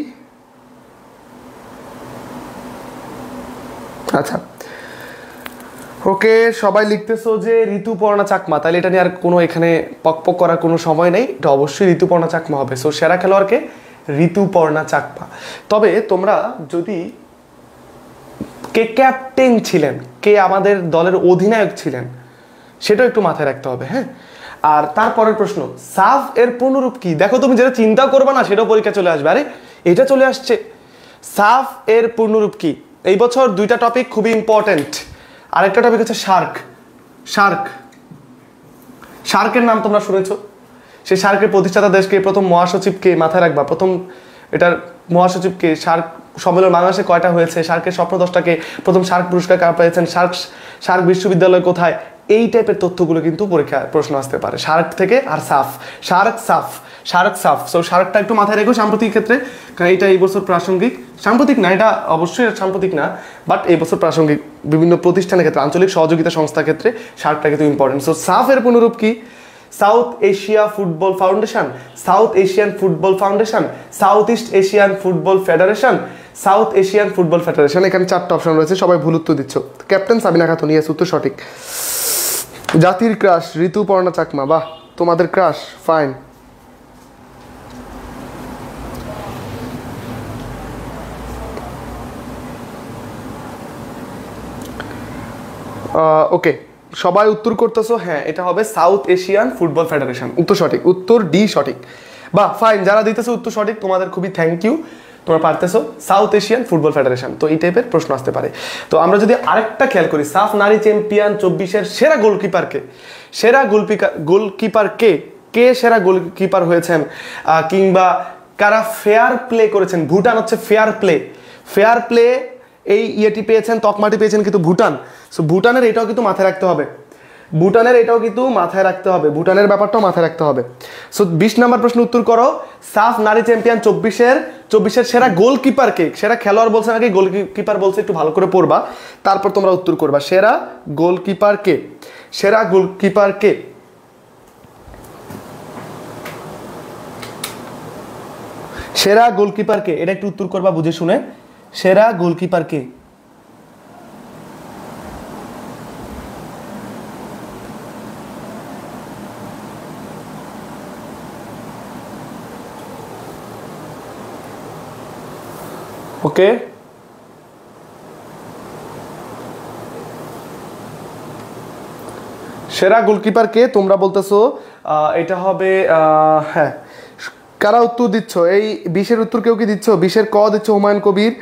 আচ্ছা ওকে, সবাই লিখতেছো যে ঋতুপর্ণা চাকমা। তাহলে এটা নিয়ে আর কোনো এখানে পকপক করার কোনো সময় নেই, এটা অবশ্যই ঋতুপর্ণা চাকমা হবে। সো সেরা খেলোয়াড়কে? ঋতুপর্ণা চাকমা। তবে তোমরা যদি কে ক্যাপ্টেন ছিলেন, কে আমাদের দলের অধিনায়ক ছিলেন, সেটাও একটু মাথায় রাখতে হবে। হ্যাঁ, আর তারপরের প্রশ্ন, সাফ এর পূর্ণরূপ কি? দেখো তুমি যেটা চিন্তা করবে না সেটাও পরীক্ষা চলে আসবে। আরে এটা চলে আসছে, সাফ এর পূর্ণরূপ কি? এই বছর 2টা টপিক খুবই ইম্পর্টেন্ট। আরেকটা টপিক হচ্ছে শার্কের নাম তোমরা শুনেছো? সেই শার্কের প্রতিষ্ঠাতা দেশকে, প্রথম মহাসচিবকে মাথায় রাখবা। প্রথম এটার মহাসচিবকে, শার্ক সম্মেলন বাংলাদেশে কয়টা হয়েছে, শার্কের স্বপ্ন 10টাকে, প্রথম শার্ক পুরস্কার কারা পেয়েছেন, শার্ক বিশ্ববিদ্যালয় কোথায়, এই টাইপের তথ্যগুলো কিন্তু পরীক্ষায় প্রশ্ন আসতে পারে শার্ক থেকে। আর শার্ক সাফ। সো শার্কটা একটু মাথায় রেখো সাম্প্রতিক ক্ষেত্রে, কারণ এটা এই বছর প্রাসঙ্গিক। সাম্প্রতিক না, এটা অবশ্যই সাম্প্রতিক না, বাট এই বছর প্রাসঙ্গিক। বিভিন্ন প্রতিষ্ঠানের ক্ষেত্রে, আঞ্চলিক সহযোগিতা সংস্থার ক্ষেত্রে শার্কটা কিন্তু ইম্পর্টেন্ট। সো সাফ এর পুনরূপ কি? South Asian football foundation, south Asian football federation. এখানে 4টা অপশন রয়েছে, সবাই ভুল উত্তর দিচ্ছ। ক্যাপ্টেন সাবিনা খাতুন, ইয়েস, উত্তর সঠিক। জাতির ক্রাশ ঋতুপর্ণা চাকমা, বাহ, তোমাদের ক্রাশ, ফাইন। ওকে, সবাই উত্তর করতেছো। হ্যাঁ, এটা হবে সাউথ এশিয়ান ফুটবল ফেডারেশন, উত্তর সঠিক, উত্তর ডি সঠিক। বা ফাইন, যারা দিতেছে উত্তর সঠিক তোমাদের খুবই থ্যাংক ইউ, তোমরা পারতেছো। সাউথ এশিয়ান ফুটবল ফেডারেশন, তো এই টাইপের প্রশ্ন আসতে পারে। তো আমরা যদি আরেকটা খেয়াল করি, সাফ নারী চ্যাম্পিয়ন 24-এর সেরা গোলকিপারকে, সেরা গোলকিপার কে সেরা গোলকিপার হয়েছেন, কিংবা কারা ফেয়ার প্লে করেছেন। ভুটান হচ্ছে ফেয়ার প্লে এই ইয়েটি পেয়েছেন, তকমাটি পেয়েছেন কিন্তু ভুটান। সো ভুটানের এটাও কিন্তু মাথায় রাখতে হবে, ভুটানের ব্যাপারটাও মাথায় রাখতে হবে। সো 20 নম্বর প্রশ্ন উত্তর করো, সাফ নারী চ্যাম্পিয়ন 24-এর সেরা গোলকিপারকে, সেরা খেলোয়াড় বলছে নাকি গোলকিপার বলছে, একটু ভালো করে পড়বা, তারপর তোমরা উত্তর করবা। সেরা গোলকিপার কে, এটা একটু উত্তর করবা বুঝে শুনে। সেরা গোলকিপার কে? ওকে, সেরা গোলকিপার কে তোমরা বলতেছো? এটা হবে হ্যাঁ, কারা উত্তর দিচ্ছ? এই 20-এর উত্তর কেউ কি দিচ্ছ? 20-এর ক দিচ্ছ হুমায়ুন কবির,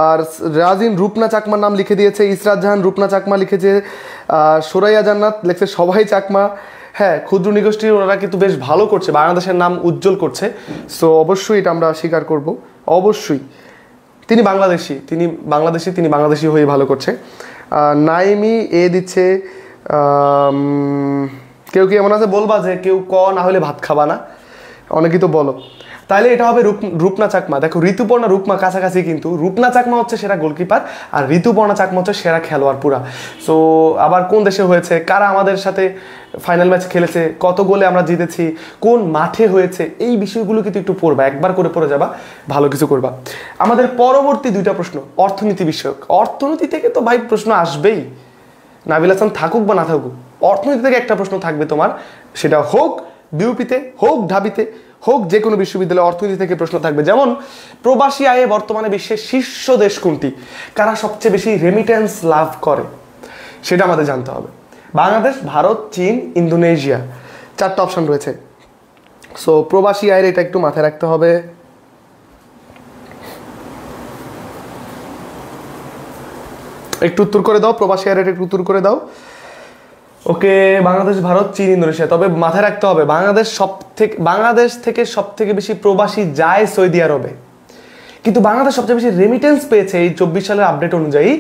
আর রাজিন রূপনা চাকমার নাম লিখে দিয়েছে, ইসরাত জাহান রূপনা চাকমা লিখেছে, সুরাইয়া জান্নাত লিখছে সবাই চাকমা। হ্যাঁ, ক্ষুদ্র নিগোষ্ঠীর ওনারা কিন্তু বেশ ভালো করছে, বাংলাদেশের নাম উজ্জ্বল করছে। সো অবশ্যই এটা আমরা স্বীকার করব, অবশ্যই। তিনি বাংলাদেশি হয়ে ভালো করছে। নাইমি এ দিচ্ছে। কেউ কি এমন আছে বলবা যে কেউ ক না হলে ভাত খাবা না? অনেকেই তো বলো। তাহলে এটা হবে রূপনা চাকমা। দেখো, ঋতুপর্ণা রূপমা কাছাকাছি, কিন্তু রূপনা চাকমা হচ্ছে সেরা গোলকিপার আর ঋতুপর্ণা চাকমা হচ্ছে সেরা খেলোয়াড় পুরা। সো আবার কোন দেশে হয়েছে, কারা আমাদের সাথে ফাইনাল ম্যাচ খেলেছে, কত গোলে আমরা জিতেছি, কোন মাঠে হয়েছে, এই বিষয়গুলো কিন্তু একটু পড়বা, একবার করে পড়ে যাবা, ভালো কিছু করবা। আমাদের পরবর্তী 2টা প্রশ্ন অর্থনীতি বিষয়ক। অর্থনীতি থেকে তো ভাই প্রশ্ন আসবেই, নাবিল হাসান থাকুক বা না থাকুক, অর্থনীতি থেকে একটা প্রশ্ন থাকবে তোমার, সেটা হোক বিউপিতে, হোক ঢাবিতে, হোক যে কোনো বিশ্ববিদ্যালয়ে, অর্থনীতি থেকে প্রশ্ন থাকবে। যেমন প্রবাসী আয়ে বর্তমানে বিশ্বের শীর্ষ দেশ কোনটি, কারা সবচেয়ে বেশি রেমিটেন্স লাভ করে, সেটা আমাদের জানতে হবে। বাংলাদেশ, ভারত, চীন, ইন্দোনেশিয়া, 4টা অপশন রয়েছে। সো প্রবাসী আয়ের এটা একটু মাথায় রাখতে হবে। একটু উত্তর করে দাও, প্রবাসী আয়ের একটু উত্তর করে দাও। ওকে, বাংলাদেশ, ভারত, চীন, ইন্দোনেশিয়া। তবে মাথায় রাখতে হবে বাংলাদেশ থেকে সব থেকে বেশি প্রবাসী যায় সৌদি আরবে, কিন্তু বাংলাদেশ সবচেয়ে বেশি রেমিটেন্স পেয়েছে এই 24 সালের আপডেট অনুযায়ী,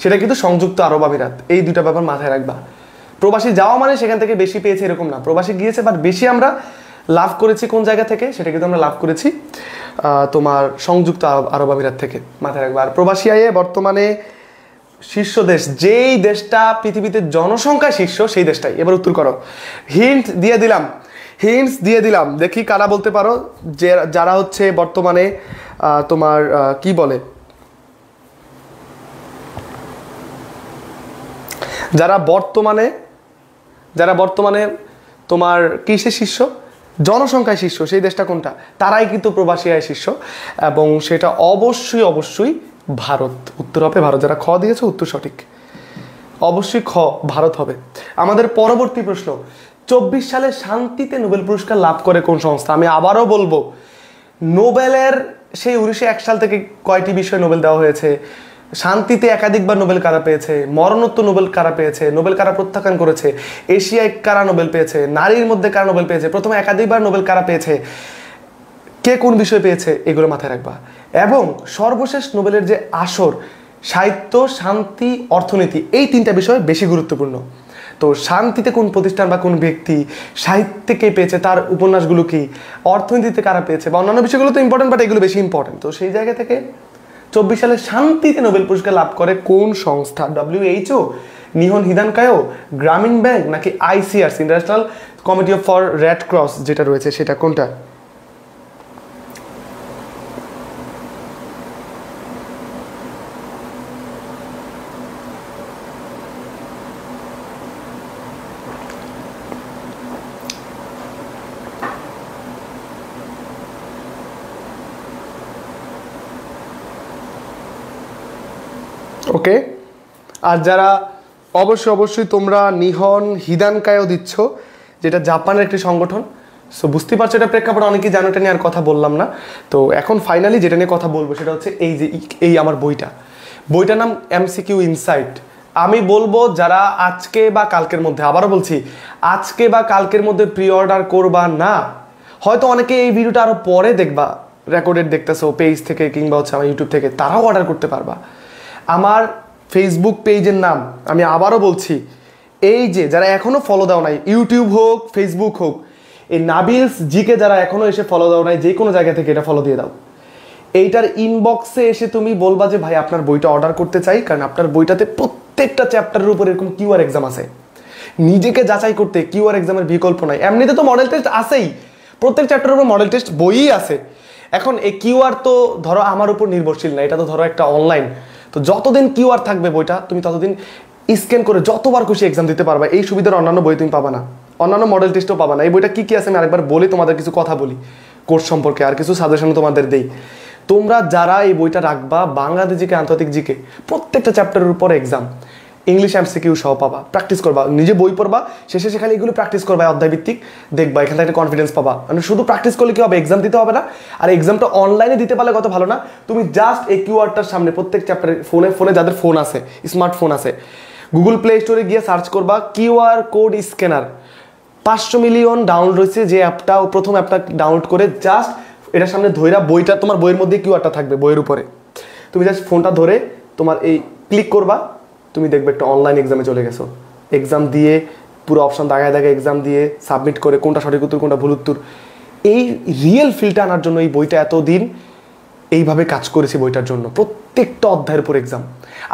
সেটা কিন্তু সংযুক্ত আরব আমিরাত। এই 2টা ব্যাপার মাথায় রাখবা। প্রবাসী যাওয়া মানে সেখান থেকে বেশি পেয়েছে এরকম না, প্রবাসী গিয়েছে বাট বেশি আমরা লাভ করেছি কোন জায়গা থেকে, সেটা কিন্তু আমরা লাভ করেছি তোমার সংযুক্ত আরব আমিরাত থেকে, মাথায় রাখবা। আর প্রবাসী আয়ে বর্তমানে শীর্ষ দেশ, যেই দেশটা পৃথিবীতে জনসংখ্যায় শীর্ষ, সেই দেশটাই। এবার উত্তর করো। হিন্ট দিয়ে দিলাম, দেখি কারা বলতে পারো, যে যারা হচ্ছে বর্তমানে তোমার কি বলে, যারা বর্তমানে তোমার কিসে শীর্ষ, জনসংখ্যায় শীর্ষ, সেই দেশটা কোনটা, তারাই কিন্তু প্রবাসী আয় শীর্ষ, এবং সেটা অবশ্যই ভারত। উত্তর হবে ভারত। যারা খ দিয়েছে উত্তর সঠিক, অবশ্যই খ, ভারত হবে। আমাদের পরবর্তী প্রশ্ন, 24 সালে শান্তিতে নোবেল পুরস্কার লাভ করে কোন সংস্থা? আমি আবারও বলবো, নোবেলের সেই 1901 সাল থেকে কয়টি বিষয়ে নোবেল দেওয়া হয়েছে, শান্তিতে একাধিকবার নোবেল কারা পেয়েছে, মরণোত্তর নোবেল কারা পেয়েছে, নোবেল কারা প্রত্যাখ্যান করেছে, এশিয়ায় কারা নোবেল পেয়েছে, নারীর মধ্যে কারা নোবেল পেয়েছে, প্রথমে একাধিকবার নোবেল কারা পেয়েছে, কে কোন বিষয় পেয়েছে, এগুলো মাথায় রাখবা। এবং সর্বশেষ নোবেলের যে আসর, সাহিত্য, শান্তি, অর্থনীতি, এই 3টা বিষয় বেশি গুরুত্বপূর্ণ। তো শান্তিতে কোন প্রতিষ্ঠান বা কোন ব্যক্তি, সাহিত্যে কে পেয়েছে, তার উপন্যাসগুলো কি, অর্থনীতিতে কারা পেয়েছে, বা অন্যান্য বিষয়গুলো তো ইম্পর্টেন্ট, বাট এগুলো বেশি ইম্পর্টেন্ট। তো সেই জায়গা থেকে 24 সালে শান্তিতে নোবেল পুরস্কার লাভ করে কোন সংস্থা? WHO, নিহন হিদানকায়ো, গ্রামীণ ব্যাংক, নাকি ICRC, international committee for red cross যেটা রয়েছে, সেটা কোনটা? ওকে, আর যারা অবশ্যই তোমরা নিহন হিদানকায়ো দিচ্ছ, যেটা জাপানের একটি সংগঠন, সো বুঝতে পারছো এটা প্রেক্ষাপটে অনেকেই জানো, এটা নিয়ে আর কথা বললাম না। তো এখন ফাইনালি যেটা নিয়ে কথা বলবো সেটা হচ্ছে এই যে এই আমার বইটার নাম এমসিকিউ ইনসাইট। আমি বলবো যারা আজকে বা কালকের মধ্যে, আবারও বলছি আজকে বা কালকের মধ্যে প্রি অর্ডার করবা না, হয়তো অনেকে এই ভিডিওটা আরও পরে দেখবা, রেকর্ডেড দেখতেছো পেজ থেকে কিংবা হচ্ছে আমার ইউটিউব থেকে, তারাও অর্ডার করতে পারবা। আমার ফেসবুক পেজের নাম আমি আবারও বলছি, এই যে যারা এখনও ফলো দাও নাই, ইউটিউব হোক ফেসবুক হোক, এই নাবিলস জিকে যারা এখনও এসে ফলো দাও নাই, যে কোনো জায়গা থেকে এটা ফলো দিয়ে দাও। এইটার ইনবক্সে এসে তুমি বলবা যে ভাই আপনার বইটা অর্ডার করতে চাই, কারণ আপনার বইটাতে প্রত্যেকটা চ্যাপ্টারের উপর এরকম কিউআর এক্সাম আছে। নিজেকে যাচাই করতে কিউআর এক্সামের বিকল্প নাই। এমনিতে তো মডেল টেস্ট আছেই, প্রত্যেক চ্যাপ্টারের উপর মডেল টেস্ট বইই আছে। এখন এই কিউআর তো ধরো আমার উপর নির্ভরশীল না, এটা তো ধরো একটা অনলাইন, তো যতদিন কিউআর থাকবে বইটা তুমি ততদিন স্ক্যান করে যতবার খুশি এক্সাম দিতে পারবা। এই সুবিধার অন্যান্য বই তুমি পাবা না, অন্যান্য মডেল টেস্টও পাবা না। এই বইটা কী কী আছে আমি আরেকবার বলি, তোমাদের কিছু কথা বলি কোর্স সম্পর্কে, আর কিছু সাজেশন তোমাদের দেই। তোমরা যারা এই বইটা রাখবা, বাংলাদেশ জিকে, আন্তর্জাতিক জিকে প্রত্যেকটা চ্যাপ্টারের উপর এক্সাম, ইংলিশ এমসিকিউ সহ পাবা। প্র্যাকটিস করবা, নিজে বই পড়বা, শেষে সেখানে এগুলো প্র্যাকটিস করবা অধ্যায়ভিত্তিক, দেখবা এখান থেকে একটা কনফিডেন্স পাবা। মানে শুধু প্র্যাকটিস করলে কি হবে, এক্সাম দিতে হবে না। আর এক্সামটা অনলাইনে দিতে পারলে কত ভালো না, তুমি জাস্ট এই কিউআরটার সামনে প্রত্যেক চ্যাপ্টারে ফোনে যাদের ফোন আছে, স্মার্টফোন আছে, গুগল প্লে স্টোরে গিয়ে সার্চ করবা QR code scanner. 500 million download হয়েছে যে অ্যাপটা, প্রথম অ্যাপটা ডাউনলোড করে জাস্ট এটার সামনে ধইরা বইটা, তোমার বইয়ের মধ্যে কিউআরটা থাকবে বইয়ের উপরে, তুমি জাস্ট ফোনটা ধরে তোমার এই ক্লিক করবা, তুমি দেখবে একটা অনলাইন এক্সামে চলে গেছো। এক্সাম দিয়ে পুরো অপশন দাগায় দাগায় এক্সাম দিয়ে সাবমিট করে কোনটা সঠিক উত্তর কোনটা ভুল উত্তর, এই রিয়েল ফিলটা আনার জন্য এই বইটা এতদিন এইভাবে কাজ করেছি বইটার জন্য। প্রত্যেকটা অধ্যায়ের উপর এক্সাম।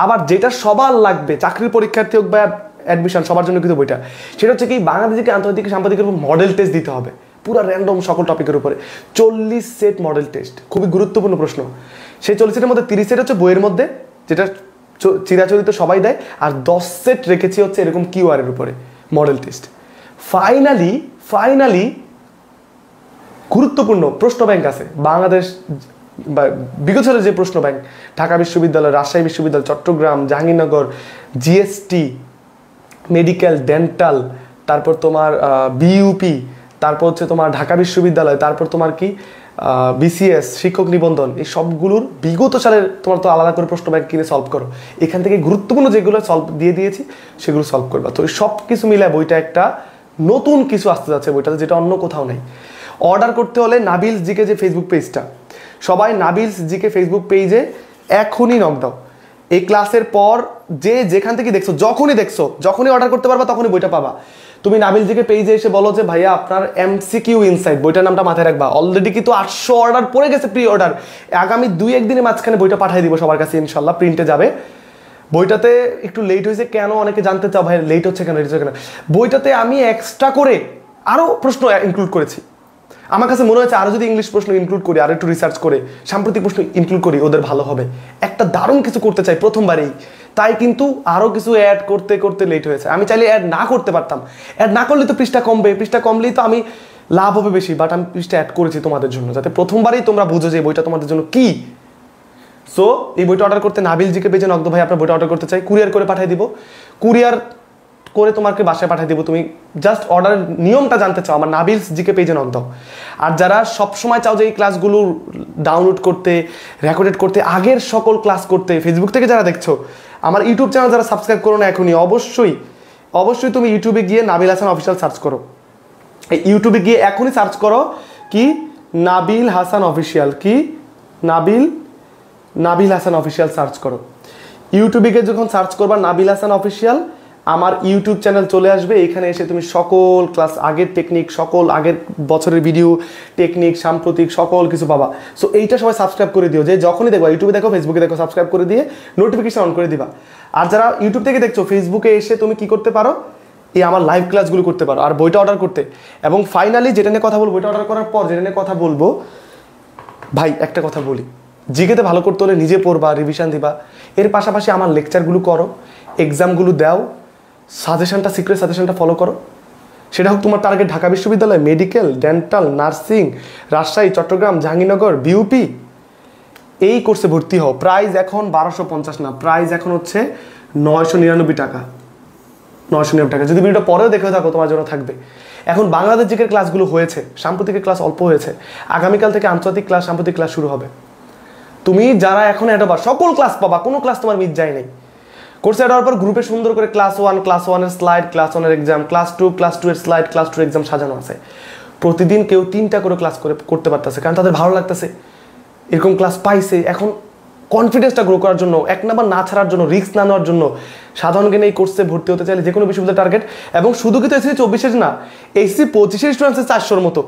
আবার যেটা সবার লাগবে, চাকরির পরীক্ষার্থী হোক বা অ্যাডমিশন, সবার জন্য কিন্তু বইটা, সেটা হচ্ছে কি বাংলাদেশকে আন্তর্জাতিক সাম্প্রতিকের উপর মডেল টেস্ট দিতে হবে, পুরো র্যান্ডম সকল টপিকের উপরে 40 সেট মডেল টেস্ট। খুবই গুরুত্বপূর্ণ প্রশ্ন। সেই 40 সেটের মধ্যে 30 সেট হচ্ছে বইয়ের মধ্যে, যেটা চিরাচরিত সবাই দেয়, আর 10 সেট রেখেছি হচ্ছে এরকম কিউআর এর উপরে মডেল টেস্ট। ফাইনালি গুরুত্বপূর্ণ প্রশ্ন ব্যাংক আছে বাংলাদেশ বা বিগত সালের যে প্রশ্ন ব্যাংক, ঢাকা বিশ্ববিদ্যালয়, রাজশাহী বিশ্ববিদ্যালয়, Chattogram, Jahangirnagar, GST, medical, dental, তারপর তোমার বিইউপি, তারপর হচ্ছে তোমার ঢাকা বিশ্ববিদ্যালয়, তারপর তোমার কি বিসিএস, শিক্ষক নিবন্ধন, এই সবগুলোর বিগত সালের তোমার তো আলাদা করে প্রশ্ন ব্যাংক কিনে সলভ করো। এখান থেকে গুরুত্বপূর্ণ যেগুলো সলভ দিয়ে দিয়েছি সেগুলো সলভ করবা। তো সব কিছু মিলে বইটা একটা নতুন কিছু আসতে যাচ্ছে বইটাতে, যেটা অন্য কোথাও নেই। অর্ডার করতে হলে নাবিলস জিকে যে ফেসবুক পেজটা, সবাই নাবিলস জিকে ফেসবুক পেজে এখনই নক দাও। এই ক্লাসের পর যে যেখান থেকে দেখছো, যখনই অর্ডার করতে পারবা তখনই বইটা পাবা। তুমি নাবিল জিকে পেজে এসে বলো যে ভাইয়া আপনার এমসিকিউ ইনসাইট বইটার নামটা মাথায় রাখবা। অলরেডি কিন্তু 800 অর্ডার পড়ে গেছে, প্রি অর্ডার। আগামী 2-1 দিনের মাঝখানে বইটা পাঠিয়ে দিব সবার কাছে ইনশাল্লাহ, প্রিন্টে যাবে। বইটাতে একটু লেট হয়েছে কেন অনেকে জানতে চাও, ভাই লেট হচ্ছে কেন, বইটাতে আমি এক্সট্রা করে আরও প্রশ্ন ইনক্লুড করেছি। আমার কাছে মনে হয়েছে আরও যদি ইংলিশ প্রশ্ন ইনক্লুড করি, আর একটু রিসার্চ করে সাম্প্রতিক প্রশ্ন ইনক্লুড করি, ওদের ভালো হবে। একটা দারুণ কিছু করতে চাই প্রথমবারেই, তাই কিন্তু আরও কিছু অ্যাড করতে করতে লেট হয়েছে। আমি চাইলে অ্যাড না করতে পারতাম, অ্যাড না করলে তো পৃষ্ঠা কমবে, পৃষ্ঠা কমলেই তো আমি লাভ হবে বেশি, বাট আমি পৃষ্ঠা অ্যাড করেছি তোমাদের জন্য, যাতে প্রথমবারেই তোমরা বুঝো যে বইটা তোমাদের জন্য কি। সো এই বইটা অর্ডার করতে নাবিল জিকে পেজে নক দাও, ভাই আপনার বইটা অর্ডার করতে চাই, কুরিয়ার করে পাঠিয়ে দিব, কুরিয়ার করে তোমাকে বাসায় পাঠিয়ে দিব। তুমি জাস্ট অর্ডারের নিয়মটা জানতে চাও, আমার নাবিলস জিকে পেজে নক দাও। আর যারা সবসময় চাও যে এই ক্লাসগুলো ডাউনলোড করতে, রেকর্ডেড করতে, আগের সকল ক্লাস করতে, ফেসবুক থেকে যারা দেখছো, আমার ইউটিউব চ্যানেল যারা সাবস্ক্রাইব করো না এখনই, অবশ্যই তুমি ইউটিউবে গিয়ে নাবিল হাসান অফিসিয়াল সার্চ করো। এই ইউটিউবে গিয়ে এখনই সার্চ করো কি নাবিল হাসান অফিসিয়াল, কি নাবিল হাসান অফিসিয়াল সার্চ করো। ইউটিউবে গিয়ে যখন সার্চ করবা নাবিল হাসান অফিসিয়াল, আমার ইউটিউব চ্যানেল চলে আসবে। এখানে এসে তুমি সকল ক্লাস, আগের টেকনিক, সকল আগের বছরের ভিডিও, টেকনিক, সাম্প্রতিক সকল কিছু পাবা। সো এইটা সবাই সাবস্ক্রাইব করে দিও, যে যখনই দেখো, ইউটিউবে দেখো, ফেসবুকে দেখো, সাবস্ক্রাইব করে দিয়ে নোটিফিকেশন অন করে দিবা। আর যারা ইউটিউব থেকে দেখছো, ফেসবুকে এসে তুমি কি করতে পারো, এই আমার লাইভ ক্লাসগুলো করতে পারো, আর বইটা অর্ডার করতে। এবং ফাইনালি যেটা নিয়ে কথা বলবো, বইটা অর্ডার করার পর যেটা নিয়ে কথা বলবো, ভাই একটা কথা বলি, জিকেতে ভালো করতে হলে নিজে পড়বা, রিভিশন দিবা, এর পাশাপাশি আমার লেকচারগুলো করো, এক্সামগুলো দাও, সিক্রেট সাজেশনটা ফলো করো। সেটা হোক তোমার টার্গেট ঢাকা বিশ্ববিদ্যালয়, medical, dental, nursing, Rajshahi, Chattogram, Jahangirnagar, BUP, এই কোর্সে ভর্তি হও। প্রাইস এখন 1250 না, প্রাইস এখন হচ্ছে 999 টাকা। 999 টাকা। যদি ভিডিওটা পরেও দেখে থাকো তোমার জন্য থাকবে। এখন বাংলাদেশ জিকের ক্লাসগুলো হয়েছে, সাম্প্রতিকের ক্লাস অল্প হয়েছে, আগামীকাল থেকে আন্তর্জাতিক ক্লাস সাম্প্রতিক ক্লাস শুরু হবে। তুমি যারা এখন অ্যাডোবার সকল ক্লাস পাবা, কোনো ক্লাস তোমার মিস যায় নাই। কোর্সে অ্যাড হওয়ার পর গ্রুপে সুন্দর করে ক্লাস 1 এর স্লাইড, ক্লাস 1 এর এক্সাম, ক্লাস 2 এর স্লাইড, ক্লাস 2 এক্সাম সাজানো আছে। প্রতিদিন কেউ 3টা করে ক্লাস করতে পারতেছে, কারণ তাদের ভালো লাগতেছে, এরকম ক্লাস পাইছে। এখন কনফিডেন্সটা গ্রো করার জন্য, 1 নাম্বার না ছাড়ার জন্য, রিস্ক না নেওয়ার জন্য, সাধারণ জ্ঞানে এই কোর্সে ভর্তি হতে চাইলে যে কোনো বিশ্ববিদ্যালয় টার্গেট। এবং শুধু কিন্তু এসএসসি 24-এর না, এসএসসি 25-এর স্টুডেন্ট আছে 400-র মতো,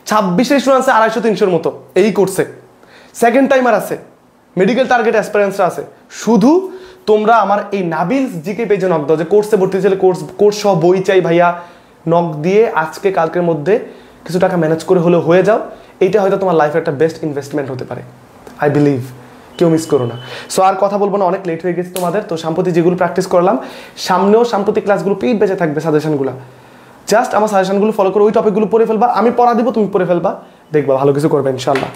26-এর স্টুডেন্ট আছে 250-300-র মতো এই কোর্সে। সেকেন্ড টাইমার আছে, মেডিকেল টার্গেট অ্যাসপিরেন্টসরা আছে। শুধু তোমরা আমার এই নাবিলস জিকে পেজে নক দাও যে কোর্সে ভর্তি চাইলে কোর্স সহ বই চাই ভাইয়া, নক দিয়ে আজকে কালকের মধ্যে কিছু টাকা ম্যানেজ করে হলেও হয়ে যাও। এইটা হয়তো তোমার লাইফের একটা বেস্ট ইনভেস্টমেন্ট হতে পারে, আই বিলিভ। কেউ মিস করো না। সো আর কথা বলবো না, অনেক লেট হয়ে গেছে তোমাদের। তো সাম্প্রতিক যেগুলো প্র্যাকটিস করলাম, সামনেও সাম্প্রতিক ক্লাসগুলো পেট বেঁচে থাকবে সাজেশনগুলো। জাস্ট আমার সাজেশনগুলো ফলো করে ওই টপিকগুলো পড়ে ফেলবা, আমি পড়া দিব, তুমি পড়ে ফেলবা, দেখবা ভালো কিছু করবে ইনশাল্লাহ।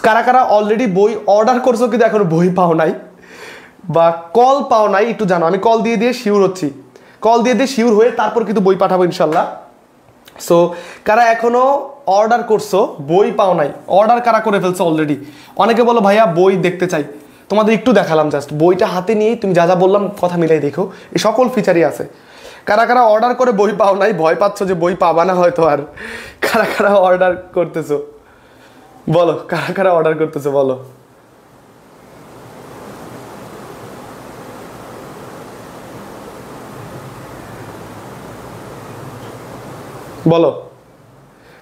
কারা কারা অলরেডি বই অর্ডার করছো কিন্তু এখনো বই পাও নাই বা কল পাও নাই একটু জানো, আমি কল দিয়ে শিওর হচ্ছি, কল দিয়ে শিওর হয়ে তারপর কিন্তু বই পাঠাবো ইনশাল্লাহ। সো কারা এখনো অর্ডার করছো বই পাও নাই, অর্ডার কারা করে ফেলছো অলরেডি? অনেকে বলো ভাইয়া বই দেখতে চাই, তোমাদের একটু দেখালাম, জাস্ট বইটা হাতে নিয়েই তুমি যা যা বললাম কথা মিলাই দেখো, এই সকল ফিচারই আছে। কারা কারা অর্ডার করে বই পাও নাই, ভয় পাচ্ছ যে বই পাবা না হয়তো, আর কারা কারা অর্ডার করতেছো বলো, কারা কারা অর্ডার করতেছো বলো। বলো,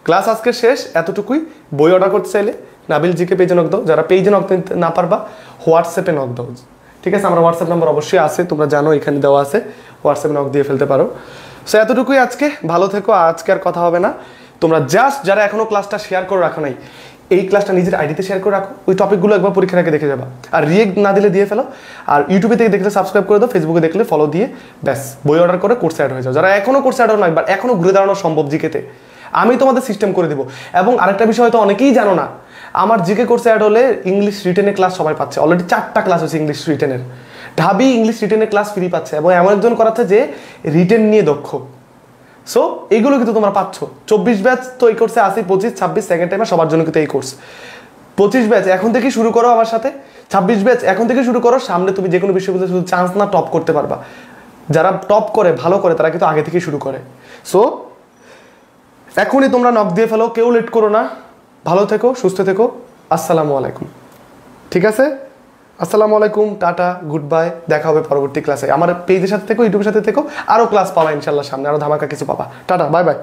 ক্লাস আজকে শেষ, এতটুকুই। বই অর্ডার করতে চাইলে নাবিল জিকে পেজে নক দাও, যারা পেজে নক না পারবা হোয়াটসঅ্যাপে নক দাও, ঠিক আছে? আমার হোয়াটসঅ্যাপ নাম্বার অবশ্যই আছে, তোমরা জানো এখানে দেওয়া আছে, হোয়াটসঅ্যাপে নক দিয়ে ফেলতে পারো। সো এতটুকুই আজকে, ভালো থেকো, আজকে আর কথা হবে না। তোমরা জাস্ট যারা এখনো ক্লাসটা শেয়ার করে রাখো নাই, এই ক্লাসটা নিজের আইডিতে শেয়ার করে রাখো, ওই টপিকগুলো একবার পরীক্ষার আগে দেখে যাবা। আর রিয়েক্ট না দিলে দিয়ে ফেলো, আর ইউটিউবে থেকে দেখলে সাবস্ক্রাইব করে দাও, ফেসবুকে দেখলে ফলো দিয়ে ব্যাস বই অর্ডার করে কোর্সে অ্যাড হয়ে যাও। যারা এখনো কোর্সে অ্যাড হয় না, এখনো ঘুরে দাঁড়ানো সম্ভব জিকেতে, আমি তোমাদের সিস্টেম করে দিব। এবং আরেকটা বিষয় হয়তো অনেকেই জানো না, আমার জিকে কোর্সে অ্যাড হলে ইংলিশ রিটেনের ক্লাস সবাই পাচ্ছে, অলরেডি 4টা ক্লাস হচ্ছে ইংলিশ রিটেনের। ঢাবি ইংলিশ রিটেনের ক্লাস ফ্রি পাচ্ছে, এবং এমন একজন করাচ্ছে যে রিটেন নিয়ে দক্ষ। সো এইগুলো কিন্তু তোমরা পাচ্ছ। 24 ব্যাচ তো এই কোর্সে আসি, 25, 26 সেকেন্ড টাইমে সবার জন্য কিন্তু এই কোর্স। 25 ব্যাচ এখন থেকে শুরু করো আমার সাথে, 26 ব্যাচ এখন থেকে শুরু করো। সামনে তুমি যে কোনো বিশ্ববিদ্যালয়ে শুধু চান্স না, টপ করতে পারবা। যারা টপ করে, ভালো করে, তারা কিন্তু আগে থেকেই শুরু করে। সো এখনই তোমরা নক দিয়ে ফেলো, কেউ লেট করো না। ভালো থেকো, সুস্থ থেকো, আসসালামু আলাইকুম। ঠিক আছে, আসসালামু আলাইকুম, টাটা, গুড বাই, দেখা হবে পরবর্তী ক্লাসে। আমার পেজের সাথে থেকো, ইউটিউবের সাথে থেকো, আরও ক্লাস পাবা ইনশাল্লাহ, সামনে আরও ধামাকা কিছু পাবা। Tata, bye bye.